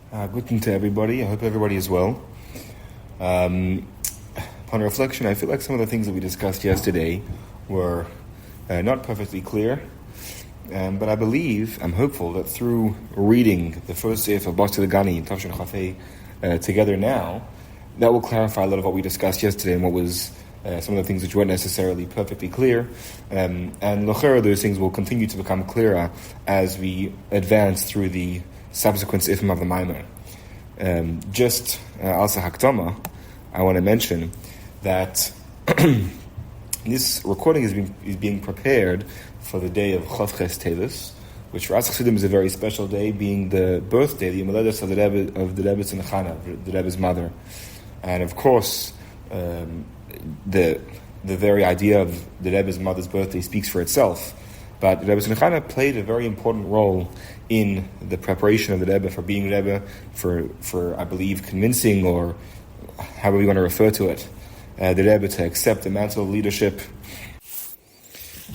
Guten to everybody. I hope everybody is well. Upon reflection, I feel like some of the things that we discussed yesterday were not perfectly clear, but I believe, I'm hopeful, that through reading the first sefer of Basi Legani and Tavshin Chafei together now, that will clarify a lot of what we discussed yesterday and what was some of the things which weren't necessarily perfectly clear. And l'chera, those things will continue to become clearer as we advance through the subsequent seifim of the Maamar. Just also haktama, I want to mention that this recording is being prepared for the day of Chav Ches Tevis, which for us Chassidim is a very special day, being the birthday, the Yom of the Rebbe's Nechana, the Rebbe's mother, and of course the very idea of the Rebbe's mother's birthday speaks for itself. But Rebbe's Nechana played a very important role in the preparation of the Rebbe for being Rebbe, for I believe convincing, or however you want to refer to it, the Rebbe to accept the mantle of leadership.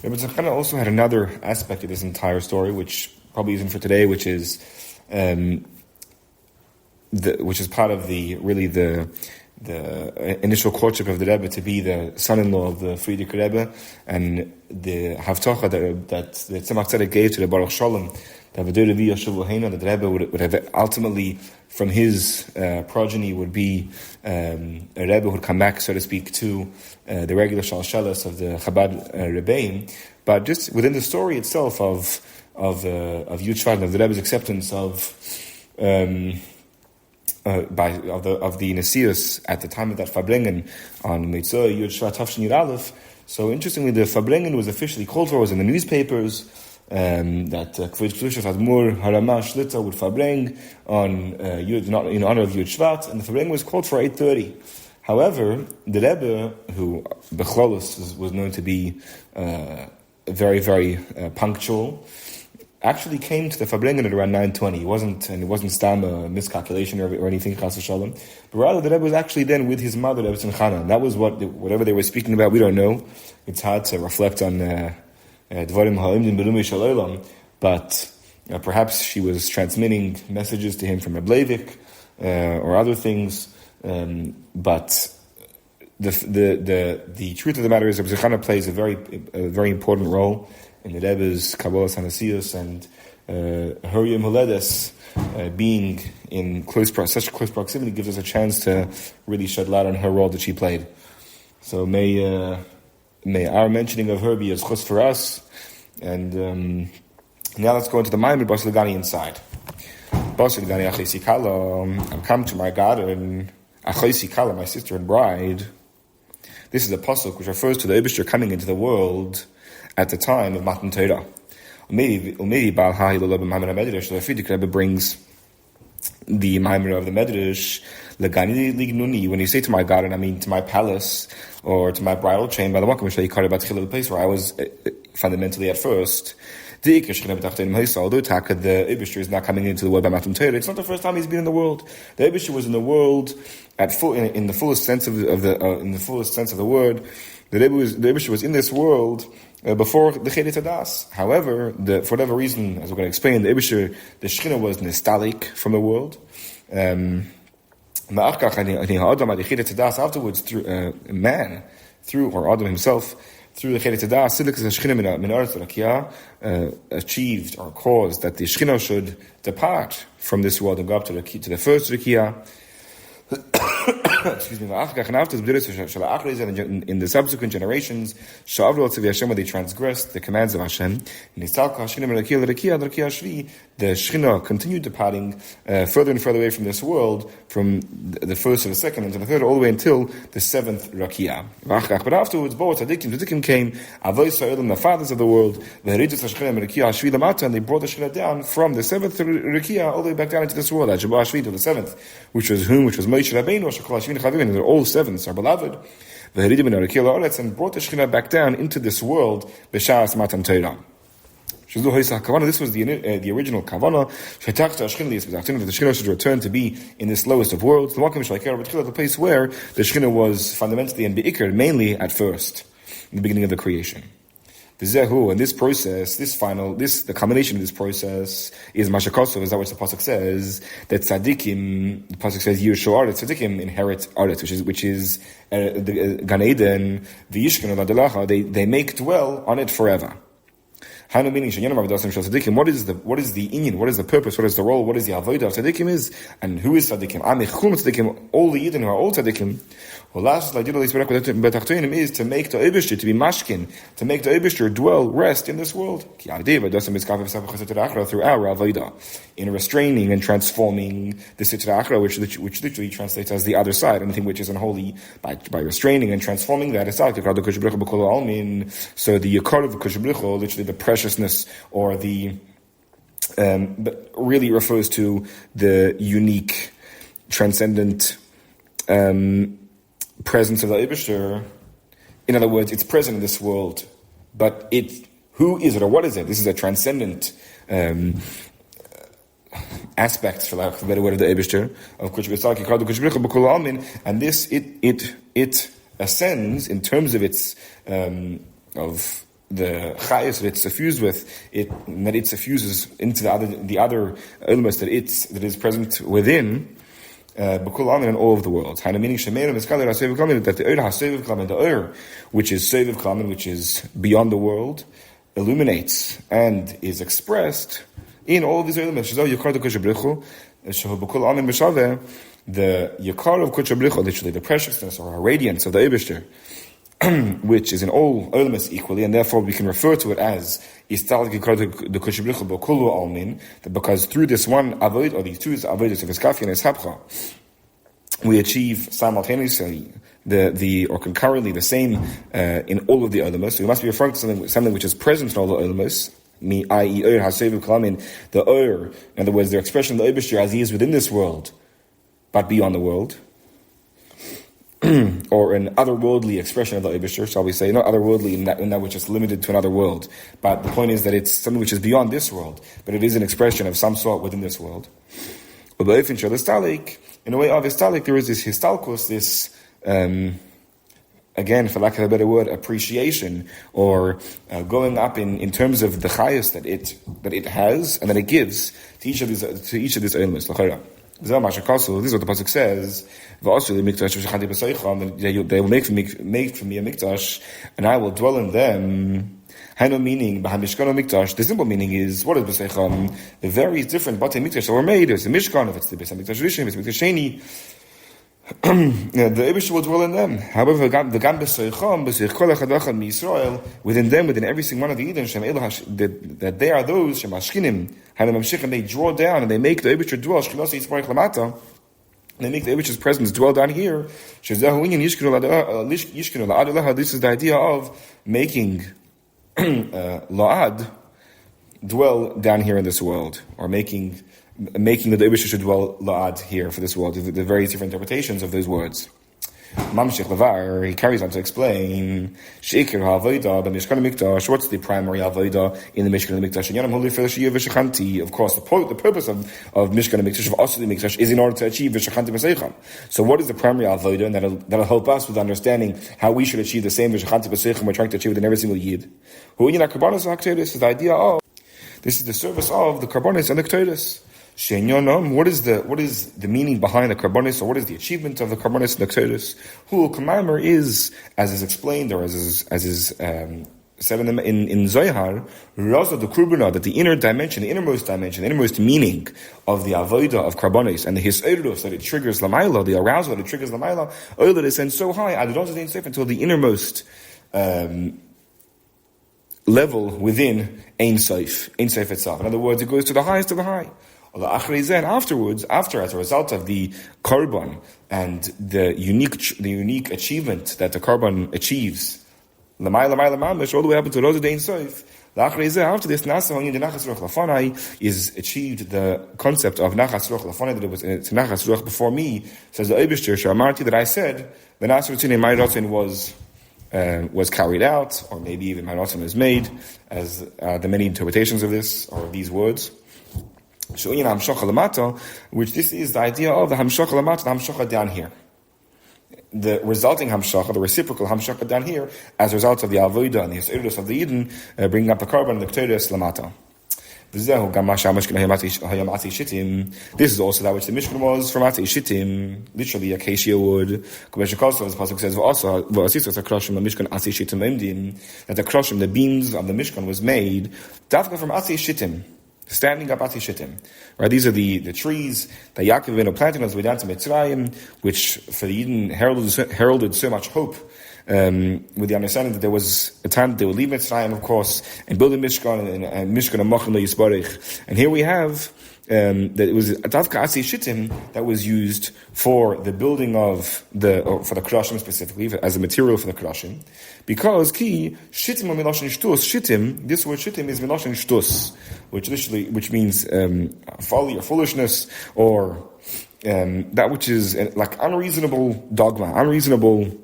Rebbe's Nechana also had another aspect of this entire story, which probably isn't for today, which is part of the initial courtship of the Rebbe to be the son-in-law of the Friedrich Rebbe, and the Havtocha that the Tzemach Tzedek gave to the Baruch Shalom, that the Rebbe would have ultimately, from his progeny, would be a Rebbe who would come back, so to speak, to the regular Shalshelas of the Chabad Rebbeim. But just within the story itself of Yud Shvat, of the Rebbe's acceptance of the Nesius at the time of that Fabrengen on Mitzvah Yud Shvat Tavshin Yud Aleph. So interestingly, the Fabrengen was officially called for, was in the newspapers, that Kvod Kedusha Admur Harama Shlita would Fabreng on in honor of Yud Shvat, and the Fabrengen was called for 8:30. However, the Rebbe, who Bechlolus was known to be very, very punctual, actually came to the Fabrengen at around 9:20. It wasn't stam a miscalculation or anything, chas v'shalom. But rather, the Rebbe was actually then with his mother, Rebbe Simchana. That was whatever they were speaking about. We don't know. It's hard to reflect on dvarim ha'imdim b'lumei shel olam. But perhaps she was transmitting messages to him from a Bleivik or other things. But the truth of the matter is, Rebbe Simchana plays a very important role in the Rebbe's Kabbalah Sanasius, and her Yom Holedes being in such close proximity gives us a chance to really shed light on her role that she played. So may our mentioning of her be as chus for us. And now let's go into the Maamar Basi Legani inside. Basi Legani Achosi Kala, I've come to my garden, Achosi Kala, my sister and bride. This is a pasuk which refers to the Eibishter coming into the world at the time of Matan Torah. Maybe Baal Ha'ilul Maamar HaMedrash, the Friedrich Rebbe brings the Maamar of the Medrash, Legani Lignuni, when you say to my garden, I mean to my palace, or to my bridal chamber, the place where I was fundamentally at first. Although Taka, the Eibishter is not coming into the world by Matan Torah, it's not the first time he's been in the world. The Eibishter was in the world in the fullest sense of the word. The Eibishter was in this world before the Cheder Tadas. However, for whatever reason, as we're going to explain, the Shechina was nostalgic from the world. Afterwards, through man, or Adam himself, through the Cheder Tadas, achieved or caused that the Shechina should depart from this world and go up to the first Rakia. Excuse me. And after in the subsequent generations, where they transgressed the commands of Hashem, the Shechina continued departing further and further away from this world, from the first to the second and to the third, all the way until the seventh Rakia. But afterwards, Tzadikim came, the fathers of the world, and they brought the Shechina down from the seventh Rakia all the way back down into this world, to the seventh, which was Moshe Rabbeinu, and all sevens are beloved, and brought the Shechina back down into this world, b'shas Matan Torah. This was the original Kavanah. The Shechina should return to be in this lowest of worlds, the place where the Shechina was fundamentally and be'ikr, mainly at first, in the beginning of the creation. V'zehu, and this process, the combination of this process is mashakosov, is that which the pasuk says, that tzaddikim, the pasuk says, Yirushu Aretz, tzaddikim inherit Aretz, which is the Gan Eden, v'yishkenu l'adelacha, they make dwell on it forever. What is the inyan? What is the purpose? What is the role? What is the avodah of tzaddikim is? And who is tzaddikim? All the Yidden who are all tzaddikim. Is to make the Eibishter, to be mashkin, to make the Eibishter dwell, rest in this world. Through our avodah, in restraining and transforming the Sitra Achra, which literally translates as the other side, anything which is unholy, by restraining and transforming that. So the Yakar of the Kushbricho, literally the preciousness, or the really refers to the unique, transcendent presence of the Eibishter. In other words, it's present in this world, but who is it, or what is it? This is a transcendent aspect, for lack of a better word, of the Eibishter, of and this it ascends in terms of its of the chayos that it's suffused with, that it suffuses into the other elements that is present within. In all of the world. That the which is Seviv Klamen, which is beyond the world, illuminates and is expressed in all of these elements. The Yakar of Kuchabricho, literally the preciousness or radiance of the Eibishter, which is in all elements equally, and therefore we can refer to it as because through this one avoid, or these two avodas of Iskafia and Ishapcha, we achieve simultaneously or concurrently the same in all of the elements. So we must be referring to something which is present in all the elements, i.e. the in other words, the expression of the Eibishter as he is within this world, but beyond the world. Or an otherworldly expression of the Eibishter, shall we say, not otherworldly in that which is limited to another world. But the point is that it's something which is beyond this world, but it is an expression of some sort within this world. In a way of histalik, there is this histalkos, this, again, for lack of a better word, appreciation, or going up in terms of the chayos that it has and that it gives to each of these elements. This is what the pasuk says. They will make for me a mikdash, and I will dwell in them. Meaning, the simple meaning is, what is b'seicham? The various different batei mikdash that were made. There's the mishkan, if it's the b'sei mikdash rishon, if it's mikdash sheni. The Eibishter will dwell in them. However, within them, within every single one of the Eden, that they are those shemashkinim, and they draw down and they make the Eibishter dwell. They make the Eibishter's presence dwell down here. This is the idea of making la'ad dwell down here in this world, or making the Eibishter should dwell la'ad here for this world. The various different interpretations of those words. Mamshich Lavar, he carries on to explain Sheikir HaAvodah, the Mishkan HaMikdash. What's the primary Avodah in the Mishkan HaMikdash? Of course, the purpose of Mishkan HaMikdash, of Asli Mikdash, is in order to achieve V'shachanti B'seicham. So what is the primary Avodah? And that'll help us with understanding how we should achieve the same V'shachanti B'seicham we're trying to achieve within every single Yid. This is the idea of, this is the service of the Karbonis and the Ketores. What is the meaning behind the Karbonis, or what is the achievement of the Karbonis and the Ketores? Who Kamamer is, as is explained, or as is said in Zohar, Raza the Kurbana, that the inner dimension, the innermost meaning of the Avodah of Karbonis and the Hisayrus that it triggers Lamaila, the arousal that it triggers Lamaila, oil that is sent so high, until the innermost level within Ein Sof itself. In other words, it goes to the highest of the high. Afterwards, as a result of the Karban and the unique achievement that the Karban achieves, all the way up to Rosa Dein Sof, after this, is achieved the concept of Nachas Ruach Lafanai, that it was Nachas Ruach before me, says the Eibishter, Shamarti, that I said, the Nasr Tzine, my Ratzin was carried out, or maybe even my Ratzin was made, as the many interpretations of this, or these words. Which this is the idea of the Hamshach Lamata, the Hamshach down here. the resulting hamshacha, the reciprocal hamshacha down here, as a result of the avodah and the yisodus of the Eden, bringing up the carbon and the ketores lamata. This is also that which the Mishkan was from Ati Shittim, literally acacia wood. As the pasuk says, that the Kroshim, the beams of the Mishkan, was made dafka from Ati Shittim, standing up Ati Shittim. Right, these are the trees that Yaakov Avinu planted on his way down to Mitzrayim, which for the Eden heralded so much hope. With the understanding that there was a time that they would leave Mitzrayim, of course, and build a Mishkan and Mishkan and Machon Yisbarich. And here we have that it was Tavka Asi Shittim that was used for the building of for the Krashim specifically, as a material for the Krashim, because Ki Shittim or Miloshin Shtus Shittim. This word Shittim is Miloshin Shtus, which means folly or foolishness, or that which is like unreasonable dogma, unreasonable.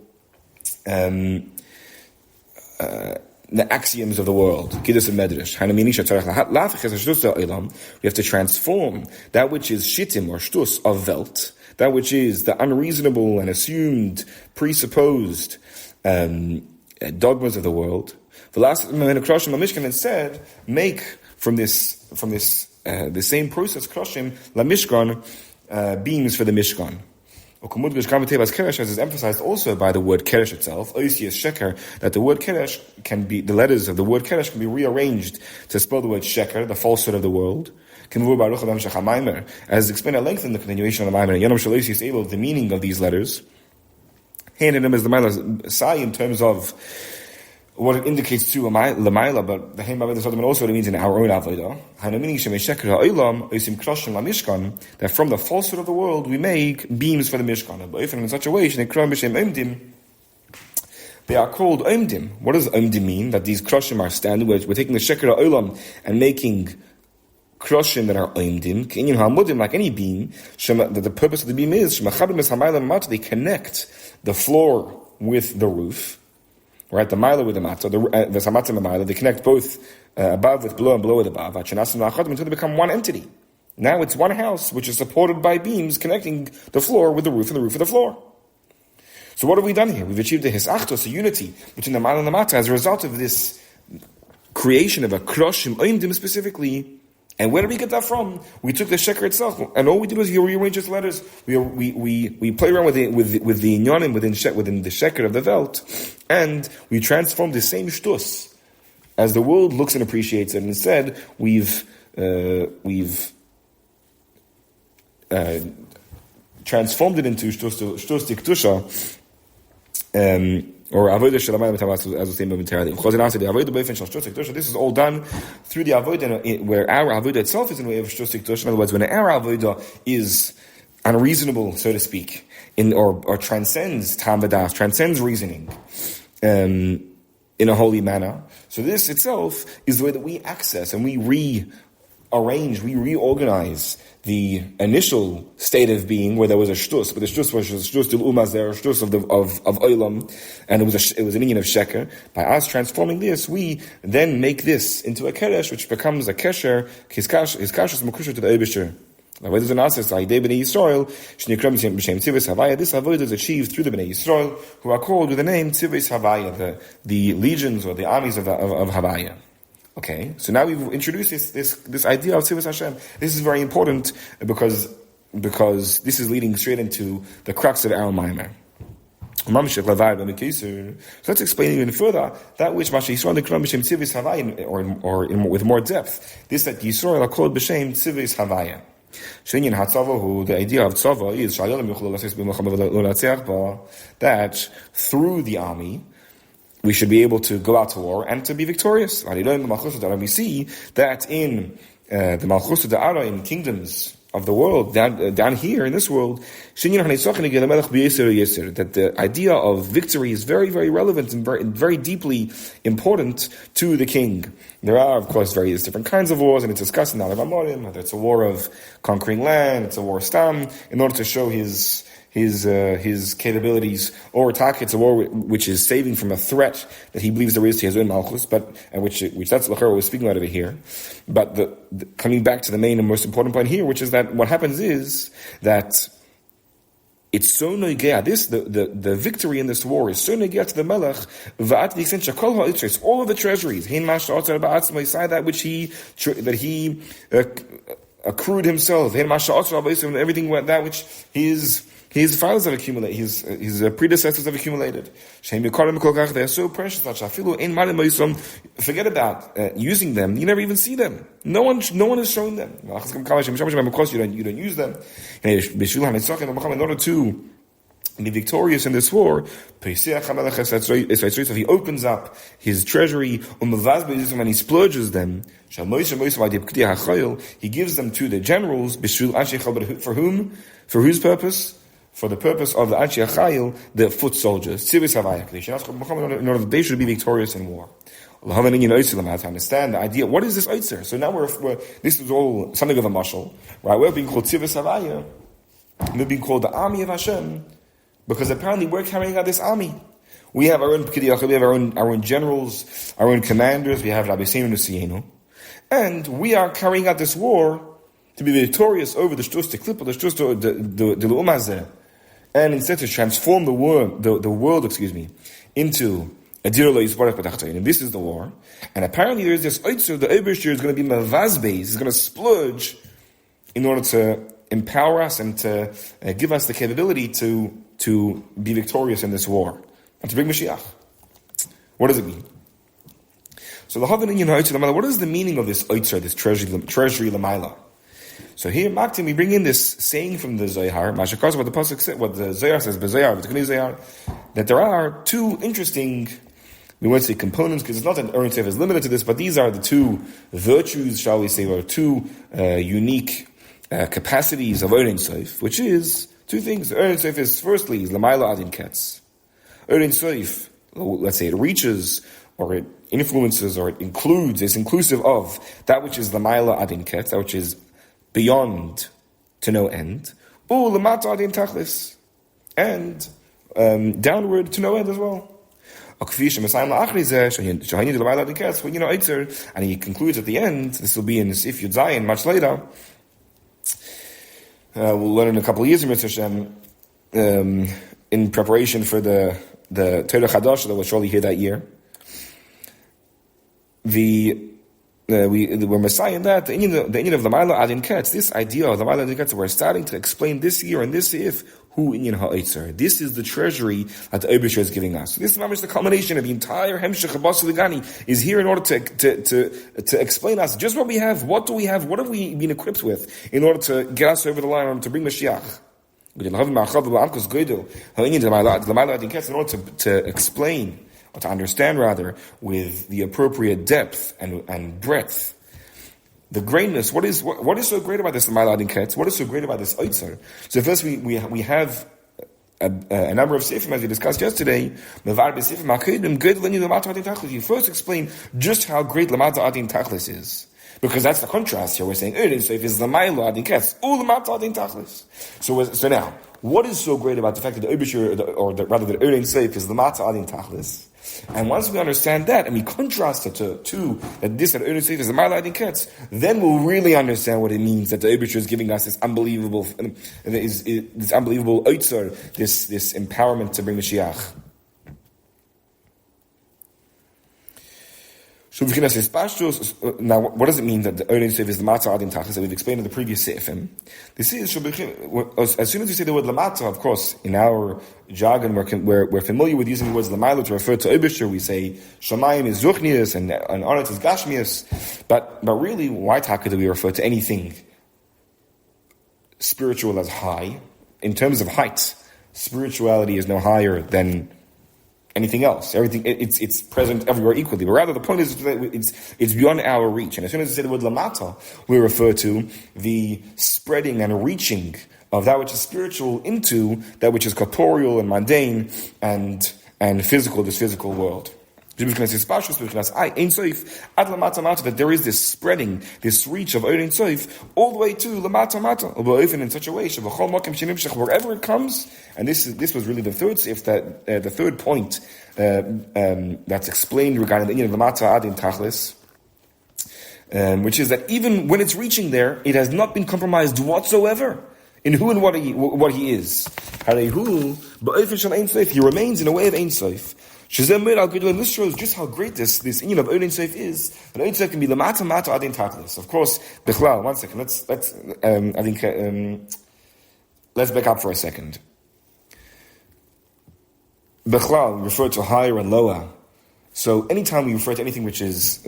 The axioms of the world. We have to transform that which is shittim or shtus of Welt, that which is the unreasonable and assumed, presupposed dogmas of the world. Instead, make from this the same process Kroshim la Mishkan beams for the Mishkan. As is emphasized also by the word keresh itself, that the word keresh the letters of the word keresh can be rearranged to spell the word sheker, the falsehood of the world. As explained at length in the continuation of the Maamar, the meaning of these letters, handed them as the Maila Sai in terms of what it indicates to Lamaila, but the Haim Avodah also what it means in our own Avodah. That from the falsehood of the world we make beams for the Mishkan. But in such a way, they are called Omdim. What does Omdim mean? That these Kroshim are standing, we're taking the Sheker Olam and making Kroshim that are Omdim, like any beam, that the purpose of the beam is, they connect the floor with the roof. Right, the Mila with the Matzah, the Samatzah and the Mila, they connect both above with below and below with above, until they become one entity. Now it's one house which is supported by beams connecting the floor with the roof and the roof with the floor. So what have we done here? We've achieved a hisachtos, a unity between the Mila and the Matzah as a result of this creation of a Kroshim Oimdim specifically. And where did we get that from? We took the sheker itself, and all we did was rearrange its letters. We play around with the inyanim within the sheker of the Welt, and we transformed the same shtus as the world looks and appreciates it. And instead, we've transformed it into shtus diktusha. Or avodah shelamayim b'tavas, as we say momentarily. This is all done through the avodah, where our avodah itself is in the way of shtus diktusha. In other words, when our avodah is unreasonable, so to speak, or transcends tam v'das, transcends reasoning, in a holy manner. So this itself is the way that we access and we reorganize the initial state of being where there was a shtus, but the shtus was a shtus til umazer, a shtus of olam, and it was an inyan of sheker. By us transforming this, we then make this into a keresh, which becomes a kesher, his kashrus makusher to the Eibusher. This avodah is achieved through the Bnei Yisrael, who are called with the name Tzivos Havaya, the legions or the armies of Havaya. Okay, so now we've introduced this idea of Tzivos Hashem. This is very important because this is leading straight into the crux of our Maamar. So let's explain even further that which Masha Yisrael Nikram B'Shem Tzivos Havaya, or with more depth. This that Yisrael are called B'Shem Tzivos Havaya. The idea of tzava is that through the army we should be able to go out to war and to be victorious. We see that in the Malchus Da'ara, in kingdoms of the world, down here in this world, that the idea of victory is very, very relevant and very deeply important to the king. There are, of course, various different kinds of wars, and it's discussed in Alav Amorim, whether it's a war of conquering land, it's a war of stam, in order to show his capabilities, or attack. It's a war which is saving from a threat that he believes there is to his own malchus, which that's Lachar was speaking out of it here. But coming back to the main and most important point here, which is that what happens is that it's so noigea. The victory in this war is so noigea to the Melech. V'at the extent shakol ha'itros, all of the treasuries. Hein masha'atzar ba'atzmo, inside that which he accrued himself. Hein masha'atzar ba'atzmo, and everything that which his fathers have accumulated, his predecessors have accumulated. They're so precious that forget about using them. You never even see them. No one is showing them. Of course, you don't use them. In order to be victorious in this war, he opens up his treasury and he splurges them. He gives them to the generals. For whom? For whose purpose? For the purpose of the Anshe Achayil, the foot soldiers. In order that they should be victorious in war. To understand the idea, what is this Oitzer? So now this is all something of a mashal, right? We're being called Tzivus Havaya, we're being called the army of Hashem, because apparently we're carrying out this army. We have our own P'kidiyach, we have our own generals, our own commanders, we have Rabbi Yossi, and we are carrying out this war to be victorious over the Shtus, the Klippa, the Shtus, the Lu'umazeh, and instead to transform the world, into a Dir Lo Yisbarach B'Tachtoin. And this is the war. And apparently there is this Oitzer, the Eibishter is going to be Mavazbeis, is going to splurge in order to empower us and to give us the capability to be victorious in this war and to bring Mashiach. What does it mean? So the Havin Inyan Ha'Oitzer L'Maila, what is the meaning of this Oitzer, this treasury L'Maila? So here, Maktim, we bring in this saying from the Zohar, Mashakos, what the Pasuk said, what the Zohar says, that there are two interesting, we won't say components, because it's not that Eretz Seif is limited to this, but these are the two virtues, shall we say, or two unique capacities of Eretz Seif, which is two things. Eretz Seif is, firstly, is L'Maila Adin Ketz. Eretz Seif, let's say it reaches, or it influences, or it includes, it's inclusive of that which is L'Maila Adin Ketz, that which is beyond to no end, and downward to no end as well. And he concludes at the end, this will be in Sif Yud Zayin much later, we'll learn in a couple of years in preparation for the Torah Chadash that we'll surely hear that year. We're Messiah that the Inyan of the Maila Adin Ketz, this idea of the Maila Adin Ketz, we're starting to explain this year and this if who Inyan Ha'Oitzer. This is the treasury that the Eibusher is giving us. So this is the culmination of the entire Hemshech of Basi Legani is here in order to explain us just what we have, what do we have, what have we been equipped with in order to get us over the line and to bring Mashiach. In order to explain, or to understand rather, with the appropriate depth and breadth, the greatness. What is so great about this L'Maila Adin Ketz? What is so great about this Oitzer? So first we have a number of sifim as we discussed yesterday. You first explain just how great L'Maila Adin Tachlis is. Because that's the contrast here. We're saying Erin Seif is L'Maila Adin Ketz, L'Maila Adin Tachlis. So now, what is so great about the fact that the Eibusher, or rather that Erin Seif is L'Maila Adin Tachlis? And once we understand that, and we contrast it to that this that Erin Seif is L'Maila Adin Ketz, then we'll really understand what it means that the Eibusher is giving us this unbelievable Oitzer, this empowerment to bring Mashiach. Now, what does it mean that the Erin Seif is the Matzah Adin Tachlis that we've explained in the previous Seifim? This is, as soon as you say the word Lamatzah, of course, in our jargon, we're familiar with using the words L'Maila to refer to Eibusher. We say Shamayim is Zuchnius and Aretz is Gashmius. But really, why Taka do we refer to anything spiritual as high? In terms of height, spirituality is no higher than anything else. Everything, it's present everywhere equally. But rather, the point is that it's beyond our reach. And as soon as we say the word Lamata, we refer to the spreading and reaching of that which is spiritual into that which is corporeal and mundane and physical, this physical world. That there is this spreading, this reach of Ein Sof all the way to Lamata Mata, in such a way wherever it comes. And this was really the third sif, that the third point that's explained regarding the Inyan of Lamata Adin Tachlis, which is that even when it's reaching there, it has not been compromised whatsoever in who and what he is. He remains in a way of Ein Sof. This shows just how great this inyan of Ein Sof is. And Ein Sof can be lamata mata adin tachlis. Of course, bichlal. 1 second. Let's back up for a second. Bichlal refer to higher and lower. So anytime we refer to anything which is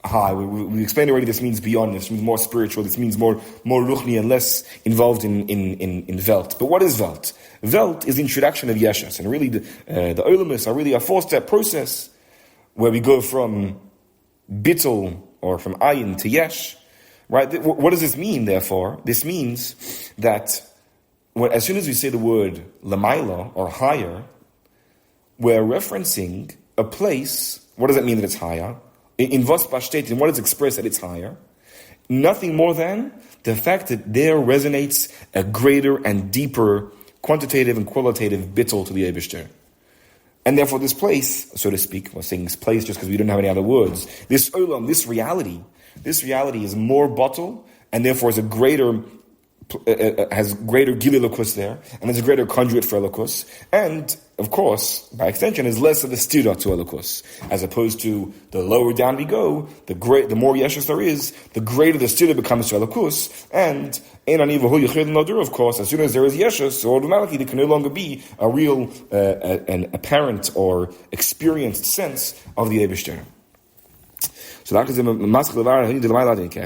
high, we explained already. This means beyond. This means more spiritual. This means more ruchni and less involved in Welt. But what is Welt? Welt is the introduction of Yeshus, and really the Olamus are really a 4-step process where we go from Bittul or from Ayin to Yesh. Right? What does this mean? Therefore, this means that as soon as we say the word Lamaila or higher, we're referencing a place. What does that mean that it's higher? In was besteht, in what is expressed that it's higher, nothing more than the fact that there resonates a greater and deeper quantitative and qualitative bittul to the Eibishter. And therefore this place, so to speak, we're saying this place just because we don't have any other words, this olam, this reality is more bottle, and therefore has greater gililokus there, and there's a greater conduit for elokus, and of course, by extension, is less of a stira to elokus, as opposed to the lower down we go, the more yeshus there is, the greater the stira becomes to elokus, and of course, as soon as there is yeshus, so automatically there can no longer be a real, an apparent or experienced sense of the Eibishter. So that is the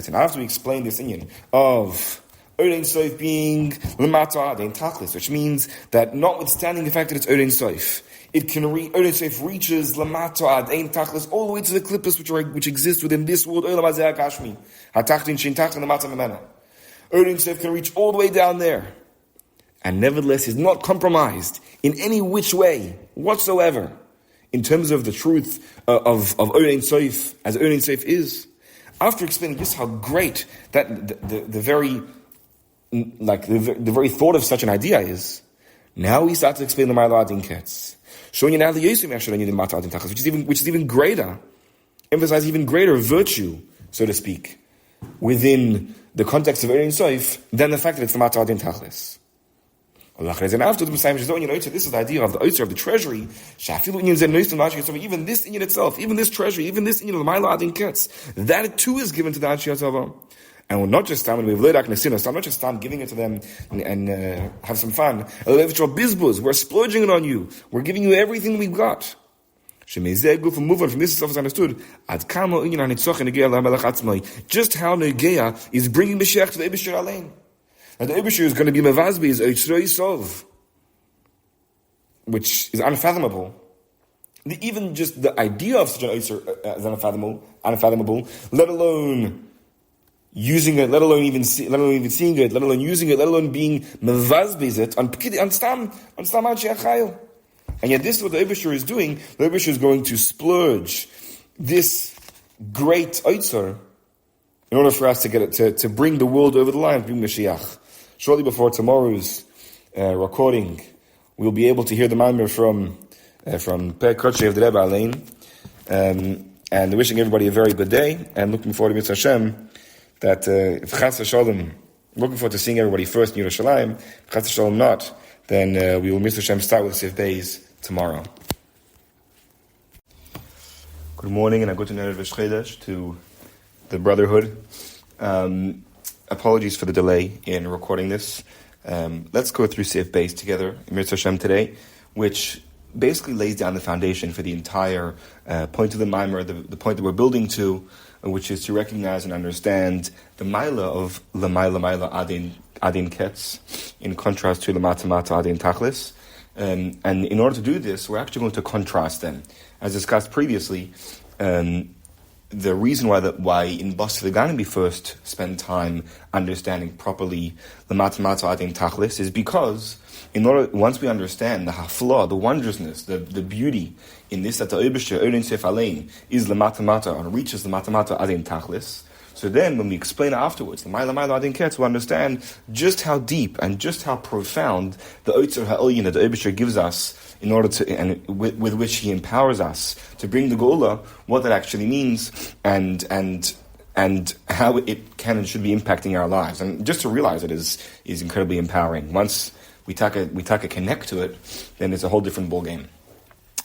and after we explain this inyan of Ein Sof being lemata adin tachlis, which means that notwithstanding the fact that it's Ein Sof, it can Ein Sof reaches lemata adin tachlis all the way to the klippos which exist within this world. Olam hazeh hakashmi, hatachtin shin tachtin lemata memena. Ein Sof can reach all the way down there, and nevertheless is not compromised in any which way whatsoever in terms of the truth of Ein Sof as Ein Sof is. After explaining just how great that the very thought of such an idea is, now he starts to explain the Ma'ala Adin Ketz, showing you now the Yossi which is even greater, emphasize even greater virtue, so to speak, within the context of Ein Sof than the fact that it's the Mata Adin Tachlis. And after the Messiah, this is the idea of the Oitzer of the treasury. Even this inyan itself, even this treasury, even this inyan of the Ma'ala Adin Ketz, that too is given to the Anshe Yatzava. And we're not just time, we've laid out Nesina, not just time giving it to them and have some fun. We're splurging it on you. We're giving you everything we've got. From this is often understood. Just how Negeya is bringing Mashiach to the Eibishter Alein. And the Eibishter is going to be Mevazbi, is Eitzroi Sov, which is unfathomable. Even just the idea of such an Eitzer is unfathomable, let alone using it, let alone even seeing it, let alone using it, let alone being mevazbizet on stam chayil. And yet this is what the Eibishter is doing. The Eibishter is going to splurge this great Eitzer in order for us to get it to bring the world over the line, bring Mashiach. Shortly before tomorrow's recording, we'll be able to hear the Maamar from Per Kodshe of the Rebbe Alein, and wishing everybody a very good day, and looking forward to Mitzvah Hashem. That if Chas Hashalom, looking forward to seeing everybody first in Yerushalayim. If Chas Hashalom not, then we will Mr. Hashem start with Sif Beis tomorrow. Good morning and a good night to the Brotherhood. Apologies for the delay in recording this. Let's go through Sif Beis together in Mr. Hashem today, which basically lays down the foundation for the entire point of the Maamar, the point that we're building to, which is to recognize and understand the Maila of Lamaila Adin Ketz, in contrast to Lamata Mata Adin Tachlis. And in order to do this, we're actually going to contrast them. As discussed previously, the reason why in Basi Legani we first spend time understanding properly Lamata Mata Adin Tachlis is because once we understand the hafla, the wondrousness, the beauty in this, that the Eibishter Ein Sof Alein is lemata mata and reaches the mata adin tachlis. So then, when we explain it afterwards, the Ma'ala Adin Ketz, we'll understand just how deep and just how profound the Oitzer Ha'elyin that the Eibishter gives us in order to, and with which he empowers us to bring the Geula, what that actually means, and and how it can and should be impacting our lives. And just to realize it is incredibly empowering. Once we take a connect to it, then it's a whole different ballgame.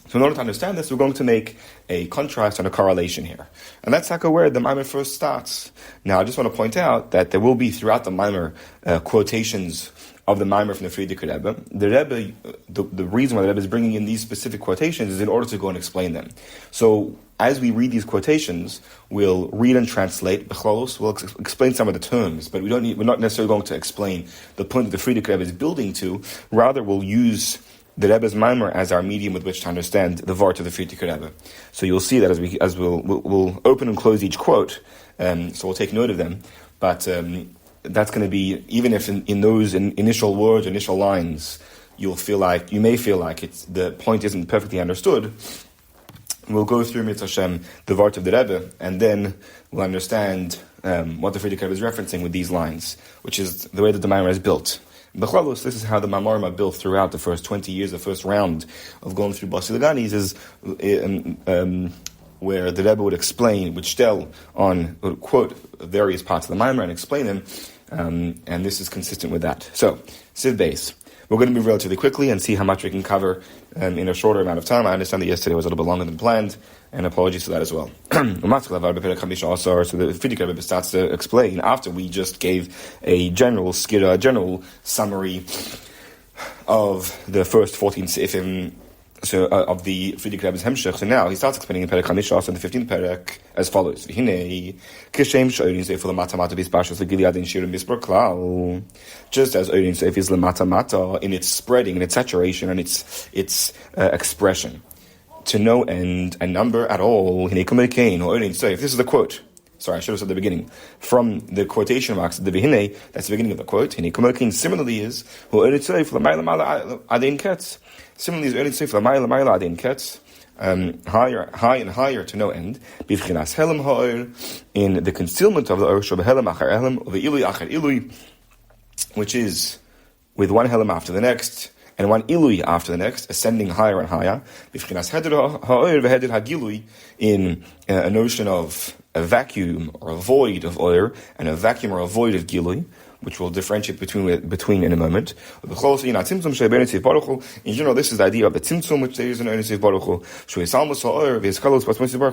So in order to understand this, we're going to make a contrast and a correlation here. And that's where the Maamar first starts. Now, I just want to point out that there will be throughout the Maamar quotations of the Maamar from the Frierdiker Rebbe. The Rebbe, the reason why the Rebbe is bringing in these specific quotations is in order to go and explain them. So as we read these quotations, we'll read and translate B'chlolos. We'll explain some of the terms, but we're not necessarily going to explain the point that the Frierdiker Rebbe is building to. Rather, we'll use the Rebbe's Maamar as our medium with which to understand the Vart of the Frierdiker Rebbe. So you'll see that as we'll open and close each quote. So we'll take note of them. But that's going to be, even if in those initial words, initial lines, you may feel like the point isn't perfectly understood. We'll go through Mitzvah Hashem, the Vart of the Rebbe, and then we'll understand what the Frierdiker Rebbe is referencing with these lines, which is the way that the Maamar is built. B'chlolos, this is how the Maamarim are built throughout the first 20 years, the first round of going through Basi Legani, is where the Rebbe would explain, would quote various parts of the Maamar and explain them, and this is consistent with that. So, Siv Beis. We're going to move relatively quickly and see how much we can cover in a shorter amount of time. I understand that yesterday was a little bit longer than planned, and apologies for that as well. So the Frierdiker Rebbe starts to explain, after we just gave a general summary of the first 14 seifim, of the Frierdiker Rebbe's Hemshech. So now he starts explaining in Perek Chamisha, in the 15th Perek, as follows: just as Orin Seif is lemata mata in its spreading, in its saturation, and its expression, to no end and number at all. This is the quote. Sorry, I should have said at the beginning. From the quotation marks, the Vihine, that's the beginning of the quote. Similarly is Similarly is Orin Seif Lamayla Mayla Adin Ketz, high and higher to no end. Bivchinas Helem Ha'or, in the concealment of the Or Shob Helem Achar Helem, of the Ilui Achar Ilui, which is with one Helem after the next, and one Ilui after the next, ascending higher and higher. Bivchinas Heder Ha'or V'Heder Hagilui, in a notion of a vacuum or a void of Or, and a vacuum or a void of Gilui, which we'll differentiate between in a moment. In general, this is the idea of the tzimtzum, which there is in Orin Seif Baruch Hu,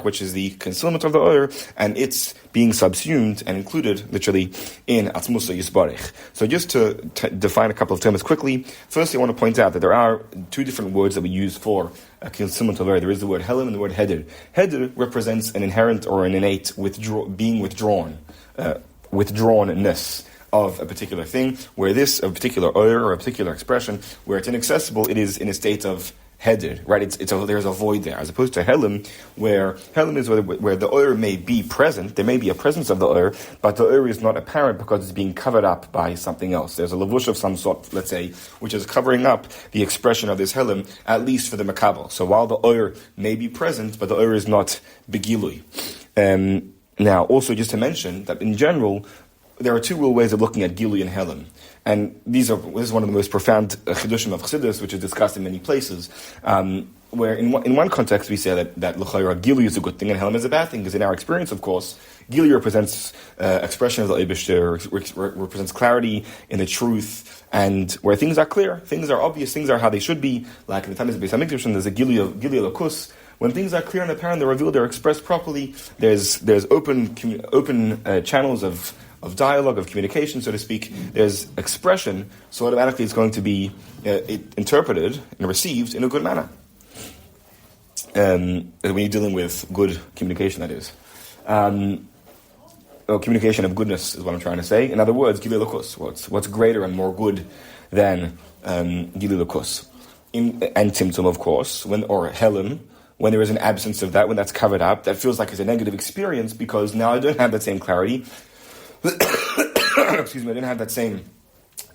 which is the concealment of the Or, and it's being subsumed and included, literally, in Atzmusa Yisbarich. So just to define a couple of terms quickly, firstly I want to point out that there are two different words that we use for a concealment of Or. There is the word Helem and the word Heder. Heder represents an inherent or an innate being withdrawn, withdrawnness of a particular thing, where a particular Or or a particular expression, where it's inaccessible, it is in a state of Heder, right? There's a void there, as opposed to Helem, where Helem is where the Or may be present, there may be a presence of the Or, but the Or is not apparent because it's being covered up by something else. There's a lavush of some sort, let's say, which is covering up the expression of this Helem, at least for the Makabel. So while the Or may be present, but the Or is not begilui. Now, also just to mention that in general, there are two real ways of looking at Gilui and Helem. And this is one of the most profound chidushim of Chassidus, which is discussed in many places, where in one context we say that l'chayra Gilui is a good thing and Helem is a bad thing, because in our experience, of course, Gilui represents expression of the Eibishter, represents clarity in the truth, and where things are clear, things are obvious, things are how they should be, like in the time of the Beis HaMikdash, there's a Gilui Lakus. When things are clear and apparent, they're revealed, they're expressed properly, there's open channels of dialogue, of communication, so to speak, there's expression, so automatically it's going to be interpreted and received in a good manner. When you're dealing with good communication, that is. Communication of goodness is what I'm trying to say. In other words, Gilui Lakus, what's greater and more good than Gilui Lakus. And Tzimtzum, of course, or Helem, when there is an absence of that, when that's covered up, that feels like it's a negative experience, because now I don't have that same clarity. Excuse me, I didn't have that same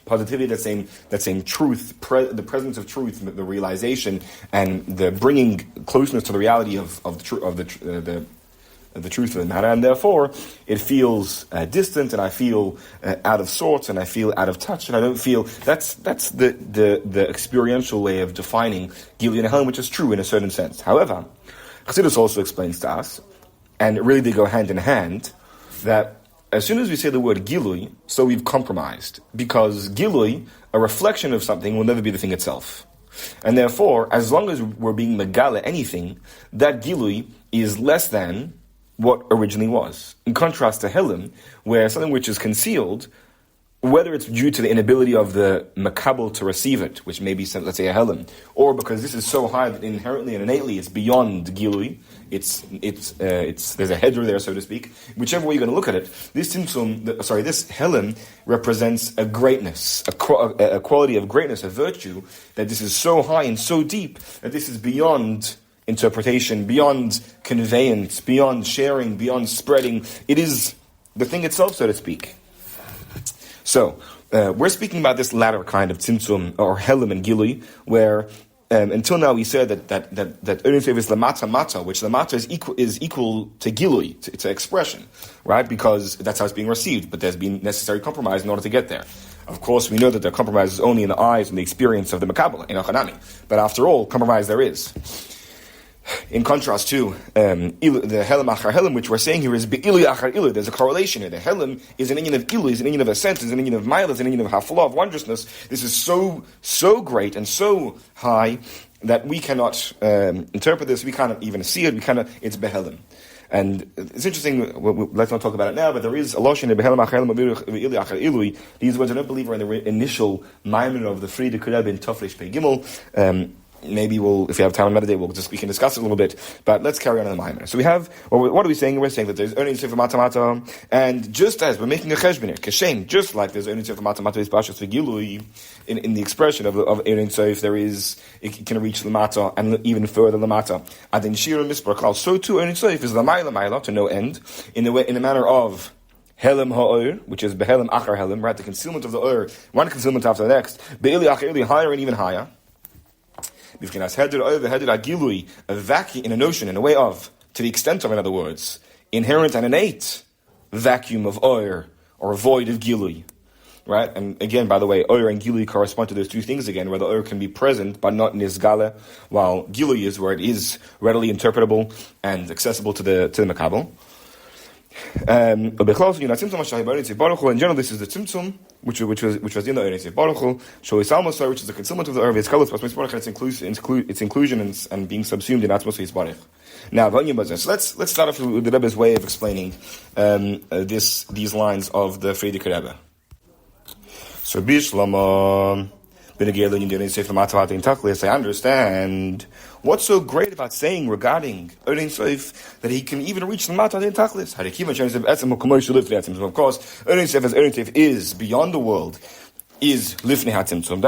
positivity, that same truth, the presence of truth, the realization, and the bringing closeness to the reality of the truth of the truth of the matter, and therefore it feels distant, and I feel out of sorts, and I feel out of touch, and I don't feel that's the experiential way of defining Gilui and Helem, which is true in a certain sense. However, Chassidus also explains to us, and really they go hand in hand, that as soon as we say the word gilui, so we've compromised. Because gilui, a reflection of something, will never be the thing itself. And therefore, as long as we're being megala anything, that gilui is less than what originally was. In contrast to helim, where something which is concealed, whether it's due to the inability of the makabel to receive it, which may be, let's say, a helim, or because this is so high that inherently and innately it's beyond gilui, there's a header there, so to speak. Whichever way you're going to look at it, this helim represents a greatness, a quality of greatness, a virtue, that this is so high and so deep that this is beyond interpretation, beyond conveyance, beyond sharing, beyond spreading. It is the thing itself, so to speak. So, we're speaking about this latter kind of tzimtzum, or helim and gilui, where until now we said that Erein is lamata mata, which lamata is equal to gilui, to expression, right? Because that's how it's being received, but there's been necessary compromise in order to get there. Of course, we know that the compromise is only in the eyes and the experience of the makabel, in achanami. But after all, compromise there is. In contrast to the helim achar helim, which we're saying here is be'ilu achar ilu. There's a correlation here. The helim is an inyan of ilu, is an inyan of ascent, is an inyan of mile, is an inyan of hafla, of wondrousness. This is so great and so high that we cannot interpret this. We cannot even see it. It's behelim. And it's interesting, let's not talk about it now, but there is a lotion in behelim achar helim, be'ilu achar ilu. These words I don't believe are in the initial maimon of the Friedrich Rebbe in Tafresh Pei Gimel. Maybe if we have time to meditate, we can discuss it a little bit. But let's carry on in the Maimon. So we have, what are we saying? We're saying that there's Erein Sefer Mata Mata, and just as we're making a cheshbon here, Kashem, just like there's Erein Sefer Mata Mata is Bashas V'Gilui, in the expression of Erein Sefer, it can reach Lamata and even further Lamata. Adin Shira Mispar, so too Erein Sefer is Lamayla to no end, in the manner of Helim ha'or, which is behelim achar helim, right? The concealment of the or, one concealment after the next, be'ili achar ili, higher and even higher. A vacuum, in a notion, in a way of, to the extent of, in other words, inherent and innate vacuum of oir, or a void of gilui, right? And again, by the way, oir and gilui correspond to those two things again, where the oir can be present, but not nisgala, while gilui is where it is readily interpretable and accessible to the makabel. In general, this is the tzimtzum, which was in the Erein Baruch Hu, which is the concealment of the Erev Yisrael, its inclusion and being subsumed in Atzmos Yisbarach. Now, so let's start off with the Rebbe's way of explaining these lines of the Friedrich Rebbe. So, Bishlama. I understand what's so great about saying regarding Erein Seif that he can even reach the Mata Din Tachlis. Of course, Erein Seif is beyond the world, is Lifnei HaTimtzum.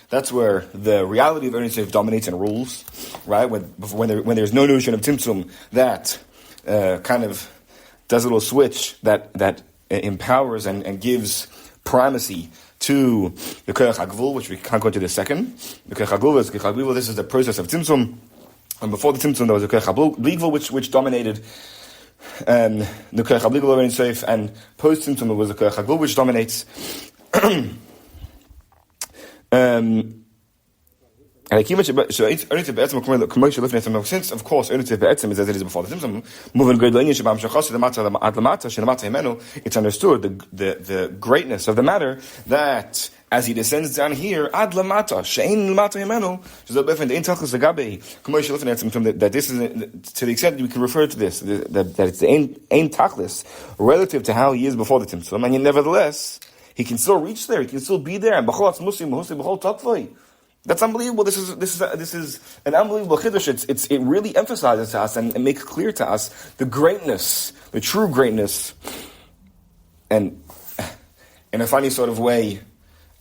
That's where the reality of Erein Seif dominates and rules, right? When there's no notion of Timtzum that kind of does a little switch that empowers and gives primacy to the Koyach HaGvul, which we can't go into this second. The Koyach HaGvul, this is the process of Tzimtzum. And before the Tzimtzum, there was the Koyach HaGvul, which dominated the Koyach HaGvul of Erein Seif, and post-Tzimtzum, there was the Koyach HaGvul, which dominates. Since, of course, Erein Seif is as it is before the Tzimtzum, it's understood the greatness of the matter that as he descends down here, ad lamata, she'ein lamata himenu, that this is, to the extent that we can refer to this, that it's the ein tachlis, relative to how he is before the Tzimtzum, and yet nevertheless, he can still reach there, he can still be there, and that's unbelievable. This is an unbelievable chiddush. It really emphasizes to us and makes clear to us the greatness, the true greatness, and in a funny sort of way,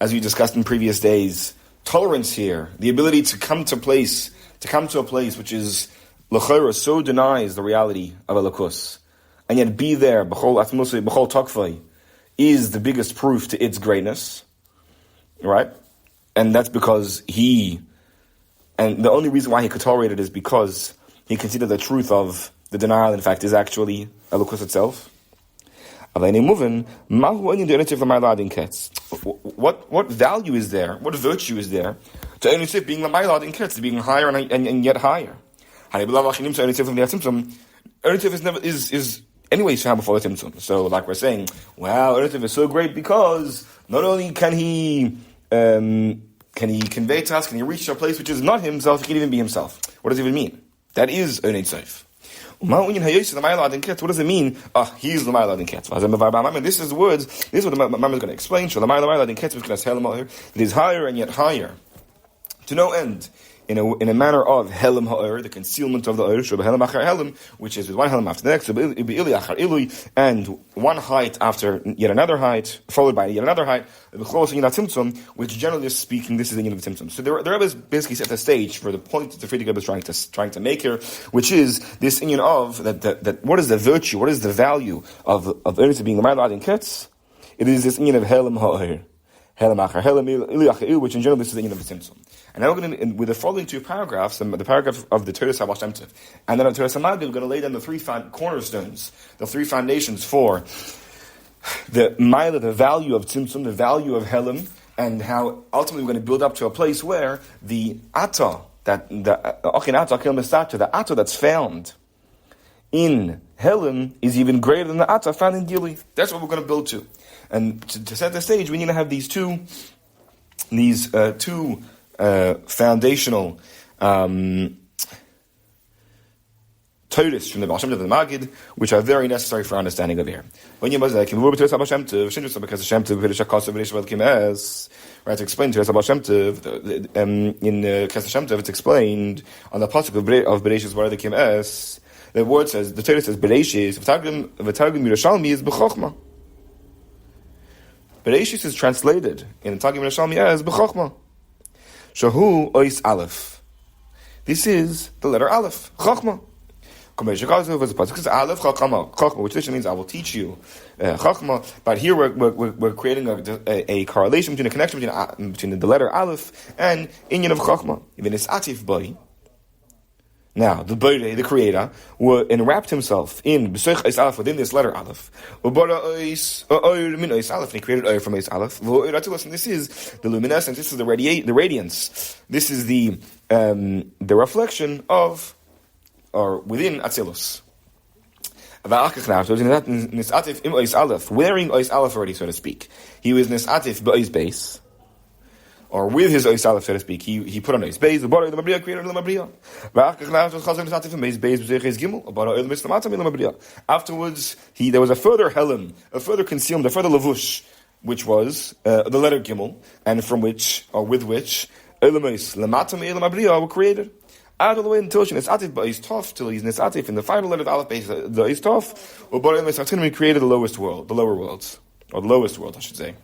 as we discussed in previous days, tolerance here, the ability to come to a place which is l'chora, so denies the reality of Elokus, and yet be there, b'chol atmosay, b'chol takfay, is the biggest proof to its greatness, right? And that's because and the only reason why he could tolerate it is because he considered the truth of the denial, in fact, is actually Elokus itself. What value is there, what virtue is there to Erein Seif being Lamailad in Ketz, being higher and yet higher? Erein Seif anyway sham before the tzimtzum. So like we're saying, wow, Eretiv is so great because not only can he convey to us, can he reach a place which is not himself, he can even be himself. What does it even mean? That is Ein Sof. What does it mean? He's the Ma'alad in Ketz. This is the words, this is what the Mammon is going to explain. So the Ma'alad in Ketz is going to tell him that is higher and yet higher, to no end, in a manner of Helam Ha'or, the concealment of the Or, Helam Achar Helam, which is with one Helam after the next, and one height after yet another height, followed by yet another height, which generally speaking, this is the Yin of the Tzimtzum. So the Rebbe is basically set the stage for the point that the Frierdiker Rebbe is trying to make here, which is this Yin of, that what is the virtue, what is the value of Ernest being the Ma'alad in Ketz? It is this Yin of Helam Ha'or. Which in general this is the Yin of the Tzimtzum. And now we're going to, with the following two paragraphs, the paragraph of the Torah Baal Shem Tov, and then on Torah Samad, we're going to lay down the three cornerstones, the three foundations for the Ma'ila, the value of Tzimtzum, the value of Helam, and how ultimately we're going to build up to a place where the Ata, the Ata that's found in Helam is even greater than the Ata found in Gili. That's what we're going to build to. And to set the stage, we need to have these two foundational Torahs from the Baal Shem Tov and the Magid, which are very necessary for understanding of here. When you like because Hashem Tov, right, to explain to us about Shem Tov, in Kes Shem Tov, it's explained on the pasuk of Bereshis where the Kim Es. The word says, the Torah says Bereshis, v'targum Yerushalmi is b'chokhmah. Bereshis is translated in the Targum Yerushalmi as b'chokhmah. Shahu ois aleph. This is the letter aleph, chokhmah. Which literally means I will teach you chokhmah. But here we're creating a correlation between a connection between the letter aleph and inyan of chokhmah. Even it's atif boy. Now, the Borei, the Creator, enwrapped himself in B'soich Eis Aleph, within this letter Aleph. And he created Oyer from Eis Aleph. And this is the luminescence, this is the radiance. This is the reflection of, or within Atzilus. Wearing Eis Aleph already, so to speak. He was Nisatif B'Eis Beis. Or with his Ois Aleph, so to speak, he put on his base. The Borei, the Mabriya created the Mabriya. Afterwards, there was a further Helam, a further concealment, a further Lavush, which was the letter Gimel, and from which, or with which, Elamis, Lamatam, Elam Mabriya were created. Out of the way until she's Nisatif Ba'is Tov, till he's Nisatif in the final letter of Aleph base, the Is Tov, or Borei Elamis, created the lowest world, the lower worlds, or the lowest world, I should say.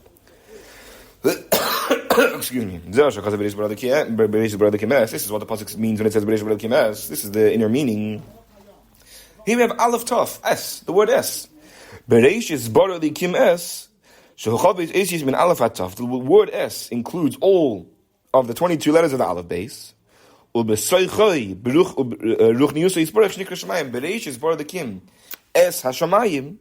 Excuse me. This is what the pasuk means when it says Bereish B'Rei Kimes. This is the inner meaning. Here we have Aleph Tov, S, the word S. Bereish is B'Rei Kimes. The word S includes all of the 22 letters of the Aleph base. Bereish is B'Rei Kim. S Hashamayim.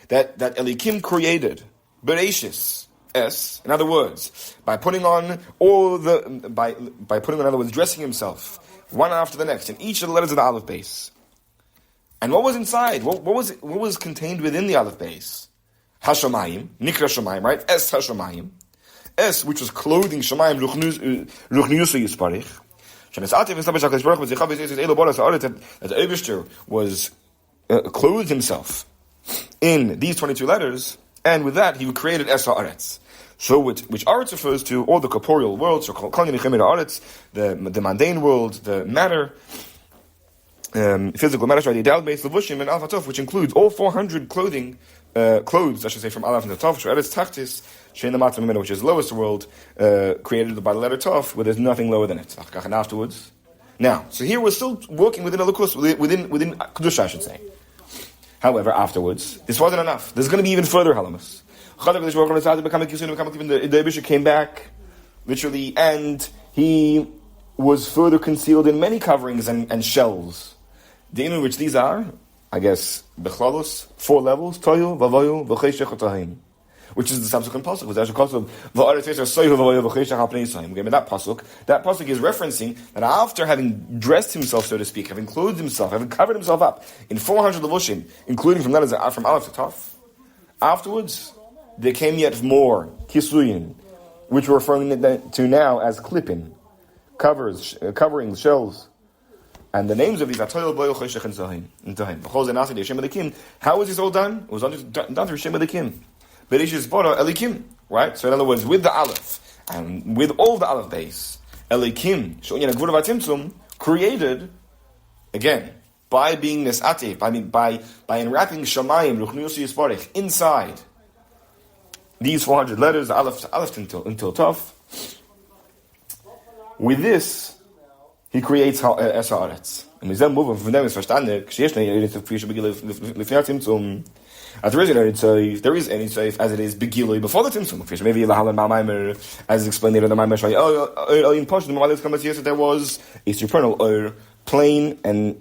That Elikim created. Bereishis. S, in other words, by putting on in other words, dressing himself one after the next in each of the letters of the Aleph base. And what was inside? What was contained within the Aleph base? Hashamayim, Nikra Shamayim, right? S Hashamayim. S, which was clothing Shamayim, Ruchniusa Yisparich. That the Eibishter was clothed himself in these 22 letters, and with that he created Es HaAretz. So which Aretz refers to all the corporeal world, so Aretz, the mundane world, the matter, physical matter, the Dal base, Levushim, and Alpha Tov, which includes all 400 clothes, I should say, from Aleph and the Tov, Eretz Tachtis, Shein Lamatam, which is the lowest world, created by the letter Tov, where there's nothing lower than it. And afterwards, now, so here we're still working within Elokus, within Kedusha, I should say. However, afterwards, this wasn't enough. There's going to be even further halamas. The Eibishter came back, literally, and he was further concealed in many coverings and shells. The in which these are, I guess, Bechlalos, 4 levels, Toyu, Vavoyu, V'cheshech Otahim. which is the subsequent pasuk. That pasuk is referencing that after having dressed himself, so to speak, having clothed himself, having covered himself up in 400 levushim, including from Aleph to Taf, afterwards there came yet more kisuyin, which we're referring to now as klippin, coverings, shells. And the names of these are Toil, Boyo, Choshech, and Zohim. How was this all done? It was done through Shem Elikim. Bereshis Bara Elikim. Right? So in other words, with the Aleph, and with all the Aleph base, Elikim, Shonyan Gvur Vatimtzum, created, again, by being Nesate, by enwrapping Shamayim, Ruchnu Yossi Yisparech, inside these 400 letters, Aleph until Taf. With this, he creates Esaretz. And we then move from them is verstanden, there is any safe as it is begilui before the Tzimtzum. Maybe as explained later in the Maamer, there was a supernal plain and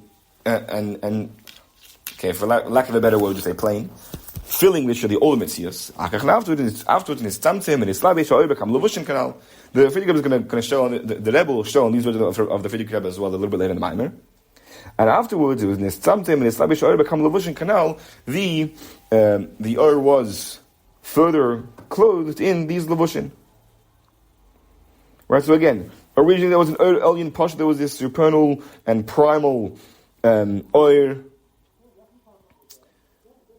okay, for lack of a better word, just say plain, filling which are the old Metzias. Afterwards in his Tzamtzim and his Slavish become Levushin canal. The Frierdiker is going to show, the Rebbe will show, and these words of the Frierdiker Rebbe as well, a little bit later in the Maamer. And afterwards, it was Nitzamtim and Islabish Or become Levushin Canal. The Or was further clothed in these Levushin. Right. So again, originally there was an Or Elyon Pasha. There was this supernal and primal Or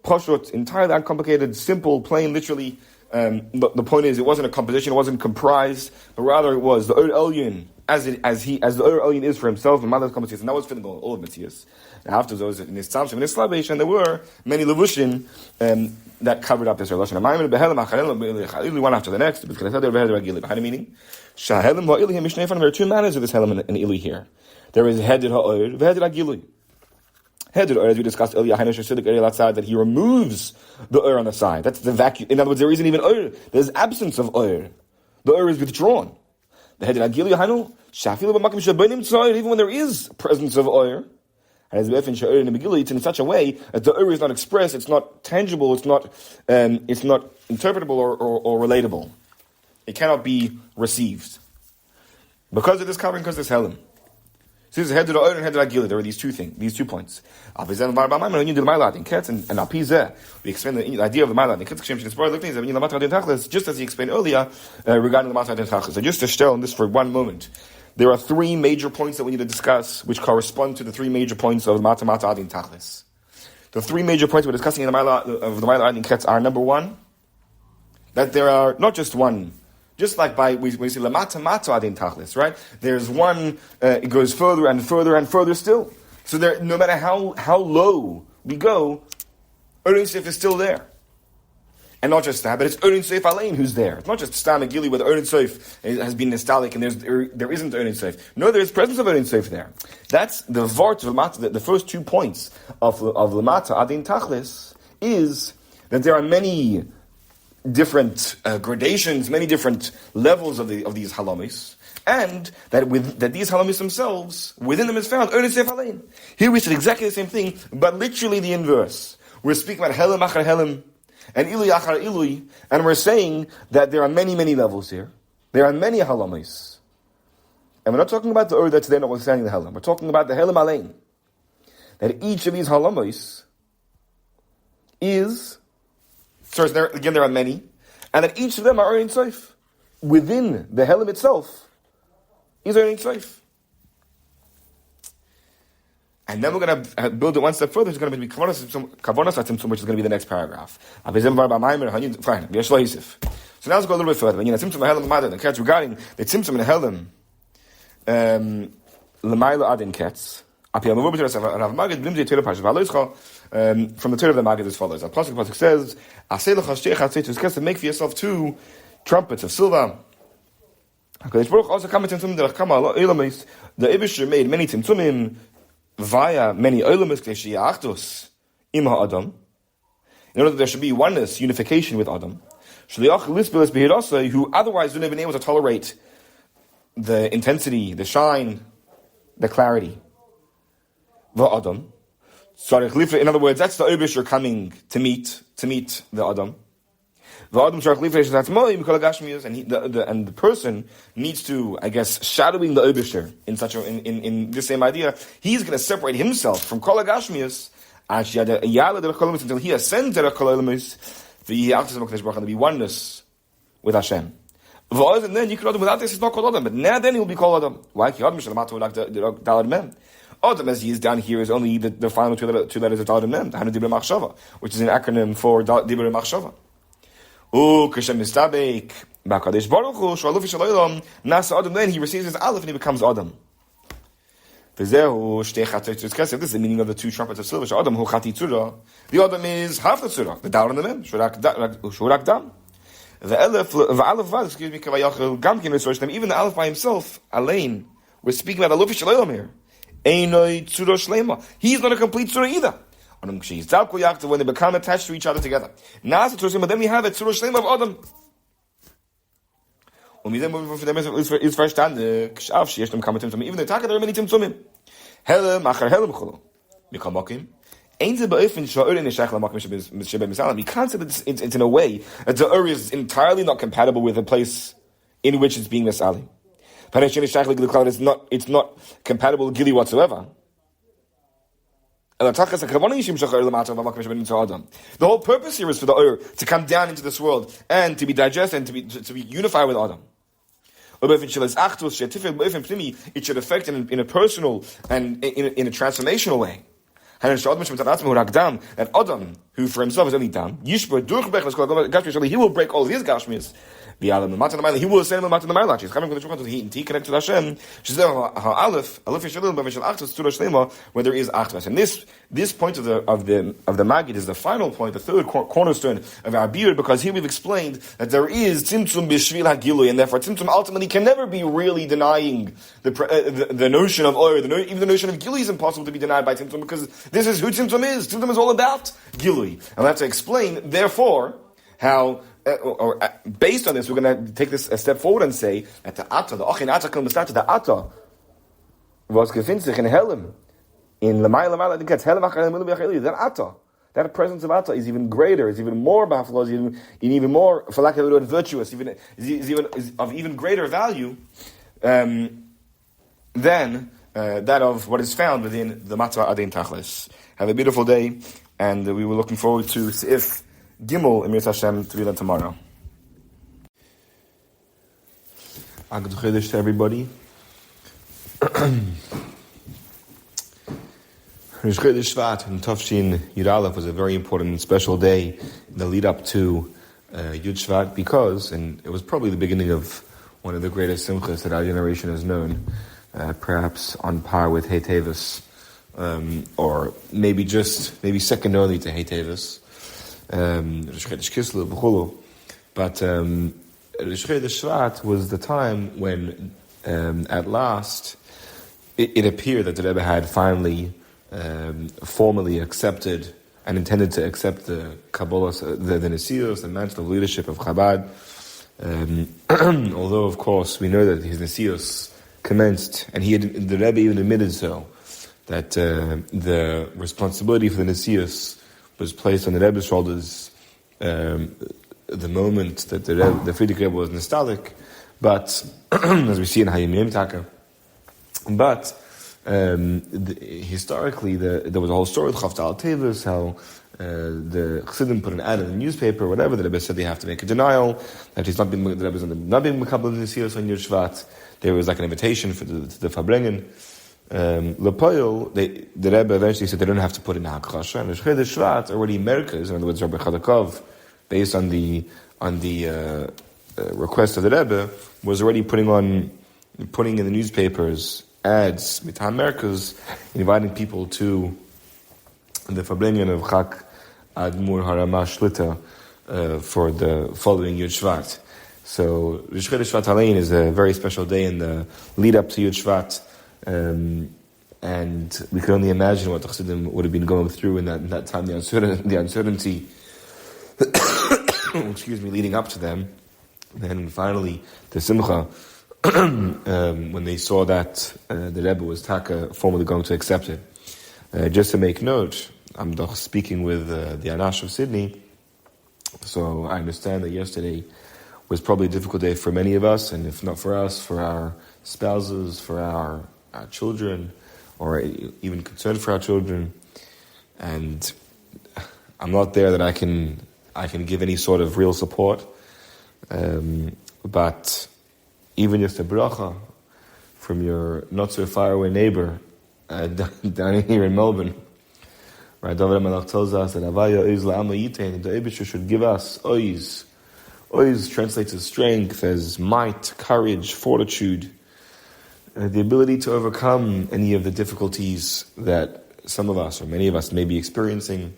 Pashut, entirely uncomplicated, simple, plain, literally. The point is, it wasn't a composition, it wasn't comprised, but rather it was the Ur Elyon, as the Ur Elyon is for himself, and Mother's composition, and that was fitting all of Matthias. And after those, in his Tzamshim and his Slavish, and there were many Levushin that covered up this relation. One after the next, meaning, there are two manners of this Helam and Ili here. There is Hedid Ha'or, Hedid Ha'gilui. Hedid Ur, as we discussed earlier, that he removes the Ur on the side. That's the vacuum. In other words, there isn't even Ur. There's absence of Ur. The Ur is withdrawn. The Hedid Agili Hanu, even when there is presence of Ur, and as it's in such a way that the Ur is not expressed, it's not tangible, it's not interpretable or relatable. It cannot be received. Because of this covering, because of this Helam. So this is Hedid Or and Hedid Agili. There are these two points. And we explain the idea of the Ma'alad, just as he explained earlier regarding the Ma'alad. So just to stay on this for one moment, there are three major points that we need to discuss, which correspond to the three major points of the Ma'alad Adin Tachlis. The three major points we're discussing in the Ma'alad Adin Ketz are: number one, that there are not just one. Just like we say Lamata Adin Tachlis, right? There's one, it goes further and further and further still. So there, no matter how low we go, Erin Seif is still there. And not just that, but it's Erin Seif Alein who's there. It's not just Stam Agili where the Erin Seif has been nostalgic and there isn't Erin Seif. No, there is presence of Erin Seif there. That's the Vart of Lamata, the first 2 points of Lamata Adin Tachlis is that there are many different gradations, many different levels of these halamis, and that these halamis themselves, within them is found Erin Seif Alein. Here we said exactly the same thing, but literally the inverse. We're speaking about Helam Achar Helam and Ilui Achar Ilui, and we're saying that there are many, many levels here. There are many halamis. And we're not talking about the Ur that's there notwithstanding the Helam. We're talking about the Helam Alein. That each of these halamis is... So there are many, and that each of them are Erin Seif. Within the Helam itself is Erin Seif. And then we're going to build it one step further. It's going to be Kavonas Atzimtzum, which is going to be the next paragraph. So now let's go a little bit further. The Ketz regarding the Tzimtzum and Helam, L'mayla Adin Ketz. From the Torah of the Maggid as follows. Pasuk says, to make for yourself 2 trumpets of silver. The Ibishter made many tzimtzumim via many olamis im ha'adam, in order that there should be oneness, unification with Adam, who otherwise wouldn't have been able to tolerate the intensity, the shine, the clarity. Adam. In other words, that's the Ibishter coming to meet the Adam. And the person needs to, I guess, shadowing the Eibishter in this same idea. He's going to separate himself from Kol HaGashmius until he ascends to the Kol HaLemus, and be oneness with Hashem. And then you could without this, it's not called Adam. But now then he will be called Adam. Why? Adam, as he is down here, is only the final two letters of Dalad Mem, Hanu Dibra Machshava, which is an acronym for Dibra Machshava. Kishem Mistabek, Bakadesh Baruch Hu, Shalufi Shalaylam, Nasa Adam, then he receives his Aleph and he becomes Adam. This is the meaning of the two trumpets of silver. Adam Hu Chati Tzura. The Adam is half the Tzura, the Dalad Mem, Shurak Dam. The Aleph, excuse me, Kavayachel Gamkin Rishoshtem, even the Aleph by himself, Alain, we're speaking about Alufi Shalaylam here. He's not a complete tzura either. When they become attached to each other together. Then we have a tzura shlema of Adam. Even the Taka, there are many timtzumim. Helem, achar helem cholo. Mikamokim. You can't say that it's in a way that the ur is entirely not compatible with the place in which it's being misali. It's not compatible with Gili whatsoever. The whole purpose here is for the Ur to come down into this world and to be digested and to be unified with Adam. It should affect in a personal and in a transformational way. That Adam, who for himself is only Dam, he will break all of his Gashmis. He will ascend the Matan the Marlach. He's coming from the Shulchan to the heat and he connected to Hashem. Where there is Achtas. And this point of the Magid is the final point, the third cornerstone of our beard, because here we've explained that there is Tzimtzum B'Shvil HaGilui, and therefore Tzimtzum ultimately can never be really denying the notion of Or. Even the notion of Gilui is impossible to be denied by Tzimtzum, because this is who Tzimtzum is. Tzimtzum is all about Gilui. And we have to explain, therefore, how based on this, we're going to take this a step forward and say that the Ata, the Ochin Ata Kil Mistata, the Ata was Gufin sich in Helem, in Lamai Lamai, I think it's Helem Achar Helem Achar, that Ata, that presence of Ata is even greater, is even more powerful, is even more, for lack of a word, virtuous, is of even greater value than that of what is found within the Mata Adin Tachlis. Have a beautiful day, and we were looking forward to Seif Gimel Emir Hashem to be done tomorrow. Agad Chodesh to everybody. Rosh Chodesh Shvat and Tafshin Yud Aleph was a very important and special day in the lead up to Yud Shvat because, and it was probably the beginning of one of the greatest simchas that our generation has known, perhaps on par with Hey Tevis, or maybe second only to Hey Tevis. But Rosh Chodesh Shvat was the time when, at last, it appeared that the Rebbe had finally formally accepted and intended to accept the Kabbalah, the Nesios, the mantle of leadership of Chabad. Although, of course, we know that his Nesios commenced, and the Rebbe even admitted so, that the responsibility for the Nesios was placed on the Rebbe's shoulders the moment that the Friedrich Rebbe was nostalgic, but as we see in Hayim Yom Taka. But historically, there was a whole story with Chavtal Tevis, how the Chassidim put an ad in the newspaper, whatever. The Rebbe said they have to make a denial that the Rebbe is not being Mekabel in the Siyos on Yud Shvat. There was like an invitation for the Fabrengen. Lepoil, the Rebbe eventually said they don't have to put in Hakasha, and the Chodesh Shvat already Merkez, in other words, Rabbi Chadakov, based on the request of the Rebbe, was already putting in the newspapers ads Mitam Merkez, inviting people to the Fabrengen of Chak Admur Harama Shlita for the following Yud Shvat. So Rosh Chodesh Shvat Halein is a very special day in the lead up to Yud Shvat. And we can only imagine what the Chassidim would have been going through in that time, the uncertainty, leading up to them. And then finally, the Simcha, when they saw that the Rebbe was formally going to accept it. Just to make note, I'm speaking with the Anash of Sydney, So I understand that yesterday was probably a difficult day for many of us, and if not for us, for our spouses, for our children, or even concerned for our children. And I'm not there that I can give any sort of real support. But even just a bracha from your not so far away neighbor down here in Melbourne, right? David HaMelech tells us that Avaya Oiz La'ama Yitain, the Eibusher should give us Oiz. Oiz translates as strength, as might, courage, fortitude, the ability to overcome any of the difficulties that some of us or many of us may be experiencing.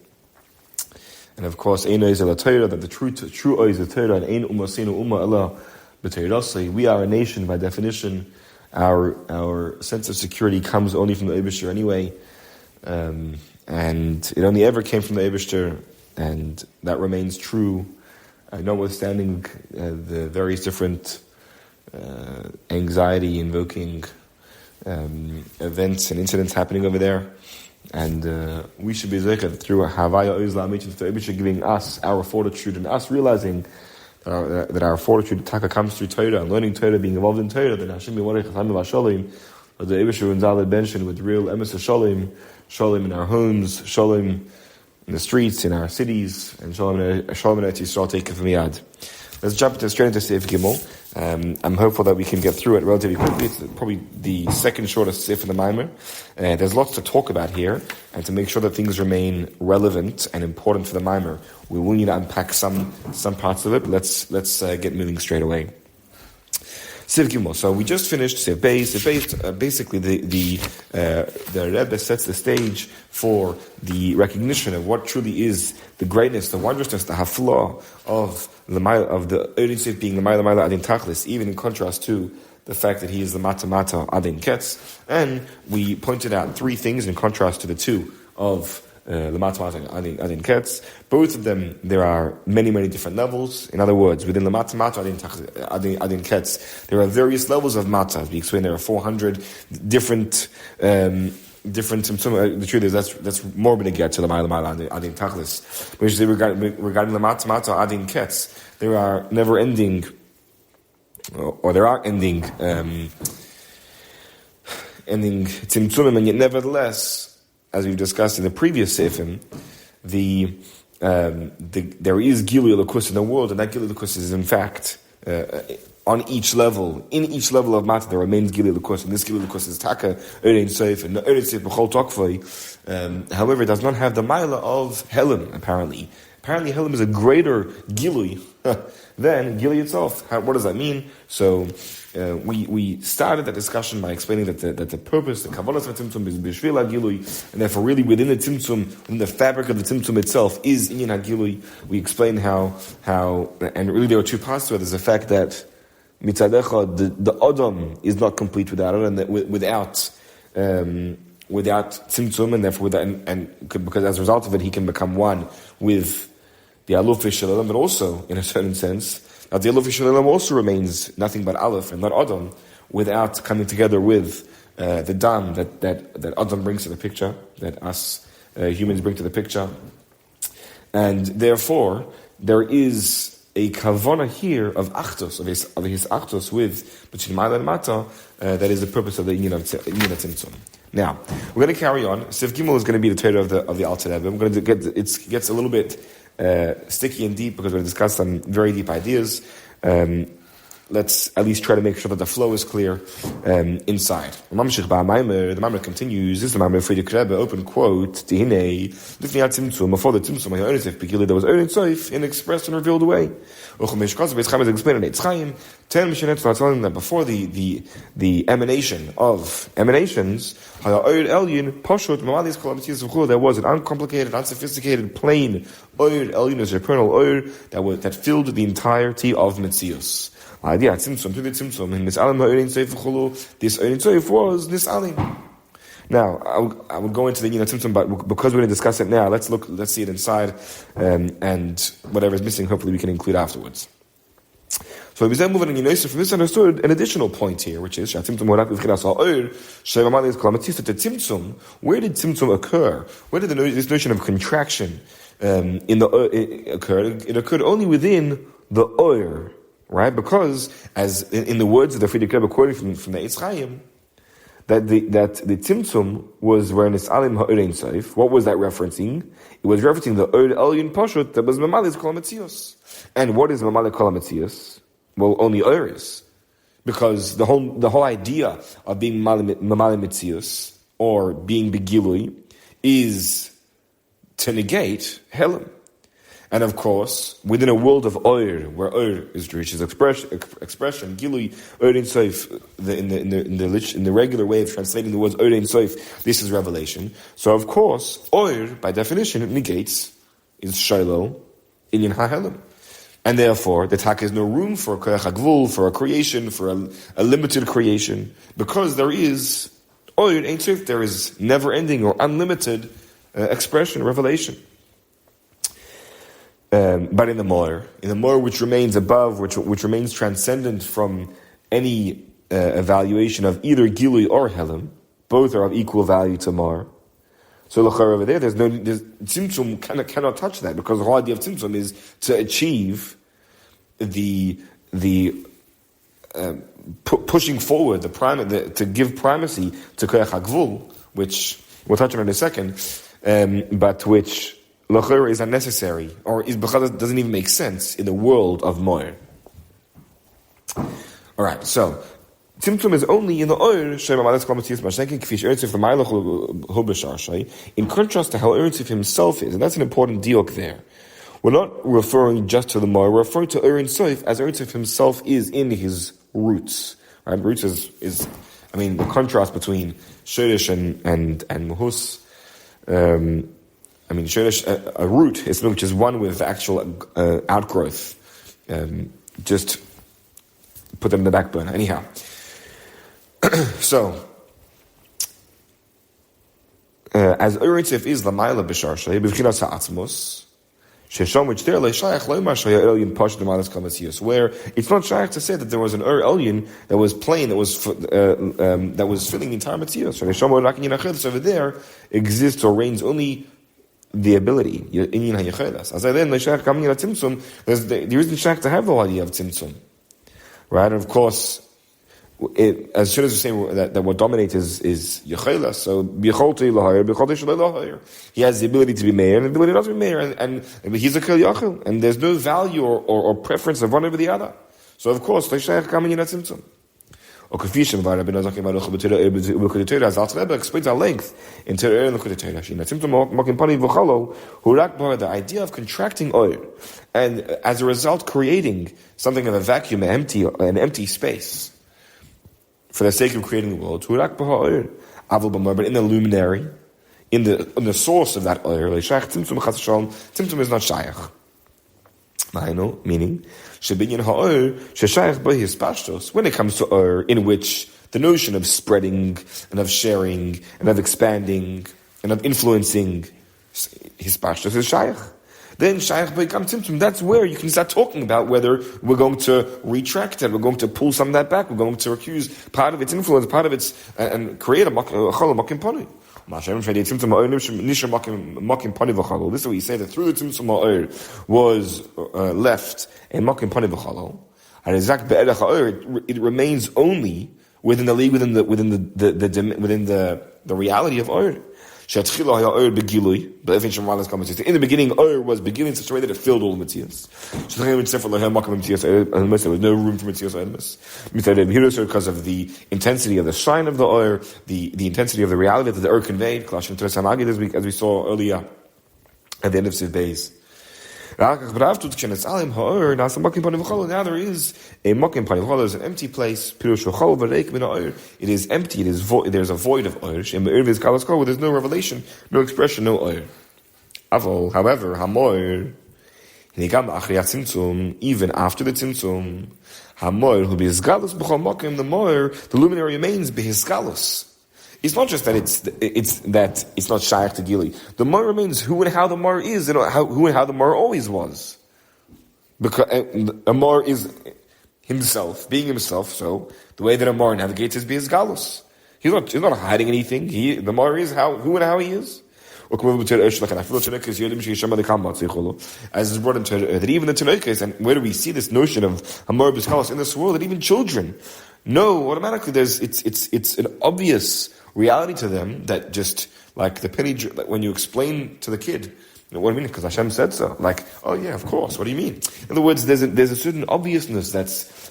And of course, Ein Oiz Ela Torah, that the true Oiz is Torah, and Ein Umasinu Umma Ela B'Torah. We are a nation by definition. Our sense of security comes only from the Eibusher anyway. And it only ever came from the Eibusher, and that remains true, notwithstanding the various different anxiety-invoking events and incidents happening over there. And we should be zeichet through Havaya Oiz La'amitin, the Eibusher giving us our fortitude, and us realizing that our fortitude taka comes through Torah, and learning Torah, being involved in Torah, that Hashem Yivarech Chachamim V'Shalom, the Eibusher and Zalad Benshin with real emes Shalom in our homes, Shalom in the streets, in our cities, and Shalom in Eretz Yisrael take from Yad. Let's jump straight into Seif Gimel. I'm hopeful that we can get through it relatively quickly. It's probably the second shortest Seif in the Maamer. There's lots to talk about here, and to make sure that things remain relevant and important for the Maamer, we will need to unpack some parts of it. Let's get moving straight away. Seif Gimel. So we just finished Seif Beis. Seif Beis, basically the Rebbe sets the stage for the recognition of what truly is the greatness, the wondrousness, the haflah of the Orin Seif being the Ma'ila Adin Tachlis, even in contrast to the fact that he is the Mata Adin Ketz. And we pointed out three things in contrast to the two of the Mata Adin Ketz. Both of them, there are many, many different levels. In other words, within the Mata Adin Ketz, there are various levels of Mata. As we explained, there are 400 different the truth is that's more than a get to the Ma'ila Adin Tachlis. Which is regarding the Mata Adin Ketz, there are never ending, or there are ending tzimtzumim, and yet nevertheless, as we've discussed in the previous seifim, there is Gilui Elokus in the world, and that Gilui Elokus is in fact on each level. In each level of Mata, there remains Gilui Elokus, and this Gilui Elokus is Taka Orein Seif and Orein Seif B'chol Tokvoi. However, it does not have the Maila of Helim. Apparently, Helim is a greater Gilui than Gilui itself. What does that mean? So we started that discussion by explaining that the purpose, the Kavalas of Tzimtzum, is B'shvil HaGilui, and therefore really within the Tzimtzum, within the fabric of the Tzimtzum itself, is Inyan HaGilui. We explained how, and really there are two parts to it. There's the fact that Mitzadecha, the Adam is not complete without it, and that without Tzimtzum, and therefore because as a result of it, he can become one with the Aluf Shalom, but also, in a certain sense, the Aluf Shalom also remains nothing but Aleph and not Adam, without coming together with the Dam that Adam brings to the picture, that us humans bring to the picture. And therefore, there is a kavana here of Achtos, of his Achtos with between Ma'ila and Mata, that is the purpose of the Inyan Tzimtzum. Now, we're going to carry on. Seif Gimel is going to be the Torah of the Alter Rebbe. We're going to it gets a little bit sticky and deep because we're going to discuss some very deep ideas. Let's at least try to make sure that the flow is clear inside. The Maamer continues. This is the Maamer for the Rebbe. Open quote. Before the Tzimtzum, there was Orein Seif in expressed and revealed way. Telling that before the emanation of emanations, there was an uncomplicated, unsophisticated, plain Oir Elyon, a supernal Oir that filled the entirety of Metzius. This Orein Seif was Nisalim. Now, I would go into the Tzimtzum, but because we're going to discuss it now, let's see it inside, and whatever is missing, hopefully we can include afterwards. So we then move on in Yosef, from this understood an additional point here, which is, that Tzimtzum, where did Tzimtzum occur? Where did this notion of contraction it occurred only within the oir, right? Because, as in the words of the Friedrich Rebbe quoting from the Eitz Chaim, that the Tzimtzum was where Nisalim Ha'orein Seif. What was that referencing? It was referencing the Oir Elyon Pashut that was Mamalis Kol HaMetzios. And what is Mamalis Kol HaMetzios? Well, only Oir is. Because the whole idea of being Mamalis Metzios, or being Begilui, is to negate Helam. And of course, within a world of Oir, where Oir is Drish's expression, Gilui, Oir in Soif, in the regular way of translating the words Oir in Soif, this is revelation. So of course, Oir, by definition, it negates, is Shiloh, Inyan HaHelam. And therefore, the Tak is no room for Koyach HaGvul, for a creation, for a limited creation, because there is Oir in Soif, there is never-ending or unlimited expression, revelation. But in the Moir which remains above, which remains transcendent from any evaluation of either Gilui or Helam, both are of equal value to Moir. So l'chara over there, Tzimtzum cannot touch that, because the whole idea of Tzimtzum is to achieve the pushing forward, to give primacy to Koyach HaGvul, which we'll touch on in a second, but which l'chara is unnecessary, or is because it doesn't even make sense in the world of Moir. Alright, so Tzimtzum is only in the Oir, in contrast to how Oir himself is, and that's an important diok there. We're not referring just to the Moir, we're referring to Oir Sof as Oir himself is in his roots. Right? Roots is the contrast between Shoresh and Muhus. Shoresh, a root is something which is one with the actual outgrowth. Just put them in the backbone. Anyhow. So, as Uritzif is Lamaila Bisharshay, Bivchinas HaAtzmos, Shesham, which there, Leishayach Leimar Shaya Elyon Pash Demalas Kamasiyos, where it's not Shayach to say that there was an Elyon that was plain, that was filling the entire Matzios. Shesham Rakin Yinachedus over there exists or reigns only the ability, Inyan HaYechedas. As I then, Leishayach Kamin Tzimtzum, there isn't Shayach to have the idea of Tzimtzum. Right? And of course, as soon as we say that what dominates is Yechelas, so B'cholti L'Hayir, B'cholti Shalei L'Hayir. He has the ability to be mayor and the ability not to be mayor, and he's a Kel Yachil, and there's no value or preference of one over the other. So of course, Leishayach Kamin Tzimtzum. Or Kafishim V'Rabbi Nazakim Baruch B'Tera as Alter Rebbe explains at length in Terei and L'Kudetera. Tzimtzum Mokim Pani V'Chalo Hurak Bar, the idea of contracting oil, and as a result creating something of a vacuum, an empty space, for the sake of creating the world. Hurak Bar Oil, Avol B'Mar, but in the luminary, in the source of that oil, Tzimtzum is not Shayach. Meaning, when it comes to Ur, in which the notion of spreading and of sharing and of expanding and of influencing his pashtos is Shayach. Then Shayach becomes Tzimtzum. That's where you can start talking about whether we're going to retract it, we're going to pull some of that back, we're going to recuse part of its influence, part of its, and create a makim panu. This is what we say, that through the Tzimtzum Ha'or was left a makim pani v'chalo, and it remains only within the league, within the reality of Or. In the beginning, Or was beginning in such a way that it filled all the Metzios. There was no room for Metzios. Because of the intensity of the shine of the Or, the intensity of the reality that the Or conveyed, as we saw earlier at the end of Siv Beis. Now there is a makim pani v'chalo, there's an empty place. It is empty, it is void, there's a void of oir. There's no revelation, no expression, no oir. However, hamoir, even after the tzimtzum, hamoir who b'hizgalus b'chol makim, the moir, the luminary remains b'hizgalus. It's not just that it's not shaykh to Gili. The Mar remains who and how the Mar is, and who and how the Mar always was. Because a Mar is himself, being himself. So the way that a Mar navigates is his galus. He's not hiding anything. The Mar is who and how he is. as is brought into that even the Tanoikas, and where do we see this notion of Hamor B'Skalos in this world, that even children know automatically it's an obvious reality to them that just like the penny, like when you explain to the kid, what do you mean? Because Hashem said so. Like, oh yeah, of course. What do you mean? In other words, there's a certain obviousness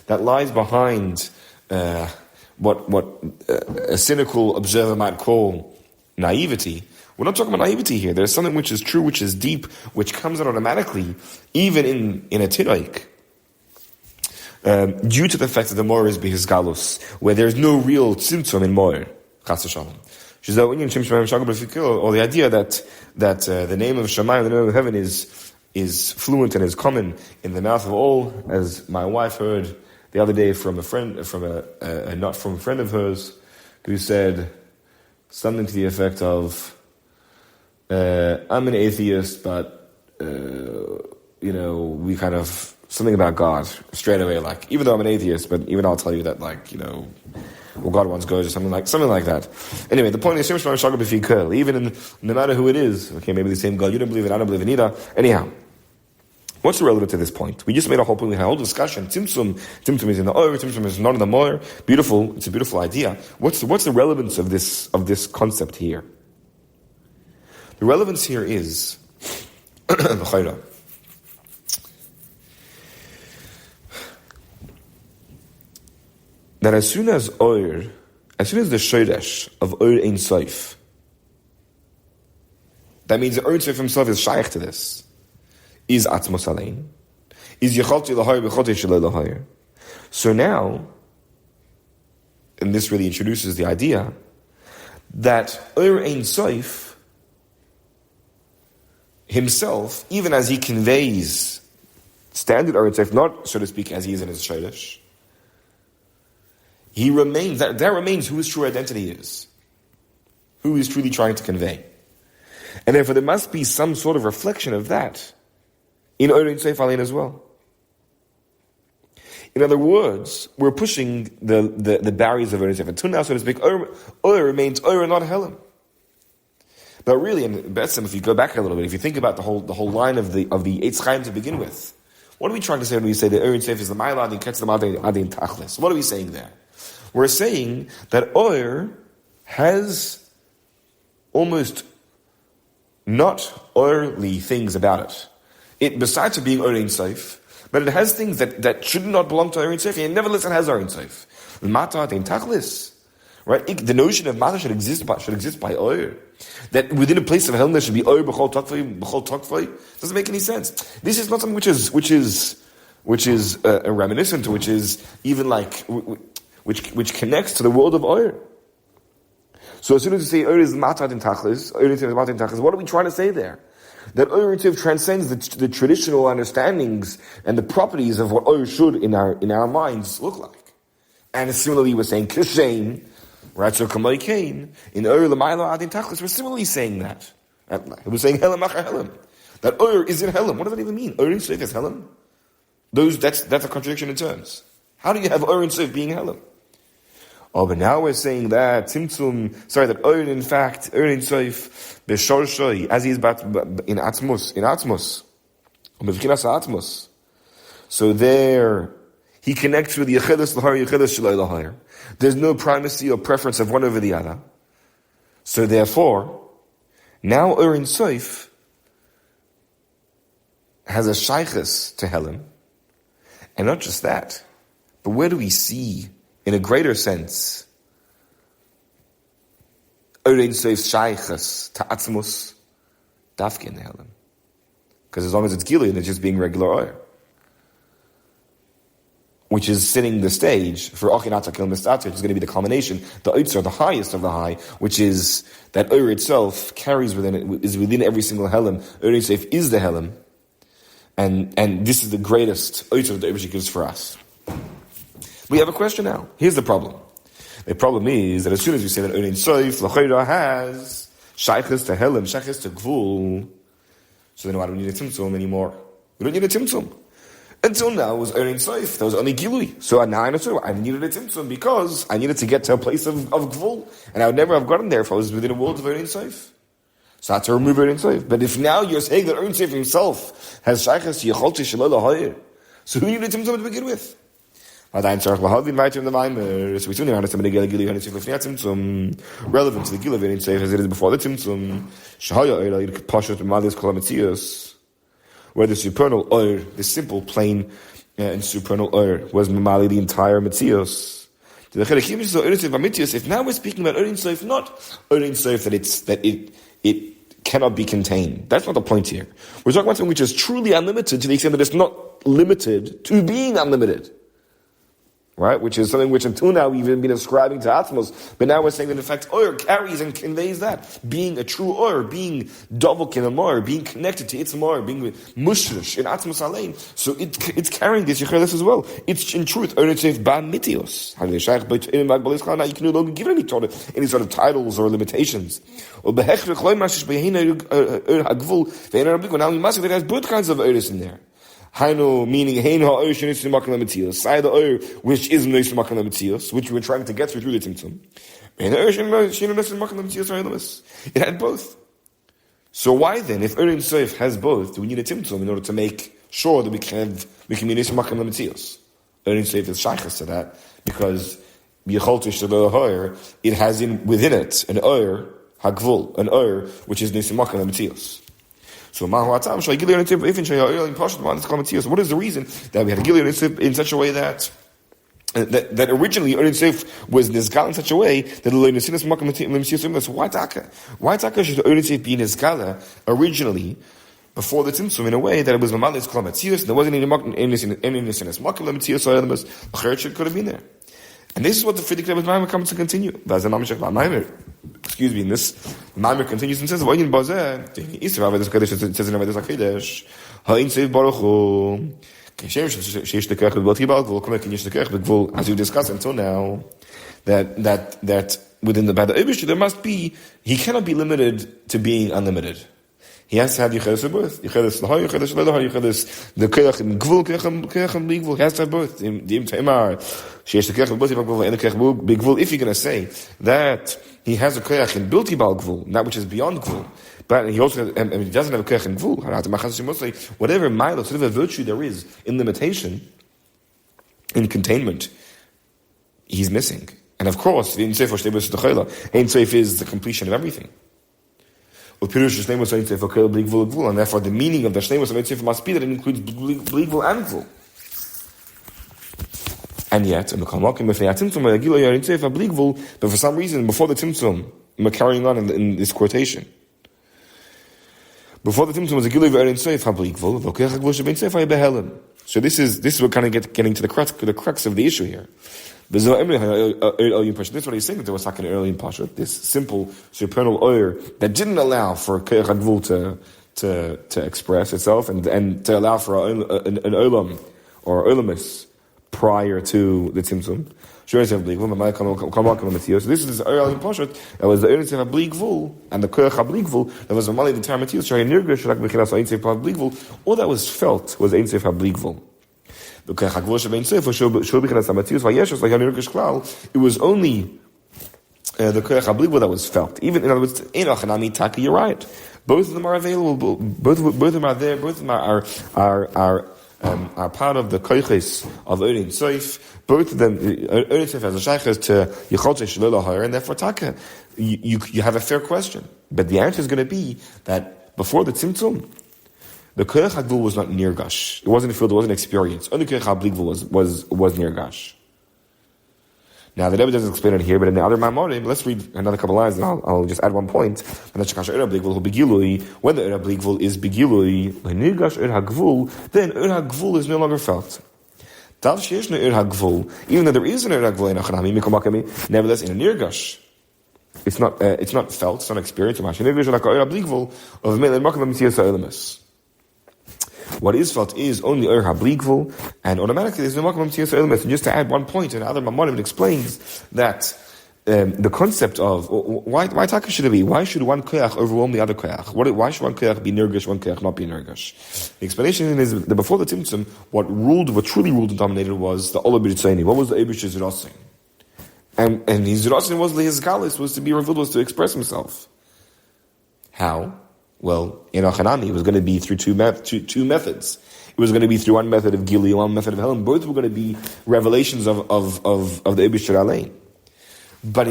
that lies behind what a cynical observer might call naivety. We're not talking about naivety here. There's something which is true, which is deep, which comes out automatically, even in a Tiraik. Due to the fact that the Moor is Bihis Galus, where there's no real tzimtzum in Moor, Chas v'shalom. Or the idea that the name of Shamayim, the name of heaven, is fluent and is common in the mouth of all, as my wife heard the other day from a friend of hers, who said something to the effect of, I'm an atheist, but we kind of something about God straight away, like, even though I'm an atheist, but even I'll tell you that, like, well, God wants goes, or something like that. Anyway, the point is, even no matter who it is, okay, maybe the same God, you don't believe it, I don't believe it either. Anyhow, what's the relevance to this point? We just made a whole point, we had a whole discussion. Tzimtzum is in the Or, Tzimtzum is not in the Moor. Beautiful, it's a beautiful idea. What's the relevance of this concept here? The relevance here is that as soon as the Shoresh of Or Ein Sof, that means the Or Ein Sof himself is shaykh to this, is Atzmos Alein, is Yechalti L'Hayr B'Chotei Shalei L'Hayr. So now, and this really introduces the idea, that Or Ein Sof himself, even as he conveys standard Or Ein Sof, not, so to speak, as he is in his Shoresh, he remains, that remains who his true identity is, who he's truly trying to convey. And therefore there must be some sort of reflection of that in Or Ein Sof Alein as well. In other words, we're pushing the barriers of Or Ein Sof. Until now, so to speak, Or remains Or, not Helam. But really, in Betzim, if you go back a little bit, if you think about the whole line of the Eitz Chaim to begin with, what are we trying to say when we say that Or Ein Sof is the Ma'ila Adin Ketzim Adin Tachlis? What are we saying there? We're saying that Or has almost not Orly things about it. It, besides it being Or Ein Sof, but it has things that should not belong to Or Ein Sof, and nevertheless it has Or Ein Sof. Mata Adin Tachlis. Right? The notion of Mata should exist by Or. That within a place of Helen there should be Or B'chol Tokfai. Doesn't make any sense. This is not something which is a reminiscent, which is even like which connects to the world of Or. So as soon as you say Or is Matat in Tachlis, what are we trying to say there? That Or transcends the traditional understandings and the properties of what Or should in our minds look like. And similarly we're saying Kishain, right? So Kamai Kain, in Or L'mayla Adin Tachlis, we're similarly saying that. We're saying Helam Achar Helam. That Or is in Helam. What does that even mean? Or in Sof is Helam? That's a contradiction in terms. How do you have Or in Sof being Helam? Oh, but now we're saying that that Or in fact, Or in Sof, B'Shorshoi, as he is in Atmos, Atmos. So there, he connects with Yechilus L'Hayr, Yechilus Shalei L'Hayr. There's no primacy or preference of one over the other. So therefore, now Or in Sof has a shaykhus to Helam, and not just that, but where do we see, in a greater sense, Or Ein Sof shaykhus to Atzmos, dafke in Helam? Because as long as it's Gilui, it's just being regular Or, which is setting the stage for Ochinata Kil Mistatir, which is going to be the culmination, the Oitzer, the highest of the high, which is that Or itself carries within it, is within every single Helam. Or Ein Sof is the Helam, and this is the greatest Oitzer that Oibishik gives for us. We have a question now. Here's the problem. The problem is that as soon as we say that Or Ein Sof L'Chayra has Shaykhus to Helam, Shaykhus to Gvul, so then why do we need a Tzimtzum anymore? We don't need a Tzimtzum. Until now, it was Or Ein Sof. There was only Gilui. So now I understood I needed a Tzimtzum because I needed to get to a place of Gvul. And I would never have gotten there if I was within a world of Or Ein Sof. So that's to remove Ein Sof. But if now you're saying that Ein Sof himself has shaykhs to Yecholti Shalol Lahayir, so who do you need Tzimtzum to begin with? Relevant to the Gila of Ein Sof as it is before the Tzimtzum. Where the supernal Oir, the simple, plain, and supernal Oir, was Mamali the entire Metzios. If now we're speaking about Ein Sof, not Ein Sof that it cannot be contained. That's not the point here. We're talking about something which is truly unlimited to the extent that it's not limited to being unlimited. Right? Which is something which until now we've been ascribing to Atmos, but now we're saying that in fact Oyer carries and conveys that. Being a true Oyer, being double kinamor, being connected to its Mor, being mushrish in Atmos Alein. So it's carrying this, you hear this as well. It's in truth, Oyer Tzef Ba Mitios. You can no longer give any sort of titles or limitations. Now we must say that it has both kinds of Oyers in there. Hainu, meaning Hainu ha'oyer shenis l'makam l'metzios. Side the oyer which is n'is l'makam l'metzios, which we were trying to get through the Tzimtzum. It had both. So why then, if Ein Sof has both, do we need a Tzimtzum in order to make sure that we can be n'is l'makam l'metzios? Ein Sof is shaykhs to that because Yecholti Shalol Lahayir, it has within it an oyer hagvul, an oyer which is n'is l'makam l'metzios. So, what is the reason that we had a Gilead in such a way that originally Ein Sof was nizgal in such a way that why should Ein Sof be nizgala originally before the Tzimtzum in a way that it was mamalis kol metzius, there wasn't any nisinus makom metzius or elements, it could have been there. And this is what the Frierdiker Rebbe's Maamer comes to continue. Excuse me, and this Maamer continues and says, "V'oyin bazeh, Yisrael Avedas Kodesh, it says in Avedas Kodesh, Ha'in Seif Baruch Hu, Keshem Sheish Tekech B'Bati Balgvul, Komek Yish Tekech B'Gvul." As we discussed until now, that within the Bad Eibush there must be, he cannot be limited to being unlimited. He has to have Yechedes both. Yechedes L'Hai, Yechedes L'Hai, Yechedes the Keach and Gvul, Keach and B'Gvul. He has to have both. The Im Ta'imar, Sheish Tekech B'Bati Balgvul, and the Keach B'Gvul. If you're going to say that he has a Keach in Bilti Bal Gvul, that which is beyond Gvul, but he also and he doesn't have a Keach in Gvul. Whatever milos, whatever virtue there is in limitation, in containment, he's missing. And of course, the Ein Sof is the completion of everything. And therefore the meaning of the Shneimus of Ein Sof must be that it includes Bligvul and Gvul. And yet, but for some reason, before the Tzimtzum, we're carrying on in this quotation. Before the Tzimtzum was a Gilui Ein Sof HaBligvul, so this is what kind of getting to the crux of the issue here. This is what he's saying, that there was like an early in Pasha, this simple supernal oyer that didn't allow for Keach HaGvul to express itself and to allow for an olam or olamis prior to the Tzimtzum. So this is the early in Pasha that was the Ein Sof HaBligvul and the Keach HaBligvul that was Mamali the entire Matzios all that was felt was Ein Sof HaBligvul. It was only the Keach HaBligvul that was felt. Even in other words, you're right. Both of them are available. Both of them are there. Both of them are part of the Koiches of Ein Sof. Both of them, Ein Sof has a shaykhs to Yecholti Shalol Lahayir, and therefore Taka. You have a fair question, but the answer is going to be that before the Tzimtzum, the Keach HaGvul was not nirgash. It wasn't a field, it wasn't experience. Only Keach HaBligvul was nirgash. Now, the Rebbe doesn't explain it here, but in the other Maamorim, let's read another couple lines, and I'll just add one point. When the Eira Bligvul is begilui, nirgash Eira HaGvul, then Eira HaGvul is no longer felt. Even though there is an Eira HaGvul in Achanami, nevertheless, in a nirgash, it's not felt, it's not experienced. What is felt is only Eir HaBligvul, and automatically there's no Makom Tiyas Elemes. And just to add one point, and other Mamorim explains that the concept of why Taka should it be? Why should one Keach overwhelm the other Keach? Why should one Keach be Nirgash, one Keach not be Nirgash? The explanation is that before the Tzimtzum, what truly ruled and dominated was the Olah B'Ritzayni. What was the Eibush Zirasin? And his Zirasin was his Galis, was to be revealed, was to express himself. How? Well, in Achanami, it was going to be through two methods. It was going to be through one method of Gili and one method of Helam. Both were going to be revelations of the Eibishter Alein. But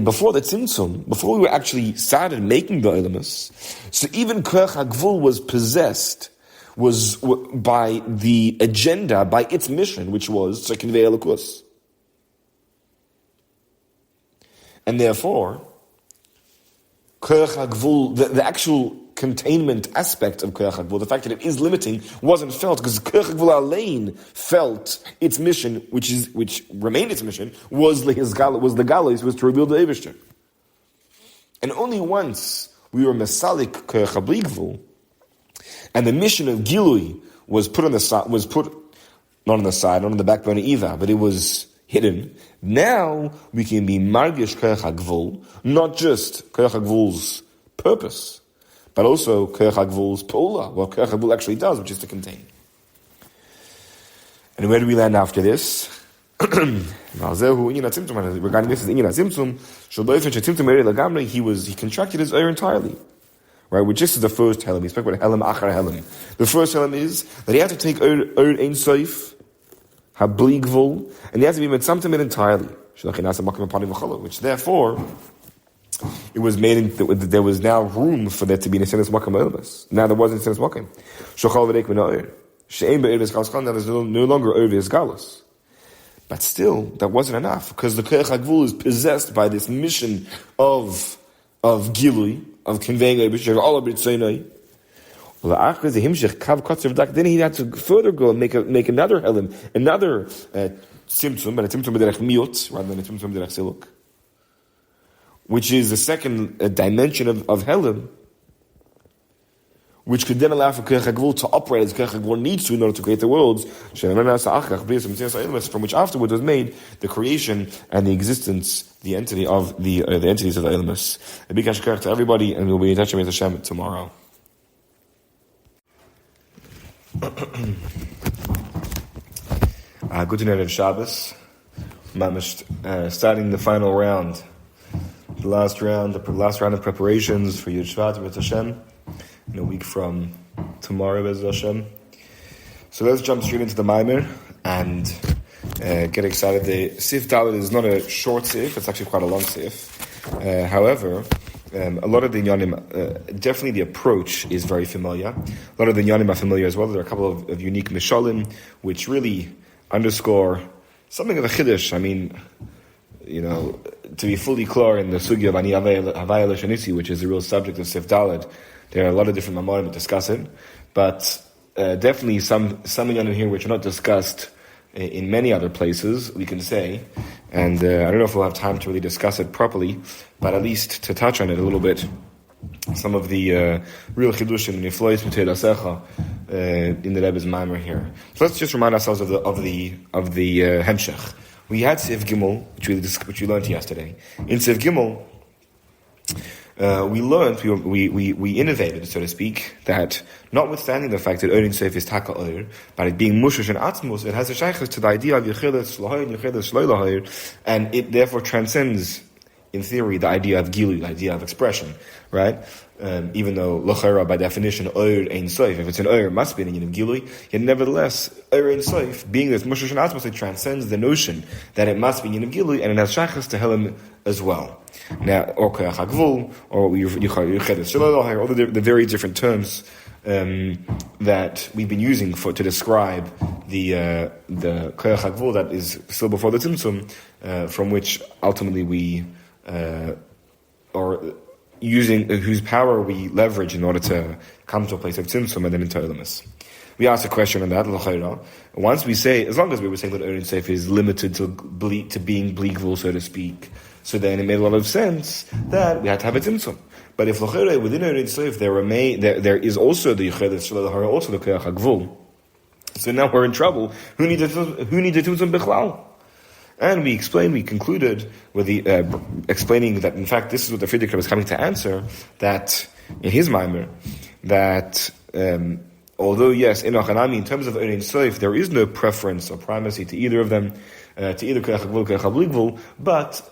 before the Tzimtzum, before we were actually started making the Eilamus, so even Koach HaGvul was possessed, was by the agenda, by its mission, which was to convey Elokus. And therefore, Koach HaGvul, the actual containment aspect of Koach HaGvul, the fact that it is limiting, wasn't felt, because Koach HaGvul Alein felt its mission, which remained its mission, was the Galos, was to reveal the Eibishter. And only once we were Mesalik Koach HaBli, and the mission of Gilui was put on the side, not on the side, not on the backbone either, but it was hidden. Now we can be Margish Koach HaGvul, not just Koach HaGvul's purpose, but also Koach HaGvul's Pa'ula, what Koach HaGvul actually does, which is to contain. And where do we land after this? Regarding this, he contracted his ear entirely. Right, which this is the first Helam. We spoke about Helam Achar Helam. The first Helam is that he had to take Ein Soif, Habli Gvul, and he has to be Mitzamtim it entirely. Which therefore, it was made there was now room for there to be Nesenes Makam Elmas. Now there wasn't Nesenes Makam. Shochal V'Reik V'Na'ir. She'ein Be'er V'Skalskal, now there's no longer Eir V'Sgalus. But still, that wasn't enough, because the Koach HaGvul is possessed by this mission of Gilui, of conveying Eibishter, all of B'Tzaynai. Then he had to further go and make another Helam, another Tzimtzum, but a Tzimtzum B'derech Miut, rather than a Tzimtzum B'derech Siluk, which is the second dimension of Helam, which could then allow for Koach HaGvul to operate as Koach HaGvul needs to in order to create the worlds, from which afterwards was made the creation and the existence, the entity of the entities of the Eilamus. A big hashkach to everybody, and we'll be in touch with Hashem tomorrow. Good night of Shabbos. Starting the final round, the last round of preparations for Yud Shvat with Hashem. In a week from tomorrow, Bez Hashem. So let's jump straight into the Maimer and get excited. The Sif Dalet is not a short Sif, it's actually quite a long Sif. However, a lot of the Inyanim, definitely the approach is very familiar. A lot of the Inyanim are familiar as well. There are a couple of unique Mishalim, which really underscore something of a Chiddush. I mean, to be fully clear in the Sugya of Ani Havaya L'Shanisi, which is the real subject of Sif Dalet, there are a lot of different Mamorim that discuss it, but definitely some in here which are not discussed in many other places, we can say, and I don't know if we'll have time to really discuss it properly, but at least to touch on it a little bit. Some of the real Chidushim and Niflois Mutei Dasecha in the Rebbe's Maimer here. So let's just remind ourselves of the Hemshech. We had Sif Gimel, which we learned yesterday. In Sif Gimel, we learned, we innovated, so to speak, that notwithstanding the fact that Ein Sof is Taka Oir, but it being Mushash and Atzmus, it has a shaykhus to the idea of Yechilas Shlohayr and Yechilas Shloilahayr, and it therefore transcends, in theory, the idea of Gilu, the idea of expression, right? Even though Lochera, by definition, Oir Ein Sof, if it's an Oir, it must be an Yin of Gilui, yet nevertheless, Oir Ein Sof, being this Mushash and Atzmus, it transcends the notion that it must be Yin of Gilui, and it has shaykhus to Helam as well. Now, or Koach HaGvul, or Yechedes Shloilahayr, all the very different terms that we've been using to describe the Koach HaGvul that is still before the Tzimtzum, from which ultimately we whose power we leverage in order to come to a place of Tzimtzum and then into Eilamus. We asked a question on that, L'chaira. Once we say, as long as we were saying that Ein Sof is limited to being Bligvul, so to speak, so then it made a lot of sense that we had to have a Tzimtzum. But if L'chaira, within Ein Sof, there is also the Yechedes Shloilahayr, also the Koach HaGvul. So now we're in trouble. Who needs a Tzimtzum Bichlal? And we concluded with explaining that, in fact, this is what the Friedrich was coming to answer, that, in his Maimer, that, although, yes, in Achanami, in terms of Ein Sof, there is no preference or primacy to either of them, to either Koach HaGvul or Koach HaBli Gvul, but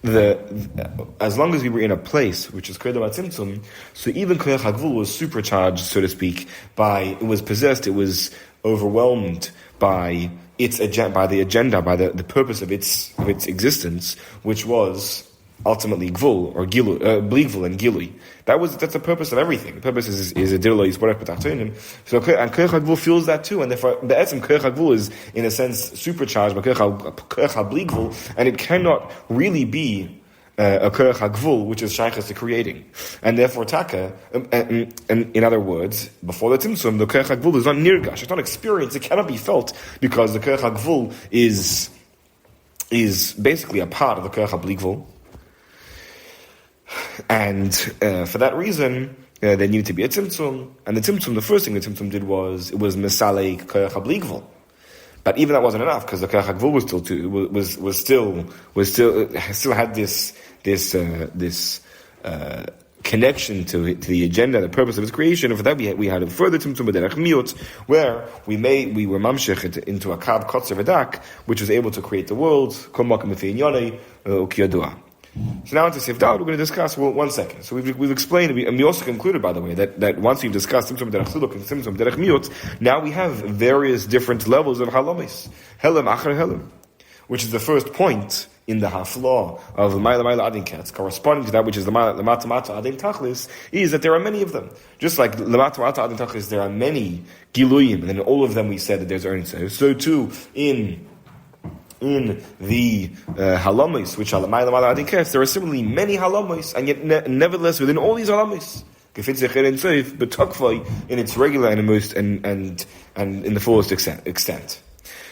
as long as we were in a place which is Kedem Atzimtzum, so even Koyach HaGvul was supercharged, so to speak, it was possessed, it was overwhelmed by the agenda, by the purpose of its existence, which was ultimately Gvul, or Gilu, Bli Gvul and Gilui. That's the purpose of everything. The purpose is a Dirlo Yisborech B'Tachtonim. So, and Koyach HaGvul feels that too, and therefore, Be'etzim Koyach HaGvul is, in a sense, supercharged by Koyach HaBli Gvul, and it cannot really be a Koyach HaGvul, which is Shaychus to creating. And therefore, Taka, in other words, before the Tzimtzum, the Koyach HaGvul is not nirgash, it's not experienced, it cannot be felt, because the Koyach HaGvul is basically a part of the Koyach HaBli Gvul. And for that reason, there needed to be a tzimtzum. And the first thing the tzimtzum did was misalei koyach habli gvul. But even that wasn't enough, because the koyach hagvul still had this connection to the agenda, the purpose of its creation. And for that, we had a further tzimtzum b'derech miut, where we were mamshech into a kav kotzer v'dak, which was able to create the world. Kol makom v'fei inyonei ukiyadua. So now into Sif Dalet, we're going to discuss, well, one second. So we've explained, and we also concluded, by the way, that once we've discussed Tzimtzum Derech Chiluk and Tzimtzum Derech Miut, now we have various different levels of halamis. Helem Achar Helem, which is the first point in the haflah of Maila Adin Ketz, corresponding to that which is the Mata Adin Tachlis, is that there are many of them. Just like the Mata Adin Tachlis, there are many Giluyim, and in all of them we said that there's Erin. So too, in the halamis, which are Maila Adin Ketz, there are similarly many halamis, and yet nevertheless within all these halamis, Gufin Zecher and Seif, but Takvai in its regular and most and in the fullest extent.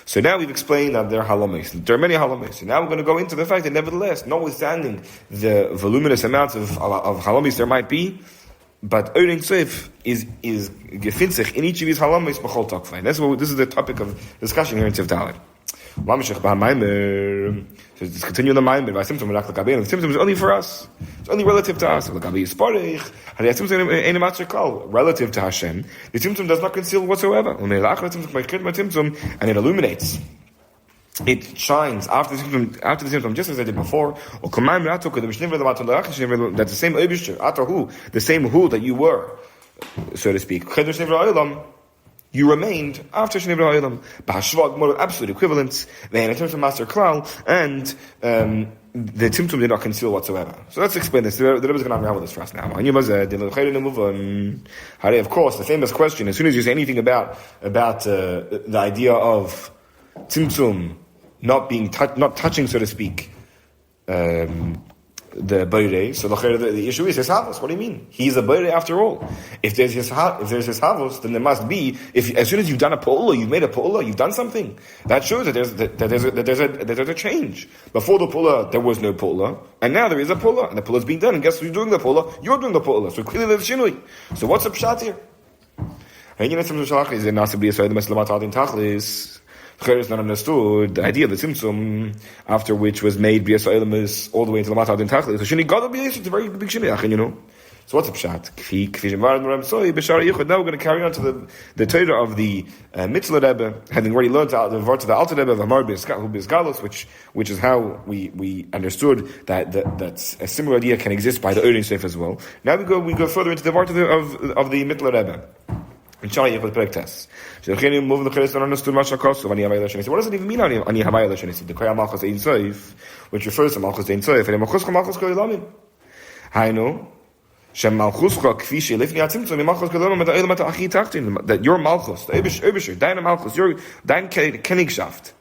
So now we've explained that there are halamis. There are many halamis. And now we're going to go into the fact that nevertheless, notwithstanding the voluminous amounts of halamis there might be, but Ein Sof is gefinzich in each of these halamis b'chol takvai. This is the topic of discussion here in Sif Dalet. So let's continue on the Maimer. The Tzimtzum is only for us. It's only relative to us. Relative to Hashem, the Tzimtzum does not conceal whatsoever. And it illuminates. It shines after the Tzimtzum, just as I did before. That's the same Eibishter, the same Hu that you were, so to speak. You remained after Shnei B'Ha'olam, B'Hashvah, more absolute equivalence, in terms of Master Klal, and the Tzimtzum did not conceal whatsoever. So let's explain this. The Rebbe is going to unravel this for us now. Of course, the famous question, as soon as you say anything about the idea of Tzimtzum not touching, so to speak, the Boirei, so the issue is his havos. What do you mean? He's a Boirei after all. If there's his havos, then there must be. As soon as you've done a po'ula, you've made a po'ula, you've done something. That shows that there's a change. Before the po'ula, there was no po'ula, and now there is a po'ula, and the po'ula is being done. And guess who's doing the po'ula? You're doing the po'ula. So clearly there's shinui. So what's the pshat here? Is not understood the idea of the Tzimtzum, after which was made B'yas Ha'olam all the way into the Mata Adin Tachlis. So Shini God will be it's a very big Shini, you know. So what's the pshat? Now we're going to carry on to the Torah of the Mitzvah Rebbe, having already learned the Vart of the Alter Rebbe of Amar B'Izgalos, which is how we understood that a similar idea can exist by the Ein Sof as well. Now we go further into the Vart of the Mitzvah Rebbe. What does it even mean? The Malchus Ein Sof, which refers to Malchus Ein Sof, and Malchus Koilamim. I know that your Malchus, the Eibisher, dein Malchus, dein Kenigschaft,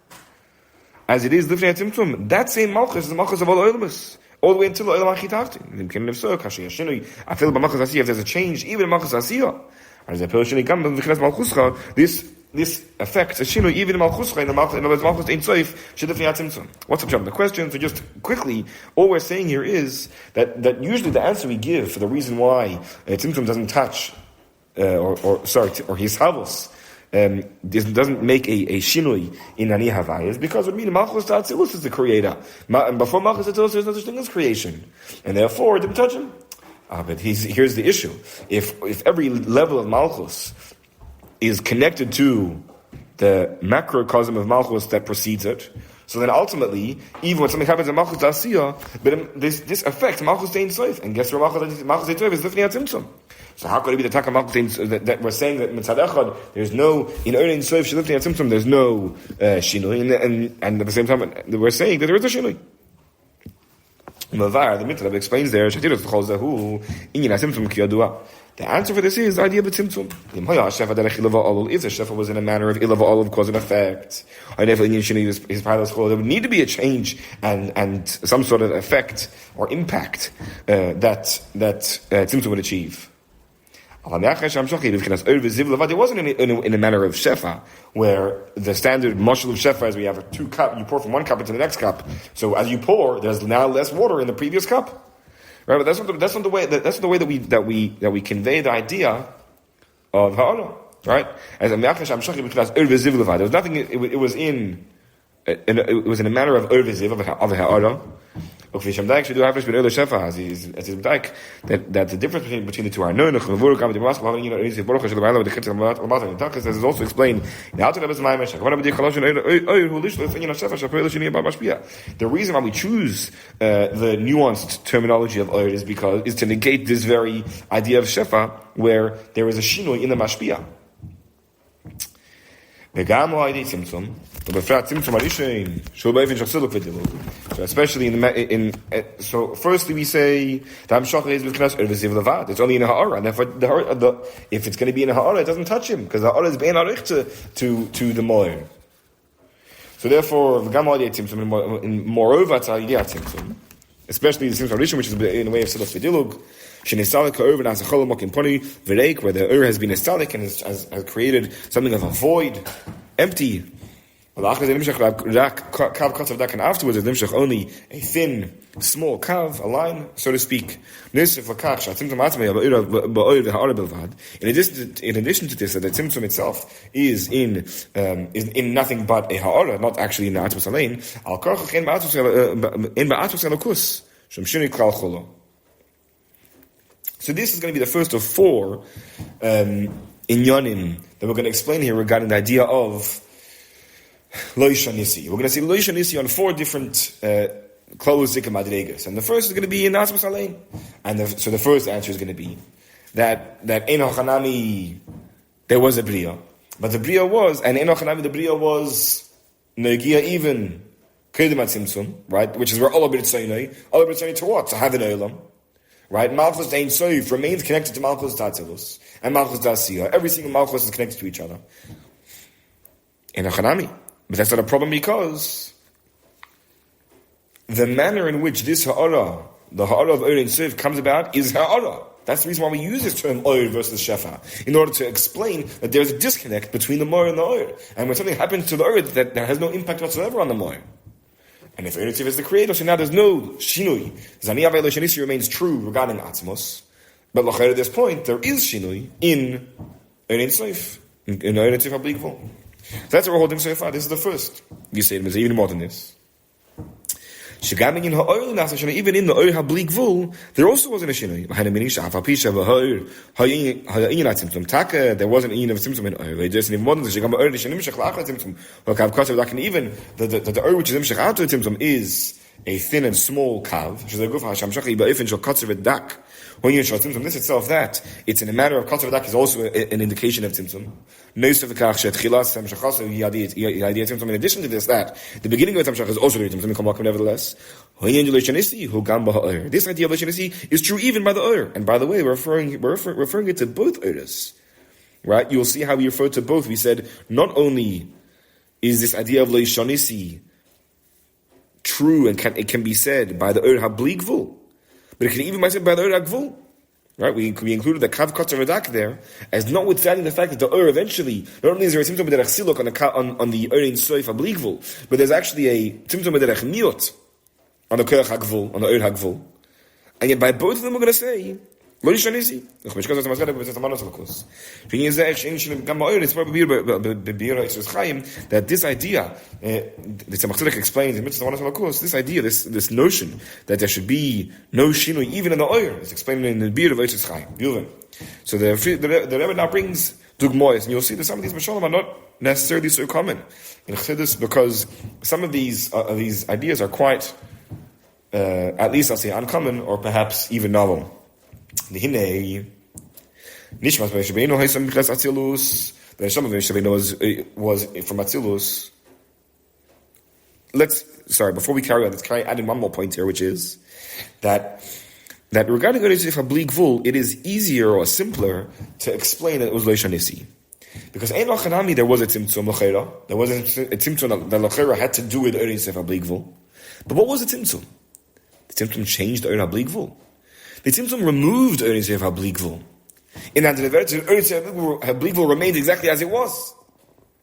as it is Lifnei Tzimtzum, that same Malchus is the Malchus of all Oilmas, all the way until Oilam Achitachtin. I feel by Malchus Asiyah, if there's a change, even in Malchus Asiyah, this affects a shinu even in Malchuscha, in the Malchus Ein Sof, Shedefnei Tzimtzum. What's up, John? The question, so just quickly, all we're saying here is that usually the answer we give for the reason why Tzimtzum doesn't touch, or his havos, doesn't make a shinui in Ani Havai, is because it means Malchus Ta'atzilus is the creator. And before Malchus Ta'atzilus, there's no such thing as creation. And therefore, it didn't touch him. But here's the issue. If every level of Malchus is connected to the macrocosm of Malchus that precedes it, So then ultimately, even when something happens in Malchus D'Asiyah, but this affects Malchus Ein Sof. And guess where Malchus Ein Sof is lifting out Tzimtzum. So how could it be the Taka Malchus that we're saying that Mitzad Echad, there's no, in Ein Sof, she's lifting out Tzimtzum, there's no Shinui, and at the same time, we're saying that there is a Shinui. Mavar, the Mitzvah explains there, the answer for this is the idea of the tzimtzum. If the shefa was in a manner of ilava olav cause and effect, there would need to be a change and some sort of effect or impact that tzimtzum would achieve. It wasn't in a manner of shefa, where the standard mashal of shefa is we have you pour from one cup into the next cup. So as you pour, there's now less water in the previous cup. Right, but that's not the way that we convey the idea of ha'ala. Right, as a there was nothing. It was in a manner of erviziv of ha'ala. That the difference between the two are this is also explained. The reason why we choose the nuanced terminology of oir is to negate this very idea of shefa, where there is a shinui in the mashpia. So especially so firstly we say it's only in a ha'ara, and therefore if it's going to be in a ha'ara, it doesn't touch him, because the ha'ara is bein arich to the moir. So therefore, moreover, it's idea tzimtzum, especially the tzimtzum rishon, which is in a way of silas v'dilug, where the ur has been estalik and has created something of a void, empty. And afterwards, it's only a thin, small kav, a line, so to speak. In addition to this, that the tzimtzum itself is in nothing but a ha'ara, not actually in the atmos alain. So this is going to be the first of four inyanim that we're going to explain here regarding the idea of Lo Yishanisi. We're going to see Lo Yishanisi on four different Klaus Zika Madregas. And the first is going to be in Atmos Alein. And so the first answer is going to be that Ein HaChanami, there was a Bria. But the Bria was, and Ein HaChanami, the Bria was Negia even Kedem HaTzimtzum, right? Which is where Ola B'Ritzonei to what? To have an Olam. Right? Malchus Ein Sof remains connected to Malchus Tatzilus and Malchus D'Asiyah. Every single Malchus is connected to each other. In a Chanami. But that's not a problem, because the manner in which this ha'ara, the ha'ara of Oir Ein Sof, comes about is ha'ara. That's the reason why we use this term Oir versus Shefa, in order to explain that there's a disconnect between the Moir and the Oir. And when something happens to the Oir, that has no impact whatsoever on the Moir. And if Oir Ein Sof is the creator, so now there's no shinui. Zaniyah Ve'lo Shanisi remains true regarding Atzmos. But l'chayr at this point, there is shinui in Oir Ein Sof, in Oir Ein Sof HaBlikvul. So that's what we're holding so far. This is the first. You say there's even more than this. Even in the Oir HaBlikvul, there also wasn't a shinui. There wasn't an of tzimtzum in Oir. There's even more than this. Even the Oir which is nimshach out to tzimtzum is a thin and small kav. This itself, that it's in a matter of katzer v'dak, is also an indication of tzimtzum. In addition to this, that the beginning of tzimtzum is also the tzimtzum. Nevertheless, this idea of Lishanisi is true even by the Oir. And by the way, we're referring it to both Oirs. Right? You'll see how we refer to both. We said not only is this idea of Lishanisi true and it can be said by the Oir HaBlikvul, but it can even be said by the Oir HaGvul. Right? We included the Kav Kotzer V'dak there, as notwithstanding the fact that the Oir eventually, not only is there a Tzimtzum B'derech Siluk on the Oir Ein Sof HaBlikvul, but there's actually a Tzimtzum B'derech Miot on the Koyach HaGvul, on the Oir HaGvul. And yet by both of them we're going to say, Lo Yishanisi. That this idea, the Tzemach Tzedek explains in this idea, this notion that there should be no shinui even in the Oir, is explained in the Bir of Eitz Chaim. So the Rebbe now brings dugmois, and you'll see that some of these mashalim are not necessarily so common in Chassidus, because some of these ideas are quite, at least I'll say, uncommon, or perhaps even novel. The Nishmas Meshabeno Haisam Michlas Atzilus. The Neshama Meshabeno was from Atzilus. Before we carry on, let's add in one more point here, which is that regarding Yosef Habli Gvul, it is easier or simpler to explain that it was Loisha Nisi. Because Ein Lachanami, there was a Tzimtzum L'Chera. There was a Tzimtzum that L'Chera had to do with Yosef Habli Gvul. But what was the Tzimtzum? The Tzimtzum changed Yosef Habli Gvul. The Tzimtzum removed Yosef Habli Gvul. In that Yosef Habli Gvul remains exactly as it was.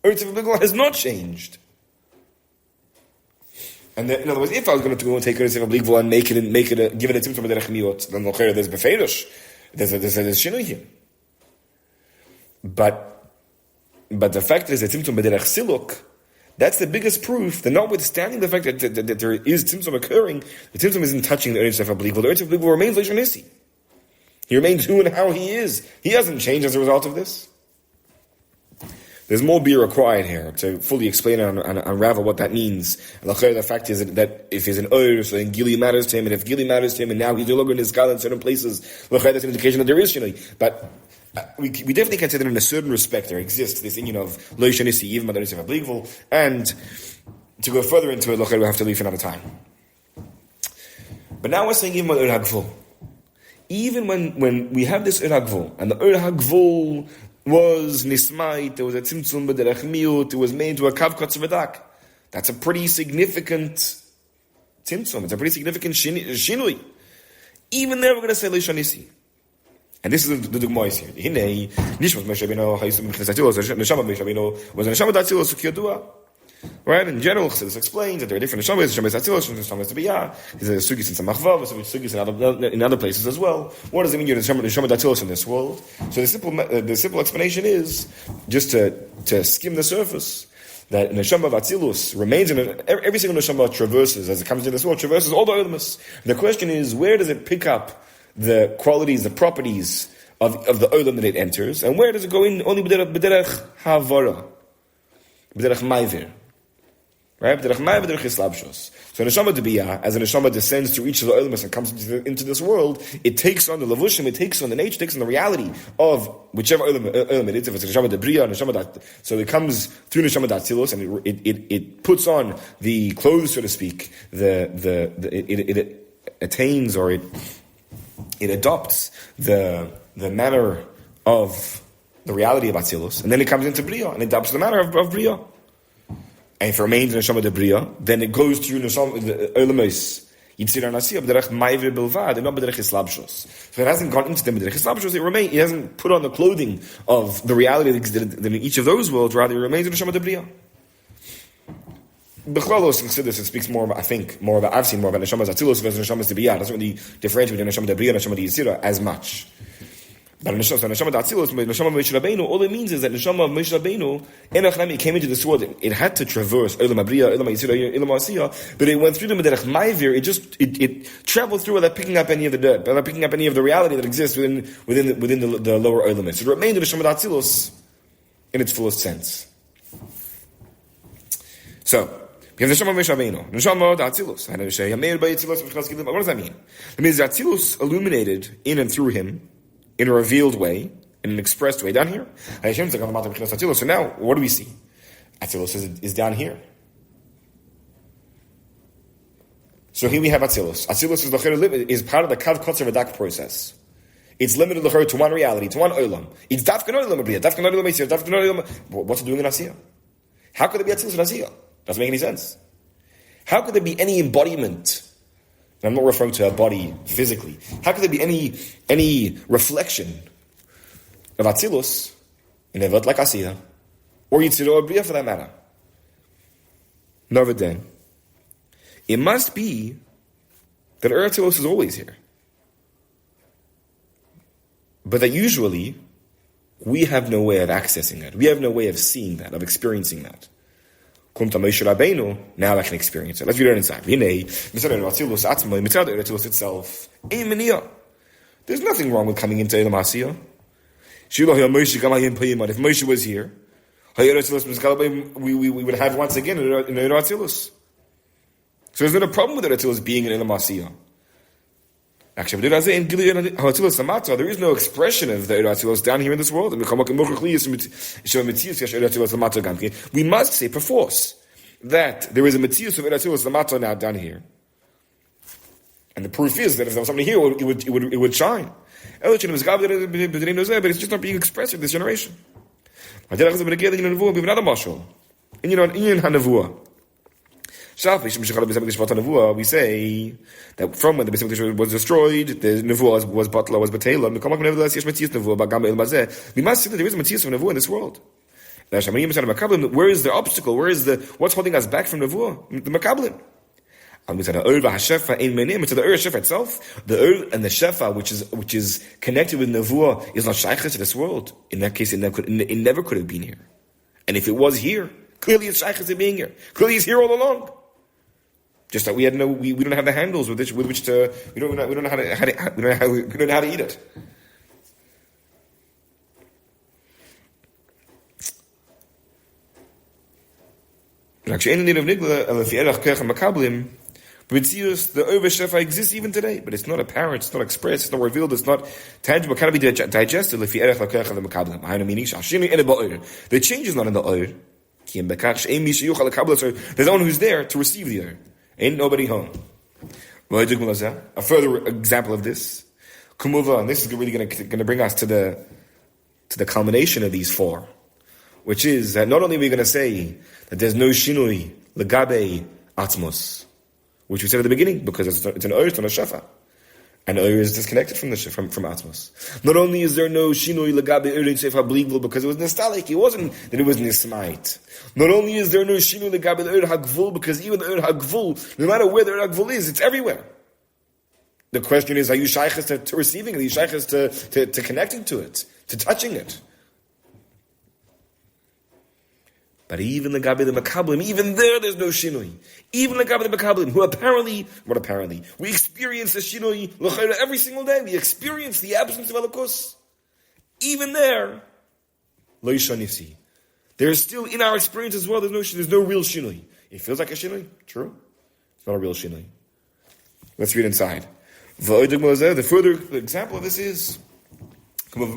Yosef Habli Gvul has not changed. And in other words, if I was going to go and take Yosef Habli Gvul and give it a Tzimtzum B'derech Miyot, then L'Chera there's Befeirush. There's Shinui here. But the fact is that Tzimtzum B'derech Siluk, that's the biggest proof that notwithstanding the fact that there is Tzimtzum occurring, the Tzimtzum isn't touching the Yosef Habli Gvul. The Yosef Habli Gvul remains Loisha Nisi. He remains who and how he is. He hasn't changed as a result of this. There's more beer required here to fully explain and unravel what that means. And the fact is that if he's an Ur, so then Gili matters to him, and if Gili matters to him, and now he's no longer in his Gala in certain places, that's an indication that there is Shinoi. But we definitely can say that in a certain respect there exists this union of Loisha Nisi, even by the Yosef Habli Gvul, and to go further into it, we have to leave for another time. But now we're saying even by Ur HaGvul. Even when we have this Ur HaGvul, and the Ur HaGvul was nismait, there was a tzimtzum b'derech miyut, it was made to a kav kotz v'dak. That's a pretty significant tzimtzum. It's a pretty significant shinui. Even there, we're going to say Loisha Nisi. And this is the dugmois here. Hinei nishmas meshabino haisum b'chnesatilos. Neshama meshabino was a neshama datzilos ukiyadua. Right? In general, this explains that there are different neshamas. Neshamas datzilos, neshamas tabiyah. There's a sugis in samachvav, sugis in other places as well. What does it mean? You're neshama datzilos in this world. So the simple explanation is just to skim the surface. That neshama datzilos remains in every single neshama traverses as it comes into this world, traverses all the olamas. The question is, where does it pick up the qualities, the properties of the olam that it enters, and where does it go in only b'derech havara, b'derech ma'ivir, right? B'derech ma'ivir, b'derech hislabshos. So neshama debiyah, as a neshama descends through each of the olamas and comes into this world, it takes on the levushim, it takes on the nature, it takes on the reality of whichever olam it is. If it's neshama debiyah, neshama dat, so it comes through neshama datzilos, and it puts on the clothes, so to speak. It attains, or it adopts the manner of the reality of Atzilus, and then it comes into Bria, and it adopts the manner of Bria. And if it remains in Neshama de Bria, then it goes through Neshama, the Olamos, Yitzir Anasiyah, B'derech Ma'ivir Bilvad, and not B'derech Hislabshos. So it hasn't gone into the B'derech Hislabshos, it hasn't put on the clothing of the reality that in each of those worlds, rather it remains in Neshama de Bria. B'chlolos and Chassidus, it speaks more about, I've seen more about Neshamas Atzilus versus Neshamas Debiyah. It doesn't really differentiate between Neshama Debiyah and Neshama Yisira as much. But Neshama Atzilus, Neshama Moshe Rabbeinu, all it means is that Neshama Moshe Rabbeinu, it came into this world, it had to traverse Olam Abriya, Olam Yisira, Olam Asiyah, but it went through the B'derech Ma'ivir, it traveled through without picking up any of the dirt, without picking up any of the reality that exists within the lower elements. It remained in Neshama Atzilus in its fullest sense. So, we have Neshama Moshe Rabbeinu, Neshama Atzilus. What does that mean? It means that Atzilus illuminated in and through him in a revealed way, in an expressed way down here. So now, what do we see? Atzilus is down here. So here we have Atzilus. Atzilus is part of the Kav Kotzer V'dak process. It's limited to one reality, to one olam. It's dafkan olam abriya, dafkan olam meisir, dafkan olam. What's it doing in Asiyah? How could there be Atzilus in Asiyah? Doesn't make any sense. How could there be any embodiment? And I'm not referring to a body physically. How could there be any reflection of Atzilus in a vot like Asiyah, or Yitzir or Bria for that matter? Novaden. It must be that Atzilus is always here, but that usually we have no way of accessing that. We have no way of seeing that, of experiencing that. Now I can experience it. Let's read it inside. Itself. There's nothing wrong with coming into Elam Asiyah. If Moshe was here, we would have once again an Eir Atzilus. So there's not a problem with Eir Atzilus being an Elam Asiyah. Actually, there is no expression of the Eir Atzilus down here in this world. We must say perforce that there is a Metzius of Eir Atzilus Lamata now down here. And the proof is that if there was something here, it would shine. But it's just not being expressed in this generation. We say that from when the Beis Hamikdash was destroyed, the Nevuah was Batla, was Batela. We must say that there is a Metzius of Nevuah in this world. Where is the obstacle? What's holding us back from Nevuah? The Makablim. It's the Ur Shefa itself. The Ur and the Shefa, which is connected with Nevuah, is not shaykhs to this world. In that case, it never could have been here. And if it was here, clearly it's shaykhs to being here. Clearly it's here all along. Just that we don't have the handles with which to we don't know how to eat it. The Over Shefa exists even today, but it's not apparent, it's not expressed, it's not revealed, it's not tangible, cannot be digested. The change is not in the Oir. There's no one who's there to receive the Oir. Ain't nobody home. A further example of this, and this is really going to bring us to the culmination of these four, which is that not only are we going to say that there's no shinui legabe atmos, which we said at the beginning, because it's an Oir, it's not a Shefa. And Oir is disconnected from Atmos. Not only is there no Shinoi Lagabe Oir Sefer Bligvul, because it was nostalgic, it wasn't that it was Nismait. Not only is there no Shinoi Lagabe Oir Hagvul, because even the Oir Hagvul, no matter where the Oir Hagvul is, it's everywhere. The question is, are you shaykhs to receiving it? Are you shaykhs to connecting to it? To touching it? But even the Gabi the Makablim, even there's no Shinoi. Even the Gabi the Makablim, who we experience the Shinoi every single day. We experience the absence of Elokus. Even there, Lo Yishanisi. There is still in our experience as well, there's no real Shinoi. It feels like a Shinoi, true. It's not a real Shinoi. Let's read inside. The further example of this is like the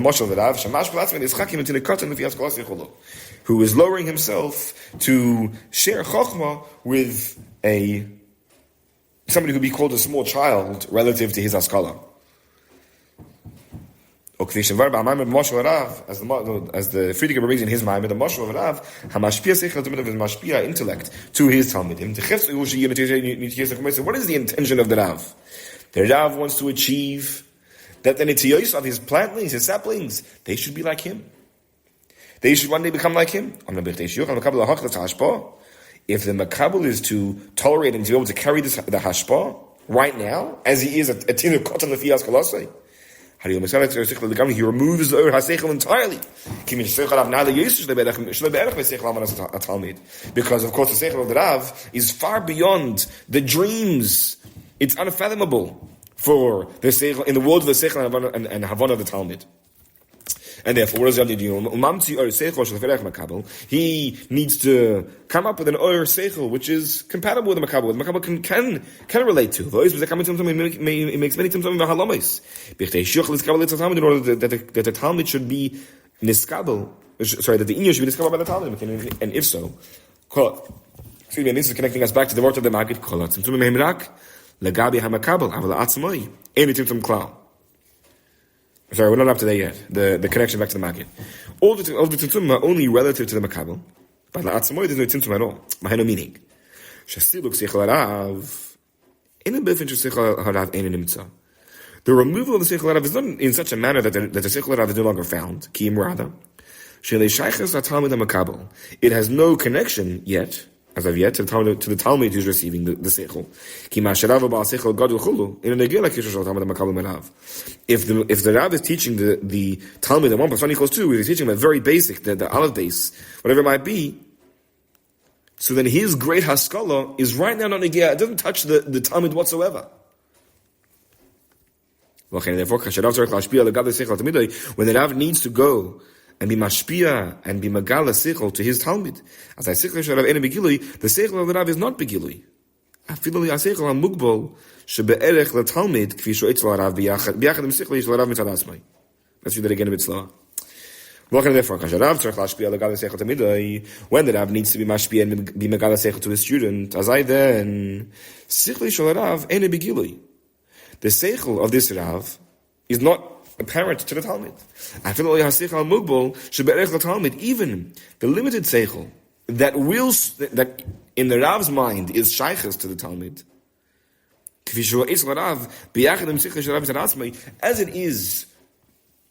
Moshe of the Rav, who is lowering himself to share Chochmah with somebody who would be called a small child relative to his Haskalah. As the Friedrich brings in his mind, the Moshe of Rav, Hamashpia intellect to his Talmidim. What is the intention of the Rav? The Rav wants to achieve that the Nitiyos of his plantlings, his saplings, they should be like him. They should one day become like him. If the Makabel is to tolerate and to be able to carry the Hashpah right now, as he is at Tinu Kotan Lefias Kolosai, he removes the Ur HaSeichel entirely. Because, of course, the Seichel of the Rav is far beyond the dreams. It's unfathomable for the Seichel, in the world of the Seichel and Havana of the Talmud. And therefore, what does Rav need to do? He needs to come up with an Ur Seichel which is compatible with the Makabel. The Makabel can relate to. It makes many times in order that the Talmud should be niskabel. Sorry, that the Inyan should be niskabel by the Talmud. And if so, excuse me, and this is connecting us back to the word of the Maggid. Legabi hamakabel aval atzmoi any tzimtzum klal. Sorry, we're not up to that yet. The connection back to the Maggid. All the tzimtzum are only relative to the makabel, but la'atzmoi there's no tzimtzum at all. Maheno meaning. Shasiluk seichel harav in a bifin seichel harav ein nimtza. The removal of the seichel harav is not in such a manner that the seichel harav is no longer found. Ki imrada shelei shayches hatalmid hamakabel. It has no connection yet. As of yet, to the Talmud who's receiving the Seichel. If the Rav is teaching the Talmud that 1 + 1 = 2, he's teaching them a very basic, the Aleph base, whatever it might be, so then his great Haskalah is right now not Negea, it doesn't touch the Talmud whatsoever. Therefore, when the Rav needs to go and be mashpia and be magala seichel to his talmid, as I seichel should have any begilui, the seichel of the Rav is not begilui. Afilui aseichel hamugbol shebe'erech letalmid kvi shoetz l'Rav biyachad im seichel yish l'Rav mitzad asmai. Let's read that again a bit slower. When the Rav needs to be mashpia and be megala seichel to his student, as I then seichel shel Rav ene begilui. The seichel of this Rav is not apparent to the Talmud. Even the limited seichel that in the Rav's mind is shaykhs to the Talmud, as it is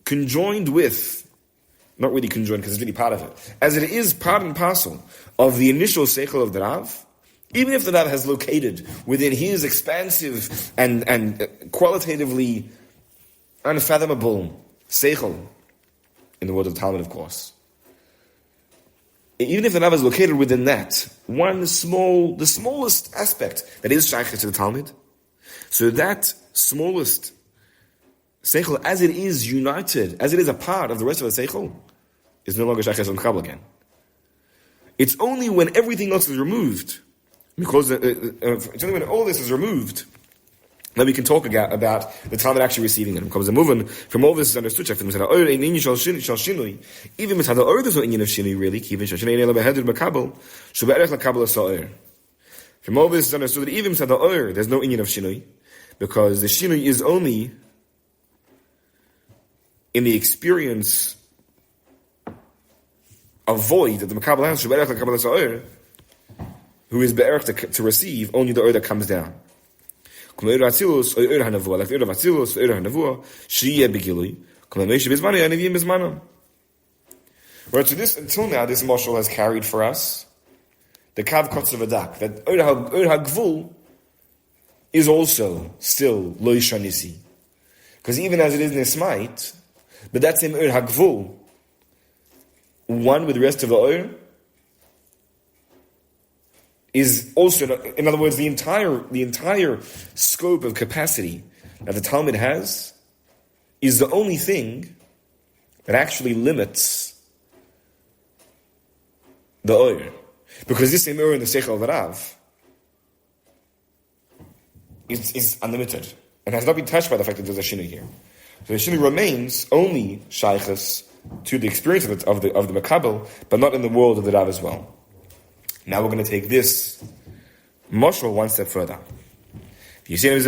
conjoined with, not really conjoined because it's really part of it, as it is part and parcel of the initial seichel of the Rav, even if the Rav has located within his expansive and qualitatively unfathomable seichel, in the words of the Talmud, of course, even if the Rav is located within that, the smallest aspect that is shaykh to the Talmud, so that smallest seichel, as it is united, as it is a part of the rest of the seichel, is no longer shaykh to the Kabbalah again. It's only when everything else is removed, because it's only when all this is removed that we can talk about the Talmud actually receiving it. Because the movement from all this is understood. Even with the there's no inyan of shinui really. From all this is understood that even with the there's no inyan of shinui, because the shinui is only in the experience of void that the makabel has. Who is be'erach to receive only the that comes down. Right, so this, until now, this mashal has carried for us the kav kotz of adak, that Ur HaGvul is also still lo yishanisi. Because even as it is nismait, but that same Ur HaGvul, one with the rest of the Ur, is also, in other words, the entire scope of capacity that the Talmud has is the only thing that actually limits the Oyer. Because this same Oyer in the Seichel of the Rav is unlimited and has not been touched by the fact that there's a Shinui here. So the Shinui remains only Shaykhus to the experience of the Makabel, but not in the world of the Rav as well. Now we're going to take this mashal one step further. You see, the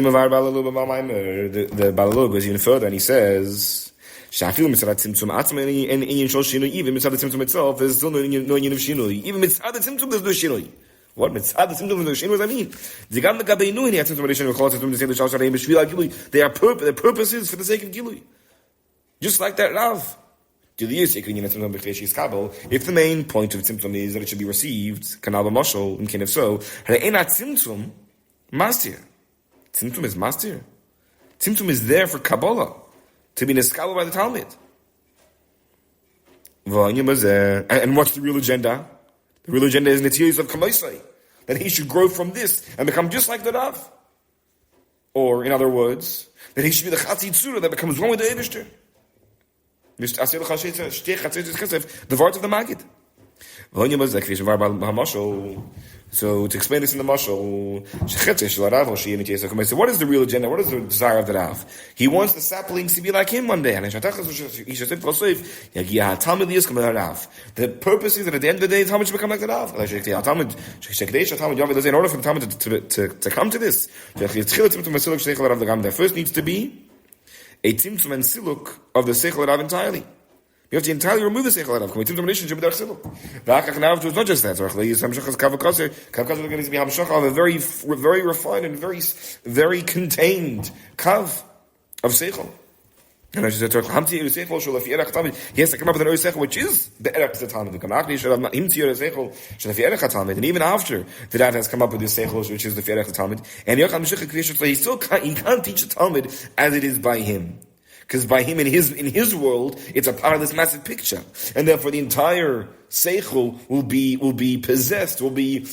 Balalog goes even further, and he says, even mitzad tzimtzum itself, there's still no inyan of shinui. Even mitzad tzimtzum, there's no shinui. What mitzad tzimtzum, there's no shinui? What does that mean? Their purposes for the sake of gilui, just like that Rav. If the main point of tzimtzum is that it should be received, kanal b'mashal, and if so, tzimtzum mastir. Tzimtzum is mastir. Tzimtzum is there for Kabbalah, to be neskala by the Talmud. And what's the real agenda? The real agenda is netiyos of kamaisai, that he should grow from this and become just like the Rav. Or, in other words, that he should be the chatzi tzura that becomes one with the Eibishter. The words of the Magid. So to explain this in the mashal, so what is the real agenda? What is the desire of the Rav? He wants the saplings to be like him one day. The purpose is that at the end of the day, the Talmud should become like the Rav. In order for the Talmud to come to this, there first needs to be a tzimtzum and siluk of the seichel Rav entirely. You have to entirely remove the seichel Rav. It's not just that. Kav needs to be hamshach of a very, very refined and very, very contained kav of seichel. And I said, he has to come up with an seichel which is the erech to the Talmud. And even after the Rav has come up with this seichel which is the erech to the Talmud, and he can't teach the Talmud as it is by him. Because by him, in his world, it's a part of this massive picture. And therefore the entire seichel will be possessed, will be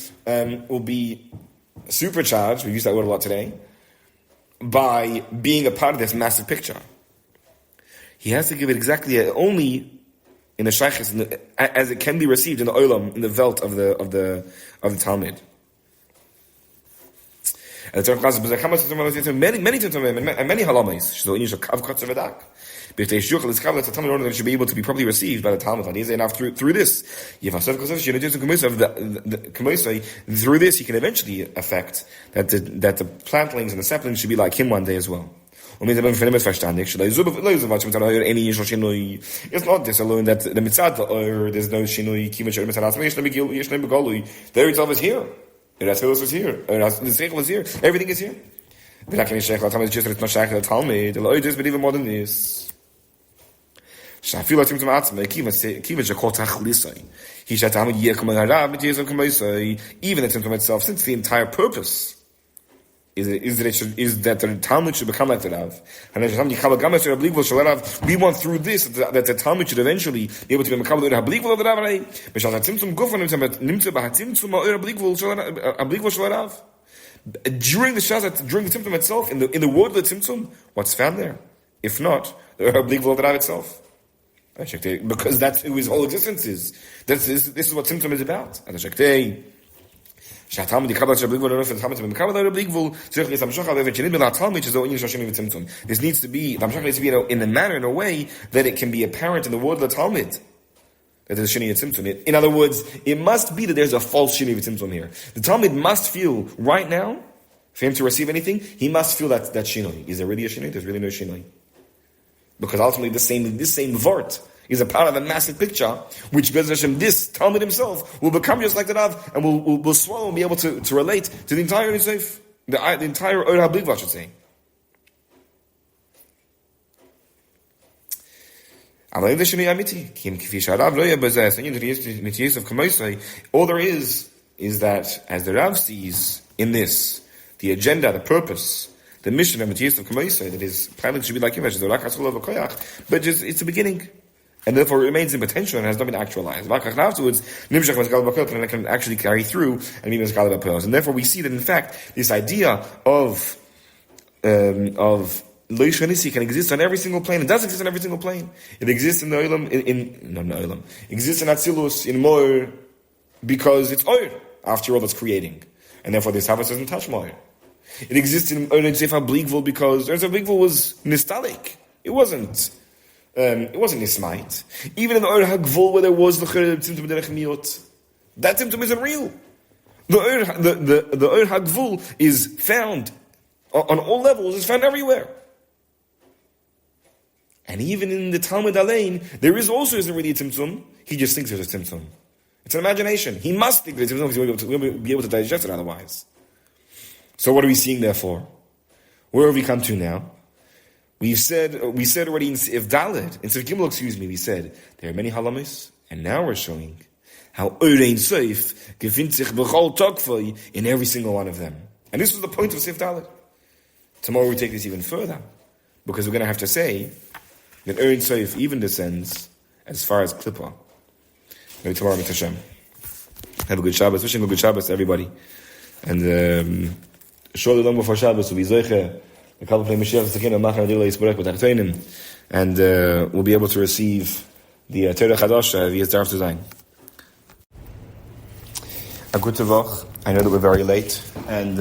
supercharged, we use that word a lot today, by being a part of this massive picture. He has to give it exactly only in the shaykhis, as it can be received in the olam, in the velt of the Talmud. And many halamis. In order that it should be able to be properly received by the Talmud. And through this, through this, he can eventually affect that the plantlings and the saplings should be like him one day as well. It's not this alone that the mitzad or there's no shinui the Eretz is here. The Ratzilus is here. The Seichel is here. Everything is here. It's not shaykh the Talmud. But even more than this. Even the symptom itself, since the entire purpose is that the Talmud should become like the Rav. We want through this that the Talmud should eventually be able to become the Rav. During the symptom itself, in the word of the symptom, what's found there? If not, the Rav itself. Because that's who his whole existence is. This is what symptom is about. This needs to be in a manner, in a way, that it can be apparent in the word of the Talmud that there's a Shini Tzimtzum. In other words, it must be that there's a false Shini Tzimtzum here. The Talmud must feel, right now, for him to receive anything, he must feel that Shinoi. Is there really a Shinoi? There's really no Shinoi. Because ultimately this same Vort is a part of a massive picture, which Bez Hashem, this Talmud himself, will become just like the Rav, and will swallow and be able to relate to the entire Yosef, the entire Or HaBligva, I should say. All there is that, as the Rav sees in this, the agenda, the purpose, the mission of Matthias of Kamoisai, that his pilot should be like him, but just it's a beginning. And therefore it remains in potential and has not been actualized. Afterwards, and it can actually carry through and be mezgal b'peos. And therefore we see that in fact, this idea of Lo Yishanisi can exist on every single plane. It does exist on every single plane. It exists in the Olam, It exists in Atzilus, in Moir, because it's Oir, after all, that's creating. And therefore this Havas doesn't touch Moir. It exists in Oir Sefer Bligvul because Oir Sefer Bligvul was nistalik. It wasn't nismait. Even in the Oir HaGvul where there was the Tzimtum Derech Miyot, that symptom isn't real. The Oir HaGvul is found on all levels, is found everywhere. And even in the Talmud Alein, there isn't really a Tzimtzum. He just thinks there's a Tzimtzum. It's an imagination. He must think there's a Tzimtzum because he won't be able to digest it otherwise. So what are we seeing therefore? Where have we come to now? We said already in Sif Daled, in Sif Gimel, we said there are many halamis, and now we're showing how Orein Seif gefindt sich b'chol tokfoi in every single one of them. And this was the point of Sif Daled. Tomorrow we take this even further, because we're going to have to say that Orein Seif even descends as far as Klippa. Maybe tomorrow, Mit Hashem. Have a good Shabbos. Wishing a good Shabbos to everybody. And shortly long before Shabbos, we'll be Zoiche, a couple of Mashiach Zakin and Machar Adillah Yisborek with Arteinim, and we'll be able to receive the Torah Chadash via Darf to Zayin. A good Tavach. I know that we're very late, and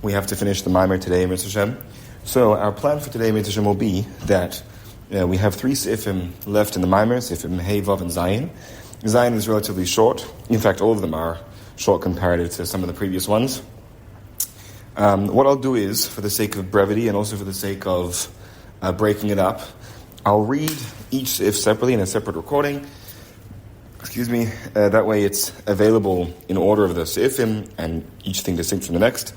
we have to finish the Maimer today, Mit Hashem. So our plan for today, Mit Hashem, will be that we have 3 Sifim left in the Maimer, Sifim Hey, Vav, and Zayin. Zayin is relatively short. In fact, all of them are short comparative to some of the previous ones. What I'll do is, for the sake of brevity and also for the sake of breaking it up, I'll read each Sif separately in a separate recording. That way it's available in order of the Sifim and each thing distinct from the next.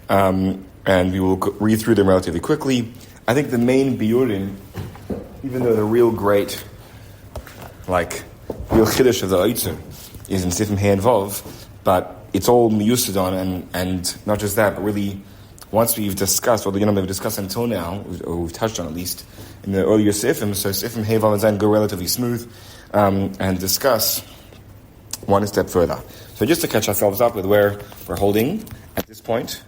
And we will read through them relatively quickly. I think the main biurim, even though the real great, real chiddush of the Oitzer is in Sifim Hey and Vav, but it's all miyusadon, and not just that, but really, once we've discussed, we've discussed until now, or we've touched on at least, in the earlier Sifim, so Sifim Hey, Vav, and Zayin go relatively smooth, and discuss one step further. So just to catch ourselves up with where we're holding at this point,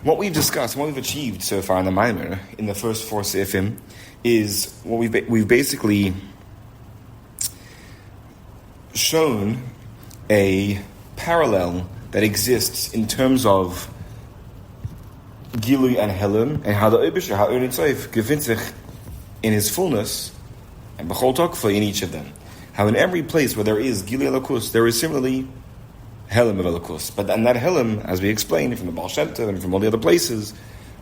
what we've discussed, what we've achieved so far in the Maimer, in the first 4 Seifim, is what we've basically shown a parallel that exists in terms of Gilui and Helim, and how the Eibusher, how Ein Sof, Gopin sich in his fullness, and B'chol Tokfa in each of them. How in every place where there is Gilui Elokus, there is similarly Helim of Elokus. But and that Helim, as we explained from the Baal Shem Tov and from all the other places,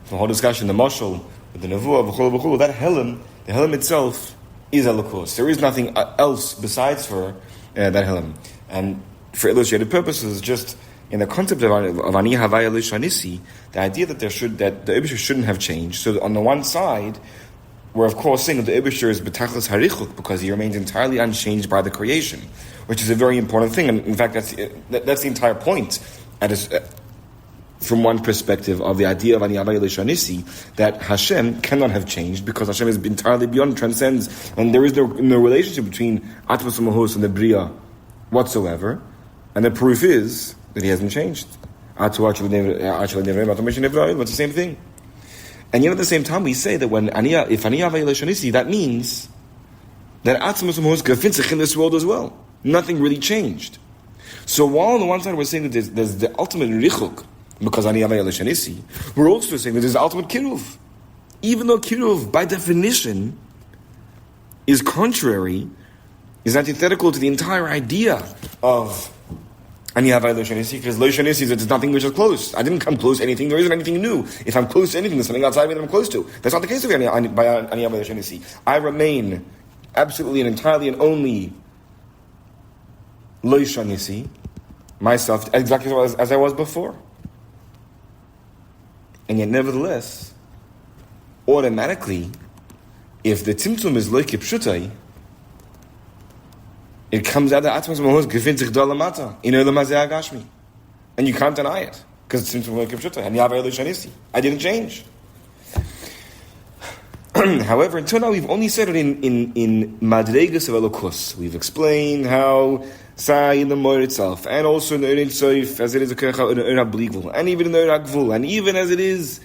from the whole discussion, the Mashal, with the Nevuah, B'chol, that Helim, the Helim itself, is Elokus. There is nothing else besides for that Helim. And for illustrated purposes, just in the concept of Ani Havaya Lishanisi, the idea that the Eibusher shouldn't have changed. So on the one side, we're of course saying that the Eibusher is B'tachlis Harichuk because he remains entirely unchanged by the creation, which is a very important thing. And in fact, that's the entire point, from one perspective of the idea of Ani Havaya Lishanisi, that Hashem cannot have changed because Hashem is entirely beyond, transcends, and there is no relationship between Atmos Mahus and the Bria whatsoever. And the proof is that he hasn't changed. It's the same thing. And yet at the same time we say that if Ani Havaya Lishanisi, that means that Atzmos Mahus Gofin in this world as well. Nothing really changed. So while on the one side we're saying that there's the ultimate Richuk, because Ani Havaya Lishanisi, we're also saying that there's the ultimate Kiruv. Even though Kiruv, by definition, is contrary, is antithetical to the entire idea of Ani Havaya Lishanisi, because Lishanisi is nothing which is close. I didn't come close to anything. There isn't anything new. If I'm close to anything, there's something outside me that I'm close to. That's not the case of Ani Havaya Lishanisi. I remain absolutely and entirely and only Lishanisi, myself, exactly as I was before. And yet, nevertheless, automatically, if the Tzimtzum is Loike Pshutai, it comes out of Atmos Mahus Gofin sich da lamata in Olam Hazeh Hagashmi, and you can't deny it because it's Tzimtzum Loike Pshutai and Yavei Lishanisi. I didn't change. However, until now we've only said it in Madregas of Elokus. We've explained how Sai in the Moir itself, and also in the Ein Sof, as it is a Kecha in the Ein HaBligvul, and even in the Ein HaGvul, and even as it is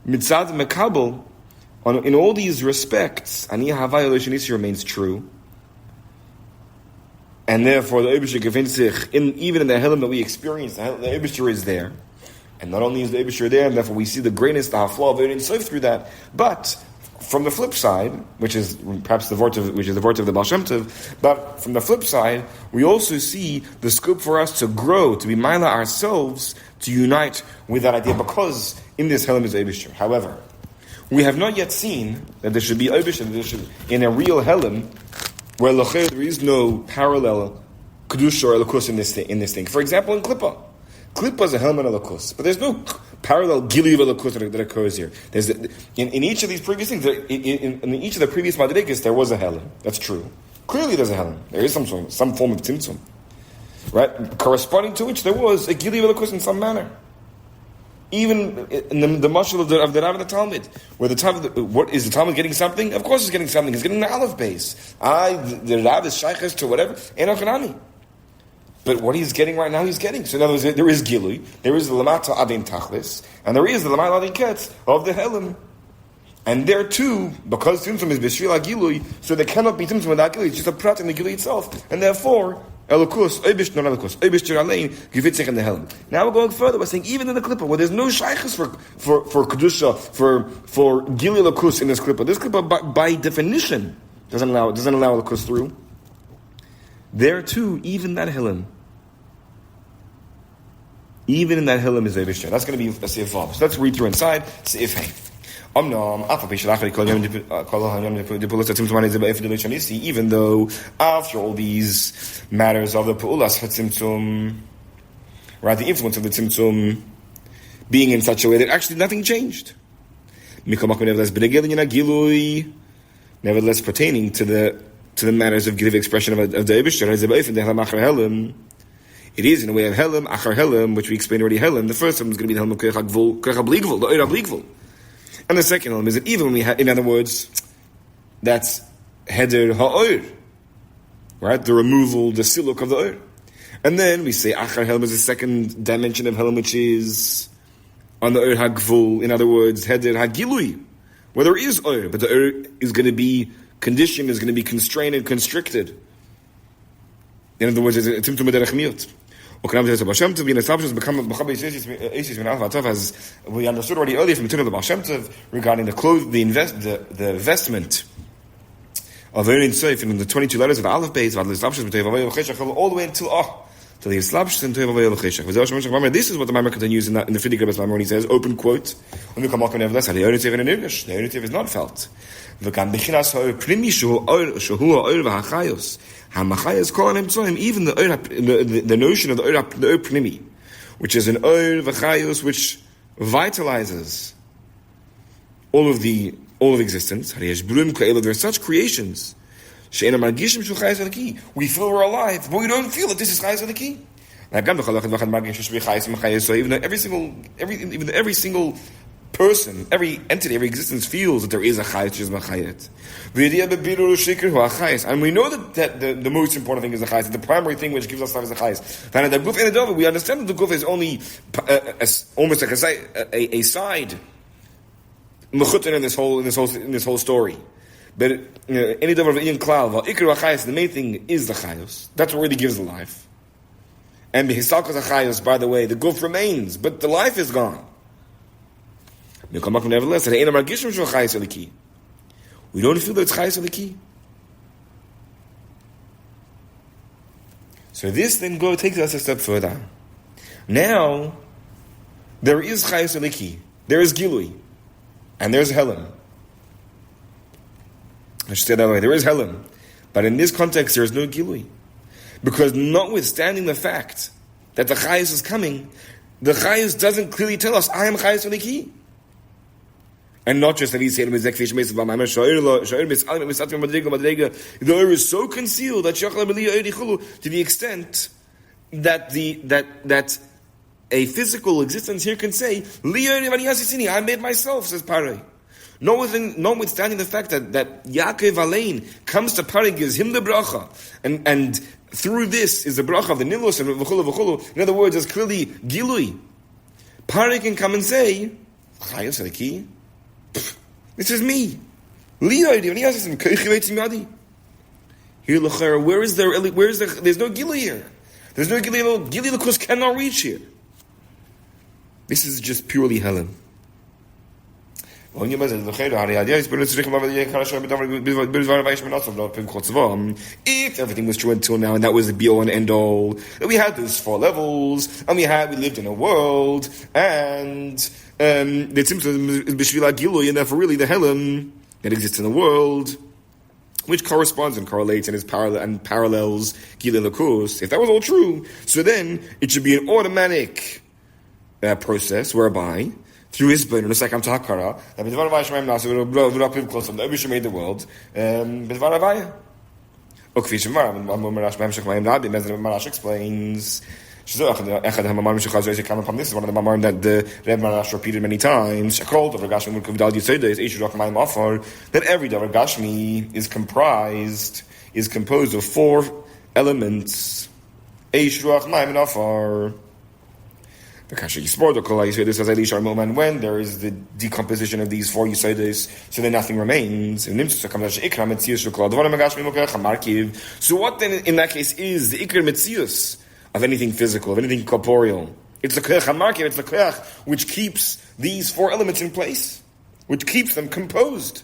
Mitzad Mekabel, in all these respects, Ani Havaya Lishanisi remains true. And therefore, the Eibusher Gofin sich, even in the Helim that we experience, the Eibusher is there. And not only is the Eibusher there, and therefore we see the greatness, the hafla of Ein Sof through that, but from the flip side, which is perhaps the vort of the Baal Shem Tov, but from the flip side, we also see the scope for us to grow, to be Maila ourselves, to unite with that idea, because in this Helim is Eibusher. However, we have not yet seen that there should be Eibusher, in a real Helim, where there is no parallel kedusha or elokus in this thing. For example, in Klippa is a helmet elokus, but there's no parallel gili of elokus that occurs here. There's in each of these previous things, in each of the previous madrigas, there was a helim. That's true. Clearly, there's a helim. There is some form of tzimtzum, right? Corresponding to which there was a gili of elokus in some manner. Even in the mashal of the Rav and the Talmud, where what is the Talmud getting something? Of course, it's getting something. It's getting the aleph base. The Rav is shayches to whatever. Enoch. But what he's getting right now, he's getting. So in other words, there is gilui, there is the lamata adin tachlis, and there is the lamata adin ketz of the helim. And there too, because tzimtzum is b'shvil gilui, so there cannot be tzimtzum without gilui. It's just a prat in the gilui itself, and therefore. Elokus, Eibish, not Elokus, Eibish Tiralein, Givitzich and the Helm. Now we're going further. We're saying even in the Klippa, where there's no shaykhs for Kedusha, for Gili Elokus in this Klippa. This Klippa, by definition, doesn't allow Elokus through. There too, even that Helm. Even in that Helm is Eibish. That's going to be a Seif Vav. So let's read through inside. Seif Hey. Even though after all these matters of the Pu'ulas HaTzimtzum, right, the influence of the Tzimtzum being in such a way that actually nothing changed. Nevertheless pertaining to the matters of Gilev expression of the Eibishter, it is in a way of Helim, Achar Helim, which we explained already, Helim. The first one is going to be the Helim Kecha Bligvul, the Eira Bligvul. And the second element is that even when we have, in other words, that's heder ha'or, right? The removal, the siluk of the or. And then we say achar helm is the second dimension of helm, which is on the Ur HaGvul, in other words, Heder HaGilui, where there is Ur, but the Ur is going to be conditioned, is going to be constrained and constricted. In other words, it's a Tzimtzum B'derech Miut. As we understood already earlier from the Tuna of the Baal Shem Tov regarding the investment of Erin Seif in the 22 letters of the Aleph Beis, all the way until the Yislabsh and Tevavay L'Cheshach. This is what the Maamar continues in the Friedrich Rebbe's Maamar when he says, open quote, nevertheless, the Erin Seif is not felt. Even the notion of the Ur Pnimi, which is an Ur V'chayos which vitalizes all of existence. There are such creations. We feel we're alive, but we don't feel that this is Chayos Eliki. Even every single person, every entity, every existence feels that there is a Chayos which is Machayet. And we know that the most important thing is the Chayos, the primary thing which gives us life is the Chayos. We understand that the Guf is only almost like a side mechutin in this whole story. But any davar of Ian Klal, Ikar HaChayos, the main thing is the Chayos. That's what really gives the life. And B'Histalkos HaChayos, by the way, the Guf remains, but the life is gone. Nevertheless, we don't feel that it's Chayos Eliki. So this then takes us a step further. Now, there is Chayos Eliki, there is Gilui, and there's Helam. I should say that way. There is Helam. But in this context, there is no Gilui. Because notwithstanding the fact that the Chayos is coming, the Chayos doesn't clearly tell us, I am Chayos Eliki. And not just that he said, the Ur is so concealed that to the extent that a physical existence here can say, I made myself, says Parei. Notwithstanding the fact that Yaakov Alein comes to Parei, gives him the bracha, and through this is the bracha of the Nilus and v'chulu. In other words, it's clearly Gilui. Parei can come and say, Chayos Eliki, this is me. Here, where is there? There's no Gilui here. There's no Gilui. Gilui L'kus cannot reach here. This is just purely Helen. If everything was true until now, and that was the be-all and end-all, that we had those 4 levels, and we lived in a world, and the Tzimtzum is B'Shvila Gilui, and therefore really the Helam that exists in the world, which corresponds and correlates and is parallels Gilui L'kus. If that was all true, so then it should be an automatic process whereby through his burden, it's like I'm Tahakara, that B'dvar Avaya Shemayim Nasa, we're close to the Abisha made the world, B'dvar Avaya. Ukfi Shemar, Marash explains, this is one of the Mamarim that the Rebbe Marash repeated many times, that every Davar Gashmi is composed of 4 elements. Eish, Ruach, Mayim, and Afar. When there is the decomposition of these 4 Yisodos, so then nothing remains. So what then in that case is the Ikar Metzius of anything physical, of anything corporeal? It's the Koyach HaMarkiv, it's the Koyach which keeps these 4 elements in place, which keeps them composed.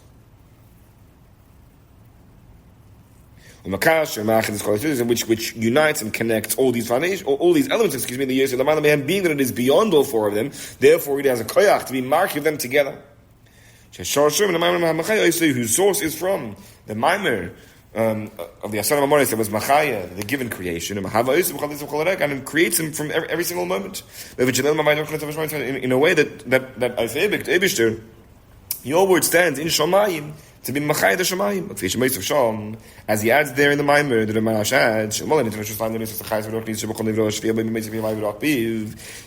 Which unites and connects all these foundations, all these elements, the Yossi Lamana, being that it is beyond all 4 of them, therefore it has a koyach to be marking them together. Whose source is from the Maimer of the Asana Mamonis that was Machaya, the given creation, and creates them from every single moment. In a way that your word stands in Shamayim, to be Machai the Shemayim, as he adds there in the Maimer, the Marash adds,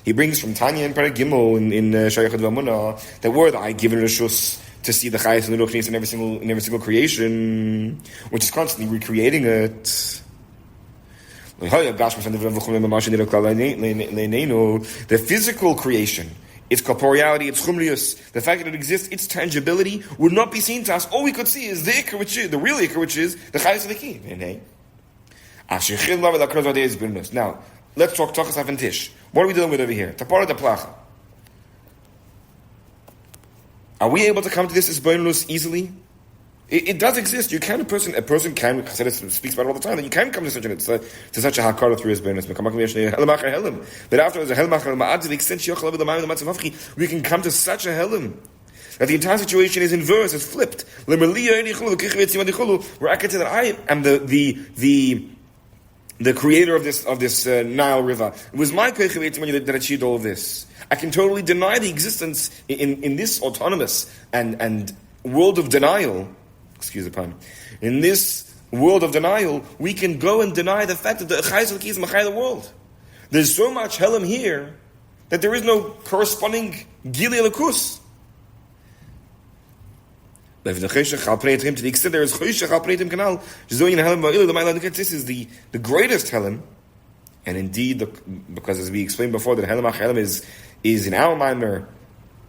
he brings from Tanya and Paragimel in Shayachad V'Amunah that word I given Rishus to see the Chayas and the Ruchnis in every single creation, which is constantly recreating it. The physical creation its corporeality, its chumrius, the fact that it exists, its tangibility would not be seen to us. All we could see is the ikar, which is the real ikar, which is the chayes v'liki. Now, let's talk tachas af and tish. What are we dealing with over here? Tapara de placha. Are we able to come to this isbonus easily? It does exist. You can a person can Chassidus speaks about it all the time that you can come to such a hakara through his bonus. But after there's a we can come to such a helim that the entire situation is inverse, it's flipped. Where I can say that I am the creator of this Nile River. It was my that achieved all of this. I can totally deny the existence in this autonomous and world of denial. Excuse the pun. In this world of denial, we can go and deny the fact that the Chayes L'Ki is Machai the world. There's so much Helam here that there is no corresponding Gili L'Kus. To the extent there is Choshech Al Pnei Tim Kanal, this is the greatest Helam, and indeed, because as we explained before, that Helam is in our Maimer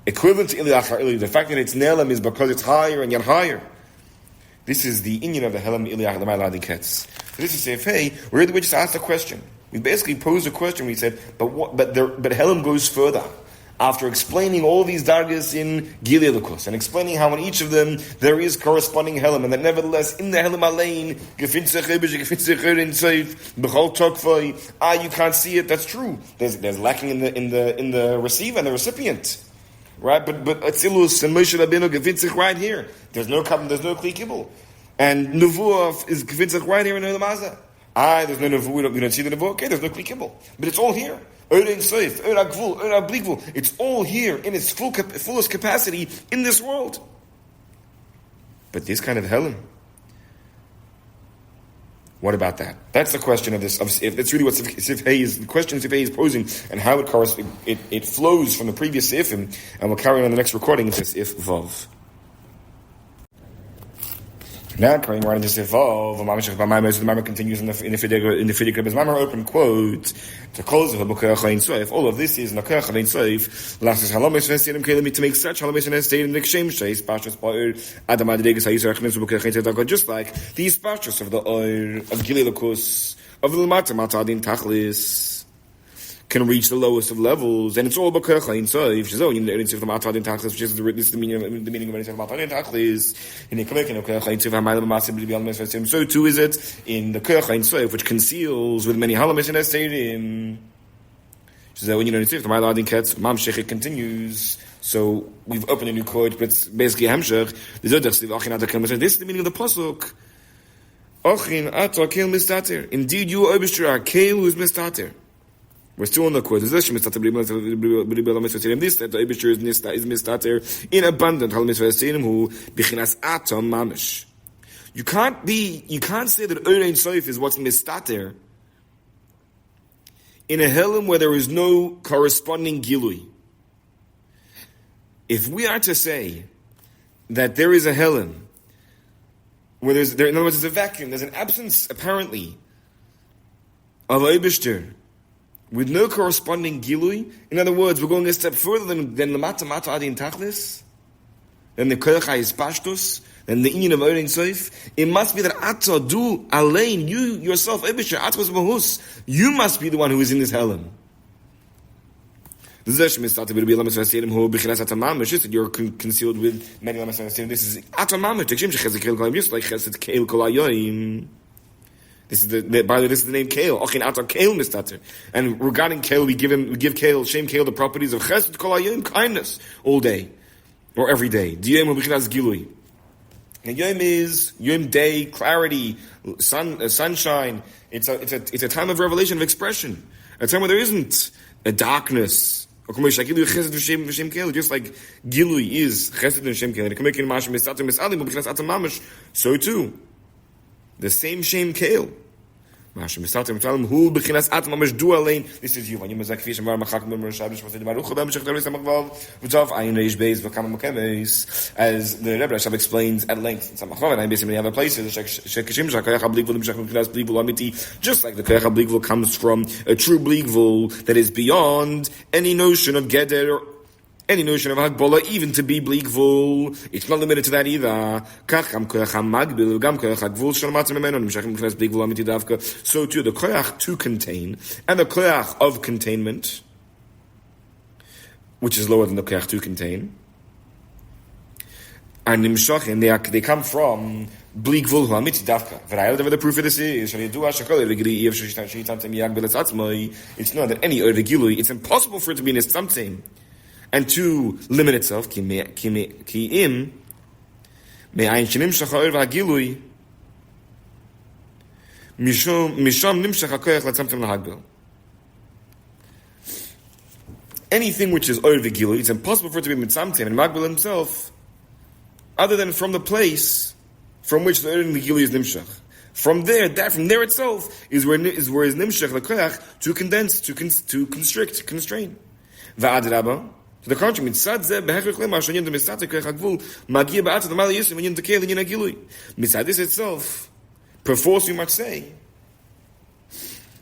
equivalent to Ili Achar Ili. The fact that it's Nelam is because it's higher and yet higher. This is the inyan of the Helam Iliyah L'Mayladin Ketz. This is if we just asked a question. We basically posed a question. We said, but Helam goes further. After explaining all these dargas in Gilei Lukus and explaining how in each of them there is corresponding Helam, and that nevertheless in the Helam Alain, you can't see it. That's true. There's lacking in the receiver and the recipient. Right, but Atzilus and Moshe Rabbeinu gevinzich right here. There's no kli kibble, and Nevuah is gevinzich right here in the Mazah. There's no Nevuah. We don't see the Nevuah. Okay, there's no kli kibble, but it's all here. It's all here in its fullest capacity in this world. But this kind of Helam. What about that? That's the question of this. That's really what Sifhei is. The question Sifhei is posing, and how it flows from the previous Sifim, and we'll carry on the next recording. It's Sif Vav. Now carrying right into Sif Vav, the Maamar continues in the Fidik Rebbe's Maamar, open quote, to close the Bukach Ein Soif. All of this is Nakach Ein Soif. Last is Halamis Vestidim Kelim to make such Halamis and Estate in the Kshem Shais Pashas Ba'ur Adam Adregas Hayisar Chnes Bukach Ein Soif, just like these Pashas of the Oir of Gilei Lukus of the Mata Matadin Tachlis can reach the lowest of levels, and it's all about Kach Ein Soif. Which is the Matadin Tachlis, which is the meaning of Matadin Tachlis. In the Kach Ein Soif, so too is it in the Kach Ein Soif, which conceals with many halamis and estadim. So when you know the Matadin Ketz, Mamshech continues. So we've opened a new quote, but it's basically Hamshech. This is the meaning of the pasuk. Ochin Ata Keil Mistater. Indeed, you are Keil who is Mistater. We're still on the quote. This that the Eibishter is mistater in abundant who bichinas atom mamish. You can't say that Ein Soif is what's mistater in a helim where there is no corresponding gilui. If we are to say that there is a helim where in other words, there's a vacuum, there's an absence apparently of Eibishter with no corresponding gilui. In other words, we're going a step further than the mata adin tachlis, than the koyach is pashtus, than the inyan of Ein Soif. It must be that Atta du alein, you yourself, Ebisher, Atwas mahus, you must be the one who is in this helim. This is that you're concealed with many lamas. This is atamam, just like chesed keil kol hayoim. This is by the way, this is the name Kael. Ochin Ata Kael Mistater. And regarding Kael, we give Kael, Shem Kael, the properties of Chesed Kol Hayom, kindness, all day or every day. Diyom U'Bichinas Gilui. And Yom is Yom day, clarity, sunshine. It's a time of revelation, of expression. A time where there isn't a darkness. Just like Gilui is Chesed and Shem Kael. So too. The same shame Kael. This is you. When you must fish and war machak memor shabbos for the baruch ba mishach teres amachvav v'tov ayin reish beis v'kam makemes, as the Rebbe Rashab explains at length. In some machvav and basically other places, shekashim shakayach habligvul mishach mishach bligvul amiti, just like the kayach habligvul comes from a true bligvul that is beyond any notion of geder Any notion of Hagbola, even to be bleak vul, it's not limited to that either. So too, the koyach to contain, and the koyach of containment, which is lower than the koyach to contain, and nimshachim, they come from bleak vul hu'amiti davka. Whatever the proof of this is, it's not that any ervigilui, it's impossible for it to be in its tamtim, and to limit itself, ki im, me'ayin shenimshach ha'or v'hagilui, misham nimshach ha'koyach latzamtim lahagbil. Anything which is or v'gilui, it's impossible for it to be mitzamtim, and Magbil himself, other than from the place from which the or v'gilui is nimshach. From there itself is where is nimshach l'koyach to condense, to constrict, to constrain. Va'adrabah. To the contrary, mitzad zeh behechrich lema shanyin de mitzad koyach hagvul magia ba'at the mal yisum and yin tekel and yin agilui. Mitzad this itself, perforce we must say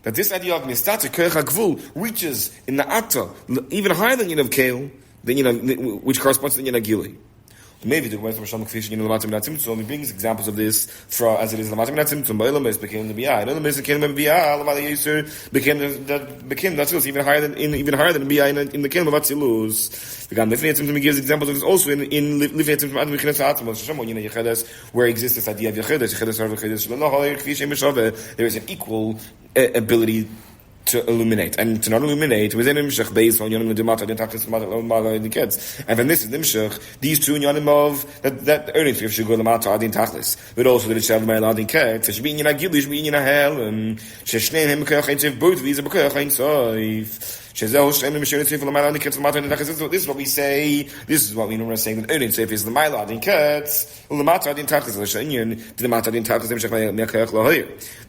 that this idea of mitzad koyach hagvul reaches in the atta even higher than yin of kale, than which corresponds to yin agilui. Maybe the Gemara Shalom Kfish in Lamatim Natzimtzum, he brings examples of this for as it is Lamatim Natzimtzum. Ba'elamis became the Biyah. Elamis became the Biyah. Lamali Yisur became Natzilus even higher than Biyah in the Kelem of Atzilus. The Gam Lifnei Tzimtzum gives examples of this also in Lifnei Tzimtzum Adam Yechidas Atzmos. Shemon Yina Yechidas, where exists this idea of Yechidas Arv Yechidas Shaloh Kfish Emeshaveh. There is an equal ability to illuminate, and to not illuminate within Nimshach based on Yonim Demata and Taktis Mala the kids. And when this is Nimshach, these two Yonim of that earnings if should go Lamata Adin Taklis, but also that it shall be Adin Ket, should be in Yagilish, be in a hell, and Sheshne him Kach both these are Bakach Saif. This is what we say. This is what we normally say. That earning safe is the Mila Adin Ket, Lamata Adin Taklis Lashanyan, the Lamata Adin Taklis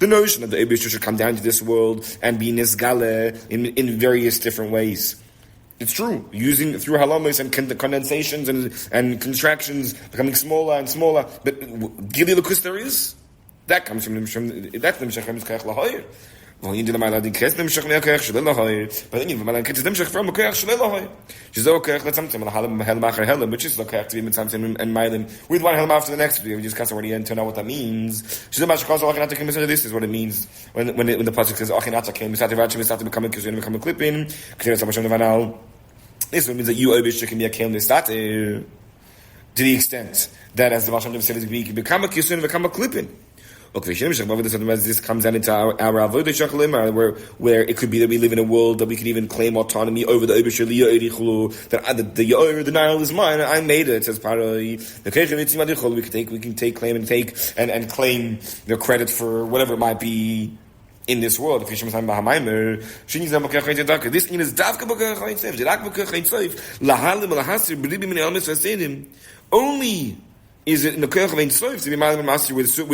the notion that the Eibishter should come down to this world and be Nisgale in various different ways. It's true, using through halamas and condensations and contractions becoming smaller and smaller. But Gili Lukus there is that comes from that's Nimshach Kach Lahoyer. Well, you did the Malad Kres Nimshach Kach Shlellahoyer, but then you have Malad Kres Nimshach from Kach Shlellahoyer. She's okay. Let's something Halam Helmacher Helam, which is Kach to be Mitzamtim and Milim with one Helm after the next. We discussed already and to know what that means. She's a Mashkos Achinata came. This is what it means when the pasuk says Achinata came. We start to become a Kizun, become a Klippin. This means that you Obish can be a Kel Nistat to the extent that as the Mashal said, we can become a Kizun, become a Klippin. Okay, this comes down into our avodah shachlim, where it could be that we live in a world that we can even claim autonomy over the Obish that the Nile is mine, I made it as part of the we can take claim and claim the credit for whatever it might be in this world. This is davka only is it in the Koyach of Ein Sof to be Malam and Master with so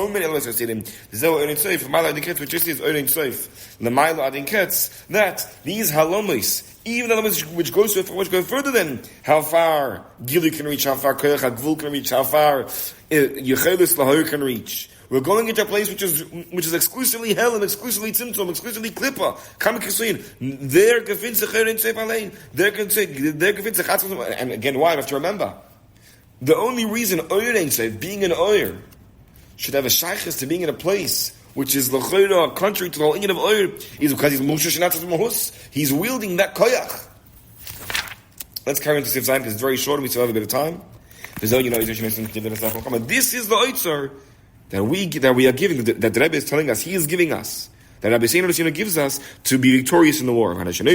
many elements of Seidim. Zeo Ein Sof, Malam Adin Ketz, which is Ein Sof, Lamaila Adin Ketz, that these halomis, even halomis which go further than how far Gili can reach, how far Koyach HaGvul can reach, how far Yechelis Lahoyer can reach. We're going into a place which is exclusively hell and exclusively tzimtzum, exclusively klippa. Kamikasuin. They're Gufin Secher Ein Sof Alein. They're Gufin Sechatzim. And again, why? I have to remember. The only reason Oyer Ein Sof, being an Oyer, should have a shaykhis to being in a place which is l'chayra, contrary to the whole inyan of Oyer, is because he's Moshe Shinatas Mahus. He's wielding that koyach. Let's carry on to Sif Zayin because it's very short and we still have a bit of time. This is the Oitzer that we are giving, that the Rebbe is telling us, he is giving us. That Rabbi Yossi gives us to be victorious in the war. We give not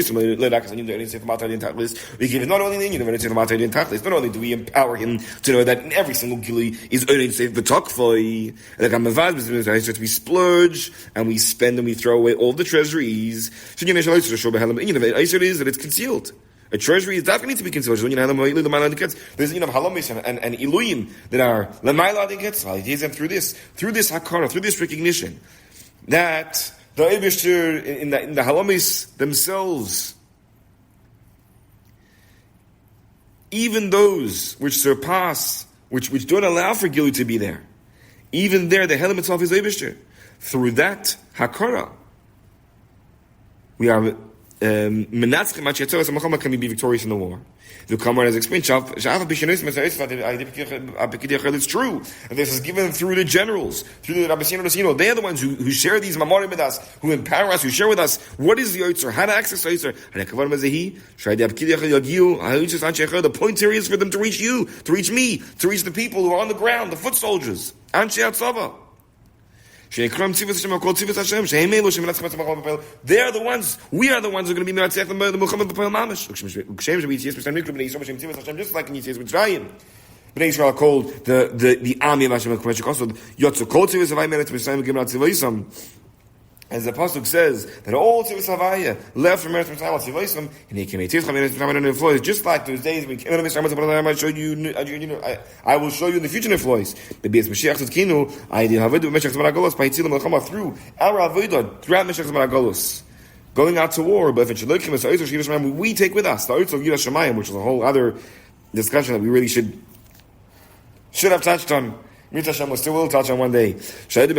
only the Inyan, not only do we empower him to know that in every single gili is Ein Sof b'tokfoi, that we splurge and we spend and we throw away all the treasuries. The Eiser is that it's concealed. A treasury is definitely to be concealed. There's of halamis and iluyim that are l'mayla adiketz. Through this hakara, through this recognition that the Eibishter in the halamis themselves, even those which surpass, which don't allow for Gilu to be there, even there the Helam itself is Eibishter. Through that hakara, we are Menatzchim at Yetzeres HaMelchama can be victorious in the war. The Kamar has explained, it's true. And this is given through the generals, through the Rabbi. They are the ones who share these Mamarim with us, who empower us, who share with us what is the Yotzer, how to access the Yotzer. The point here is for them to reach you, to reach me, to reach the people who are on the ground, the foot soldiers. Anshe Atzava. They are the ones, we are the ones who are going to be Me'atzech the Melchama B'Poel Mamash. Just like in Yitzias Mitzrayim. Bnei Yisrael are called the army of Hashem, also Yotzer Kol Tzivos Havayim Me'atzech Mitzrayim Gimel Tzivosam. As the Pasuk says, that all Tzivos Havayim left from Eretz Mitzrayim Tzivosam, and he came to Tzivos just like those days when he came to Mitzrayim, I will show you in the future Neflois. The Beis Mashiach Tzidkinu, I did Havodah B'Meshach Zman HaGolus, by Yitzilas Melchama, through our Avodah, throughout Meshach Zman HaGolus. Going out to war, but if it's Shalokim, it's the Oitzer Yiras Shemayim, we take with us, the Oitzer Yiras Shemayim, which is a whole other discussion that we really should have touched on. Mit Hashem, we still will touch on one day. Through which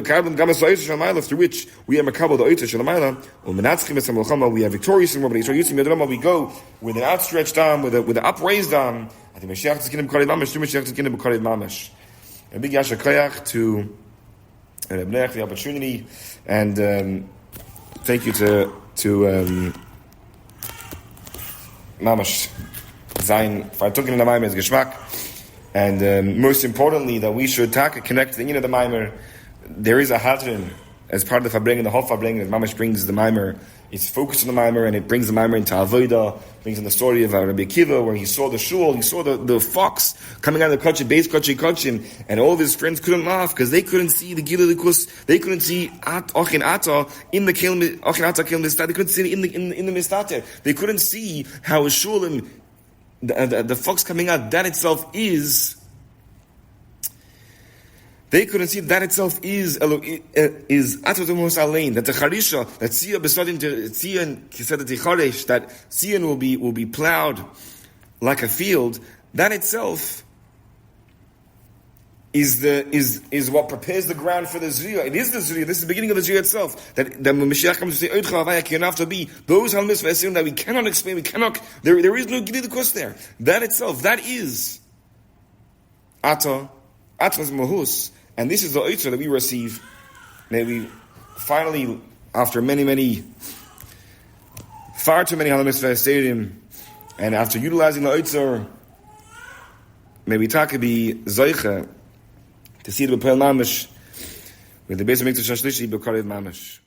we are Makabel the Oitzer Shalamayla, we are victorious in war, we go with an outstretched arm, with an upraised arm. I think Mashiach is going to be Mamash, through Mashiach is going to be Mamash. A big Yasha Koyach to Rabbi the opportunity, and thank you to Mamash Zain for talking in the Maimer's Geschmack. And most importantly, that we should connect to the end of the Maimer. There is a Hadron as part of the Farbrengen, the whole Farbrengen, that Mamash brings the Maimer. It's focused on the Maimer, and it brings the Maimer into Avodah. Brings in the story of Rabbi Akiva, where he saw the shul, he saw the fox coming out of the kachim, base kachim, and all of his friends couldn't laugh because they couldn't see the Gila Likus, they couldn't see Ochin Ata in the Ochin Ata Kelim Mistat, they couldn't see it in the Mistat. They couldn't see how a shul and the fox coming out, that itself is. They couldn't see that itself is Atotumos Alein, that the Charisha, that Tzia Besadin Tzion Kisadat Ticharesh, that Tzion will be plowed like a field, that itself is what prepares the ground for the Zriyah. It is the Zriyah. This is the beginning of the Zriyah itself. That when Mashiach comes to say, Oidcha Havaya Kiyanav to be, those Halmis Ve'esim that we cannot explain, there is no Gili the Kus there. That itself, that is Ataz Mahus. And this is the Oitzer that we receive. May we finally, after far too many Halamis Ve'esim, and after utilizing the Oitzer, may we be Zoicha, to see the B'Poel Mamash, with the base of Mikdash Shlishi, B'Karev Mamash.